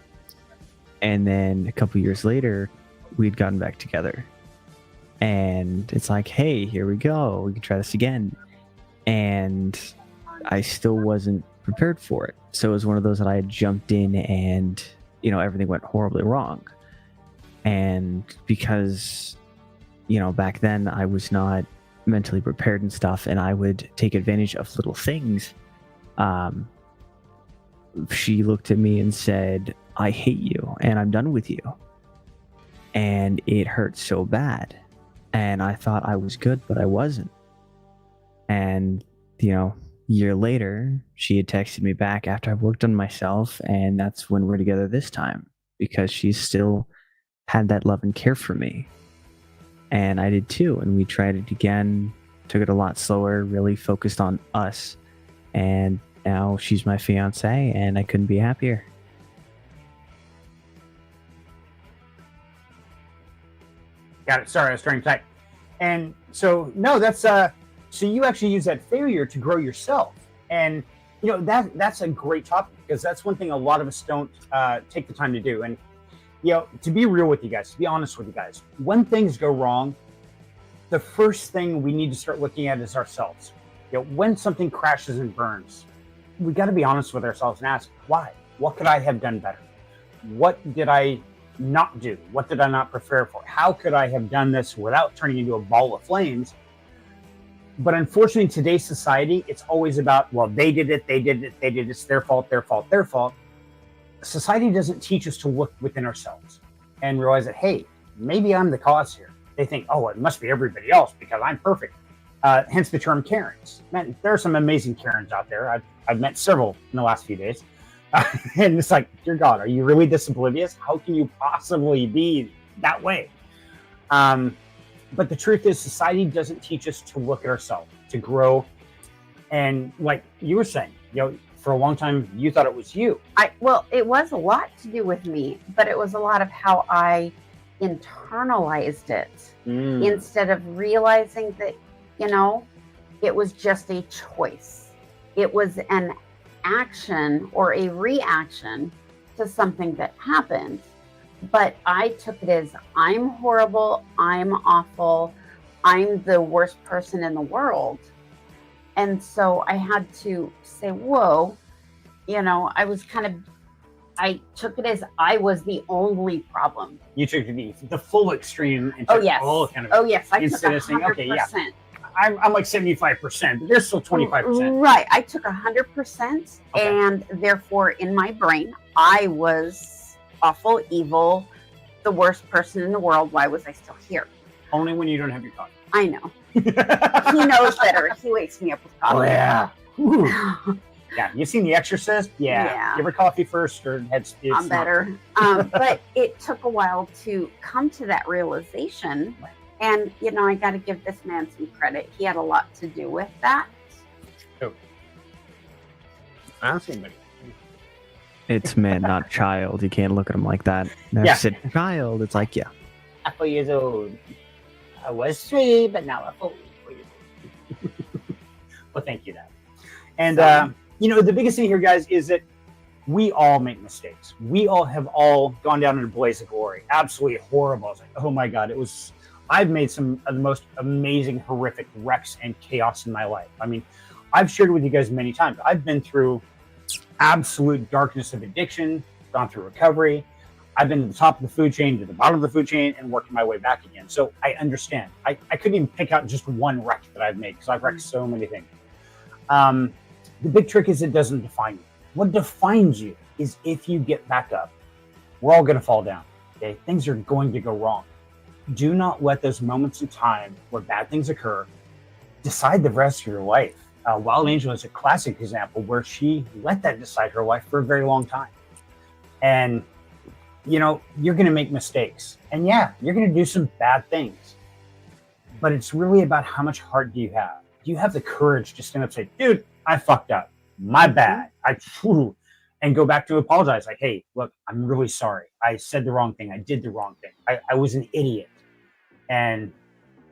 And then a couple years later, we'd gotten back together. And it's like, hey, here we go. We can try this again. And I still wasn't prepared for it. So it was one of those that I had jumped in and, everything went horribly wrong. And because, back then I was not mentally prepared and stuff, and I would take advantage of little things. She looked at me and said, I hate you and I'm done with you. And it hurt so bad. And I thought I was good, but I wasn't. And, year later, she had texted me back after I worked on myself, and that's when we're together this time, because she still had that love and care for me. And I did too, and we tried it again, took it a lot slower, really focused on us, and now she's my fiance, and I couldn't be happier. Got it. Sorry, I was trying to type. And so, no, that's so you actually use that failure to grow yourself. And, that's a great topic, because that's one thing a lot of us don't take the time to do. And, to be real with you guys, to be honest with you guys, when things go wrong, the first thing we need to start looking at is ourselves. When something crashes and burns, we got to be honest with ourselves and ask, why? What could I have done better? What did I not do? What did I not prepare for? How could I have done this without turning into a ball of flames? But unfortunately, in today's society, it's always about, well, they did it, it's their fault. Society doesn't teach us to look within ourselves and realize that, hey, maybe I'm the cause here. They think, oh, it must be everybody else because I'm perfect. Hence the term Karens. Man, there are some amazing Karens out there. I've met several in the last few days. And it's like, dear God, are you really this oblivious? How can you possibly be that way? But the truth is, society doesn't teach us to look at ourselves, to grow. And like you were saying, for a long time, you thought it was you. Well, it was a lot to do with me, but it was a lot of how I internalized it instead of realizing that, it was just a choice. It was an action or a reaction to something that happened. But I took it as I'm horrible, I'm awful, I'm the worst person in the world. And so I had to say, whoa, I took it as I was the only problem. You took the full extreme and Oh, took yes. all kind of Oh, yes. I took instead of saying, 100%. okay, yeah, I'm like 75%, but there's still 25%. Right. I took 100%. Okay. And therefore, in my brain, I was awful, evil, the worst person in the world. Why was I still here? Only when you don't have your coffee. I know. He knows better. He wakes me up with coffee. Oh, yeah. Ooh. Yeah, you seen The Exorcist? Yeah. Give her coffee first or head. I'm better. But it took a while to come to that realization. And, I got to give this man some credit. He had a lot to do with that. Oh. I don't see anybody. It's man, not child. You can't look at him like that. Never Yeah. said child. It's like, yeah. I'm 4 years old. I was 3, but now I'm 4. Well, thank you, Dad. And, the biggest thing here, guys, is that we all make mistakes. We all have gone down in a blaze of glory. Absolutely horrible. I was like, oh my God, I've made some of the most amazing, horrific wrecks and chaos in my life. I mean, I've shared with you guys many times. I've been through absolute darkness of addiction, gone through recovery. I've been to the top of the food chain, to the bottom of the food chain, and working my way back again. So I understand. I couldn't even pick out just one wreck that I've made because I've wrecked so many things. The big trick is it doesn't define you. What defines you is if you get back up. We're all going to fall down. Okay, things are going to go wrong. Do not let those moments in time where bad things occur decide the rest of your life. Wild Angel is a classic example where she let that decide her life for a very long time. And, you're going to make mistakes. And yeah, you're going to do some bad things. But it's really about how much heart do you have? Do you have the courage to stand up and say, dude, I fucked up. My bad. And go back to apologize. Like, hey, look, I'm really sorry. I said the wrong thing. I did the wrong thing. I was an idiot. And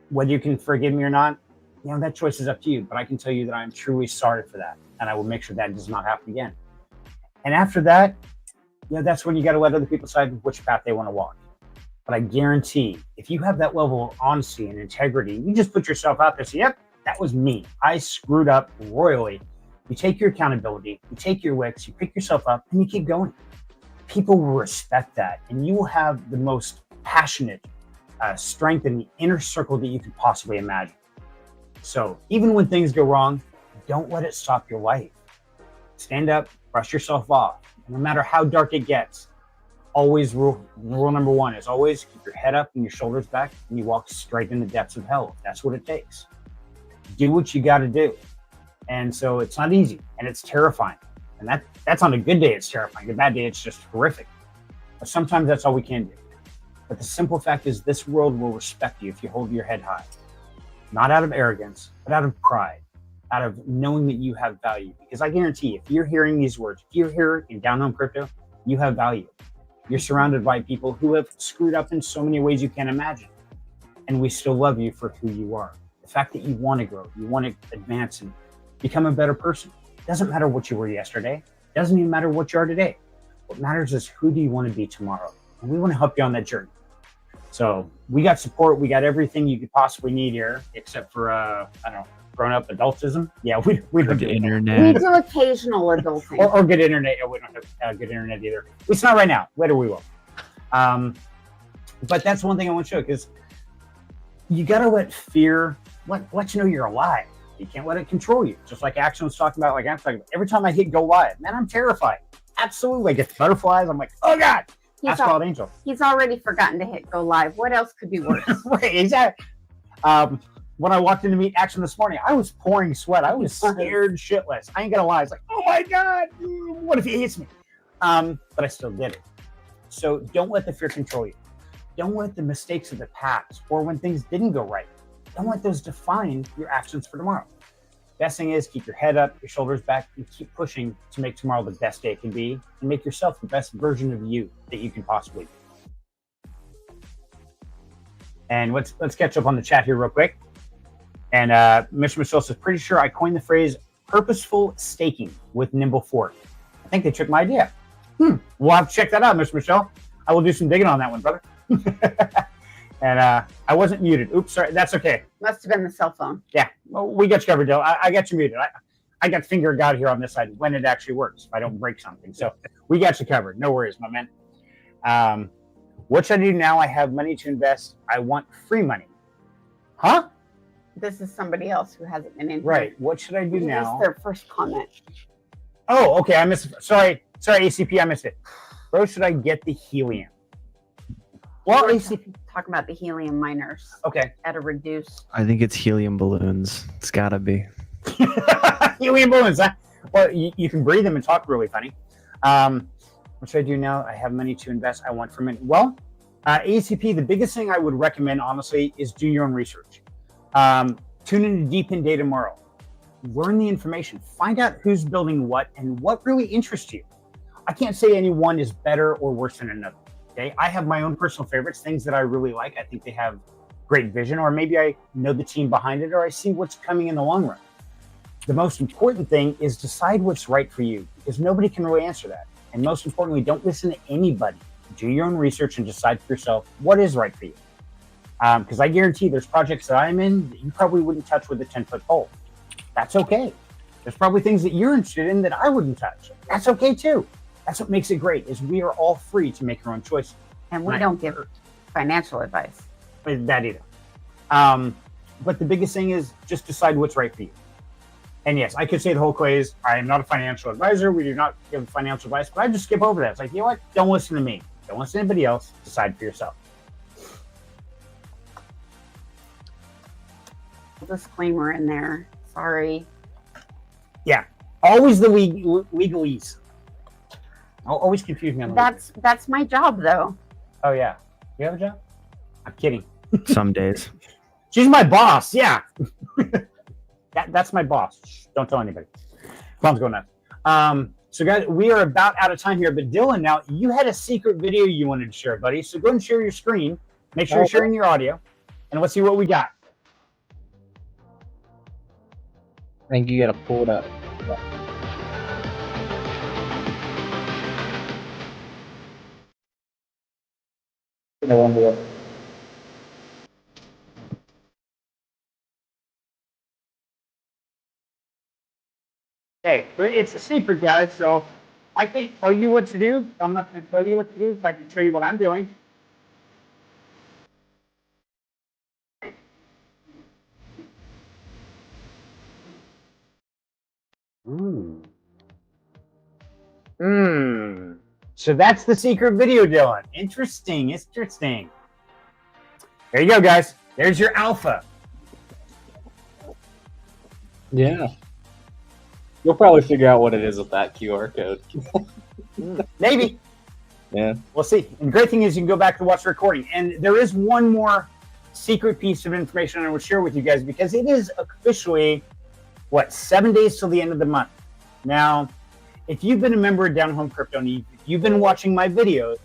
whether you can forgive me or not, that choice is up to you. But I can tell you that I'm truly sorry for that. And I will make sure that does not happen again. And after that, that's when you got to let other people decide which path they want to walk. But I guarantee if you have that level of honesty and integrity, you just put yourself out there and say, yep, that was me. I screwed up royally. You take your accountability, you take your licks, you pick yourself up, and you keep going. People will respect that. And you will have the most passionate strength in the inner circle that you could possibly imagine. So even when things go wrong, don't let it stop your life. Stand up, brush yourself off. No matter how dark it gets, always rule number one is always keep your head up and your shoulders back and you walk straight in the depths of hell. That's what it takes. Do what you got to do. And so it's not easy and it's terrifying. And that's on a good day, it's terrifying. A bad day, it's just horrific. But sometimes that's all we can do. But the simple fact is this world will respect you if you hold your head high. Not out of arrogance, but out of pride, out of knowing that you have value. Because I guarantee if you're hearing these words, if you're here in Down Home Crypto, you have value. You're surrounded by people who have screwed up in so many ways you can't imagine. And we still love you for who you are. The fact that you want to grow, you want to advance and become a better person. It doesn't matter what you were yesterday. It doesn't even matter what you are today. What matters is who do you want to be tomorrow? And we want to help you on that journey. So we got support. We got everything you could possibly need here, except for, grown-up adultism. Yeah, we don't do internet. We do occasional adulting. or good internet. We don't have good internet either. It's not right now. Later we will. But that's one thing I want to show, because you got to let fear let you know you're alive. You can't let it control you. Just like Action was talking about, like I'm talking about. Every time I hit go live, man, I'm terrified. Absolutely. I get butterflies. I'm like, oh God. That's Wild Angel. He's already forgotten to hit go live. What else could be worse? Right, exactly. When I walked in to meet Action this morning, I was pouring sweat. I was scared shitless. I ain't gonna lie. It's like, oh my God, what if he hits me? But I still did it. So don't let the fear control you. Don't let the mistakes of the past or when things didn't go right, don't let those define your actions for tomorrow. Best thing is keep your head up, your shoulders back, and keep pushing to make tomorrow the best day it can be and make yourself the best version of you that you can possibly be. And let's catch up on the chat here real quick. And Mr. Michelle says, pretty sure I coined the phrase purposeful staking with Nimble Fork. I think they took my idea. We'll have to check that out, Mr. Michelle. I will do some digging on that one, brother. And I wasn't muted. Oops, sorry. That's okay. Must have been the cell phone. Yeah, well, we got you covered, Dill. I got you muted. I got finger of God here on this side when it actually works, if I don't break something. So we got you covered. No worries, my man. What should I do now? I have money to invest. I want free money. Huh? This is somebody else who hasn't been in here. Right. What should I do now? This is their first comment. Oh, okay. I missed it. Sorry, ACP. I missed it. Where should I get the helium? Well, ACP. Talking about the helium miners. Okay. At a reduced. I think it's helium balloons. It's gotta be. Helium balloons, huh? Well, you can breathe them and talk really funny. What should I do now? I have money to invest. I want from it. Well, ACP, the biggest thing I would recommend, honestly, is do your own research. Tune into DePIN Day tomorrow. Learn the information. Find out who's building what and what really interests you. I can't say any one is better or worse than another. Okay, I have my own personal favorites, things that I really like. I think they have great vision, or maybe I know the team behind it, or I see what's coming in the long run. The most important thing is decide what's right for you, because nobody can really answer that. And most importantly, don't listen to anybody. Do your own research and decide for yourself what is right for you. Because I guarantee there's projects that I'm in that you probably wouldn't touch with a 10-foot pole. That's okay. There's probably things that you're interested in that I wouldn't touch. That's okay too. That's what makes it great, is we are all free to make our own choices. And we don't give financial advice. That either. But the biggest thing is just decide what's right for you. And yes, I could say the whole quiz, I am not a financial advisor. We do not give financial advice, but I just skip over that. It's like, you know what? Don't listen to me. Don't listen to anybody else. Decide for yourself. Disclaimer in there. Sorry. Yeah. Always the legalese. Always confuse me on the That's my job, though. Oh, yeah. You have a job? I'm kidding. Some days. She's my boss. Yeah. That's my boss. Shh, don't tell anybody. Phone's going nuts. So, guys, we are about out of time here. But, Dylan, now, you had a secret video you wanted to share, buddy. So, go ahead and share your screen. Make sure you're sharing your audio. And let's see what we got. I think you gotta pull it up. Hey, it's a secret, guys, so I can't tell you what to do. I'm not going to tell you what to do if I can show you what I'm doing. So that's the secret video, Dylan. Interesting. There you go, guys. There's your alpha. Yeah. You'll probably figure out what it is with that QR code. Maybe. Yeah. We'll see. And the great thing is you can go back and watch the recording. And there is one more secret piece of information I will share with you guys, because it is officially, 7 days till the end of the month. Now, if you've been a member of Down Home Crypto and you've been watching my videos,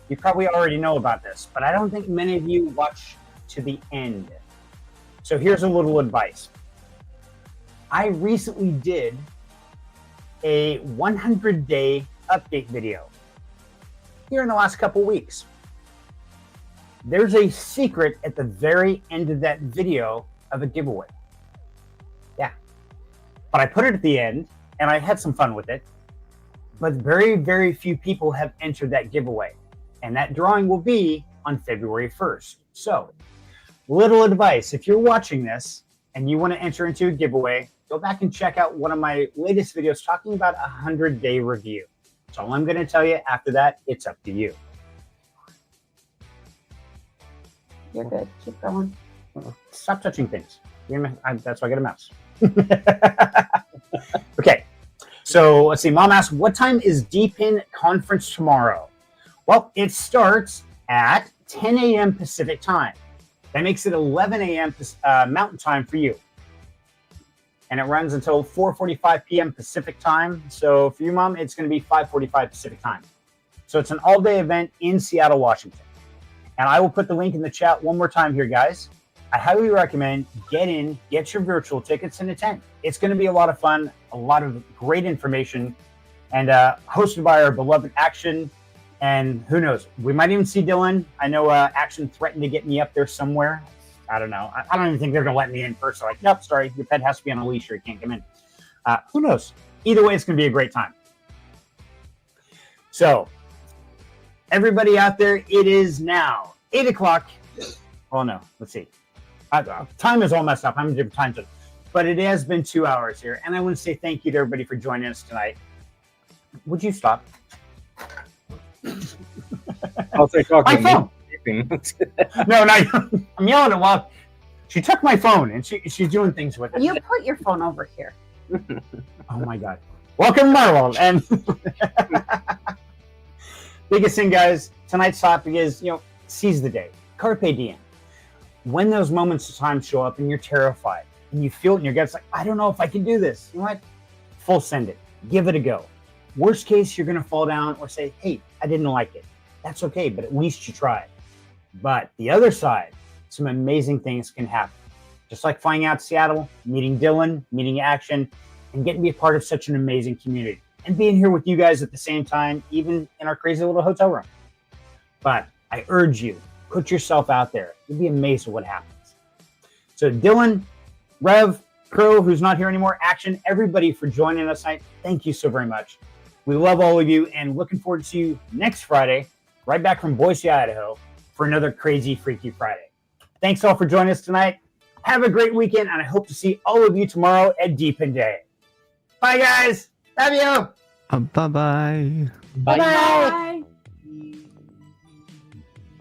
you probably already know about this, but I don't think many of you watch to the end. So here's a little advice. I recently did a 100-day update video here in the last couple weeks. There's a secret at the very end of that video of a giveaway. Yeah. But I put it at the end, and I had some fun with it. But very, very few people have entered that giveaway. And that drawing will be on February 1st. So, little advice. If you're watching this and you want to enter into a giveaway, go back and check out one of my latest videos talking about a 100-day review. That's all I'm going to tell you. After that, it's up to you. You're good. Keep going. Stop touching things. That's why I get a mouse. Okay. So let's see. Mom asked, what time is DePIN conference tomorrow? Well, it starts at 10 a.m. Pacific time. That makes it 11 a.m. Mountain time for you. And it runs until 4:45 p.m. Pacific time. So for you, Mom, it's going to be 5:45 Pacific time. So it's an all-day event in Seattle, Washington. And I will put the link in the chat one more time here, guys. I highly recommend get your virtual tickets and attend. It's going to be a lot of fun, a lot of great information, and hosted by our beloved Action. And who knows, we might even see Dylan. I know Action threatened to get me up there somewhere. I don't know. I don't even think they're going to let me in first. They're like, nope, sorry, your pet has to be on a leash or you can't come in. Who knows? Either way, it's going to be a great time. So, everybody out there, it is now 8 o'clock. Oh, no, let's see. Time is all messed up. I'm in different time zones. But it has been 2 hours here. And I want to say thank you to everybody for joining us tonight. Would you stop? I'll say talking My phone. No, I'm yelling at Wild. She took my phone and she's doing things with it. You put your phone over here. Oh my God. Welcome, Marvel. And biggest thing, guys, tonight's topic is, seize the day. Carpe diem. When those moments of time show up and you're terrified and you feel it in your guts, like, I don't know if I can do this. You know what? Full send it. Give it a go. Worst case, you're going to fall down or say, hey, I didn't like it. That's okay, but at least you tried. But the other side, some amazing things can happen. Just like flying out to Seattle, meeting Dylan, meeting Action, and getting to be a part of such an amazing community. And being here with you guys at the same time, even in our crazy little hotel room. But I urge you, put yourself out there. You'll be amazed at what happens. So Dylan, Rev, Crow, who's not here anymore, Action, everybody for joining us tonight, thank you so very much. We love all of you and looking forward to see you next Friday, right back from Boise, Idaho, for another crazy, freaky Friday. Thanks all for joining us tonight. Have a great weekend, and I hope to see all of you tomorrow at DePIN Day. Bye, guys. Love you. Bye-bye. Bye. Bye.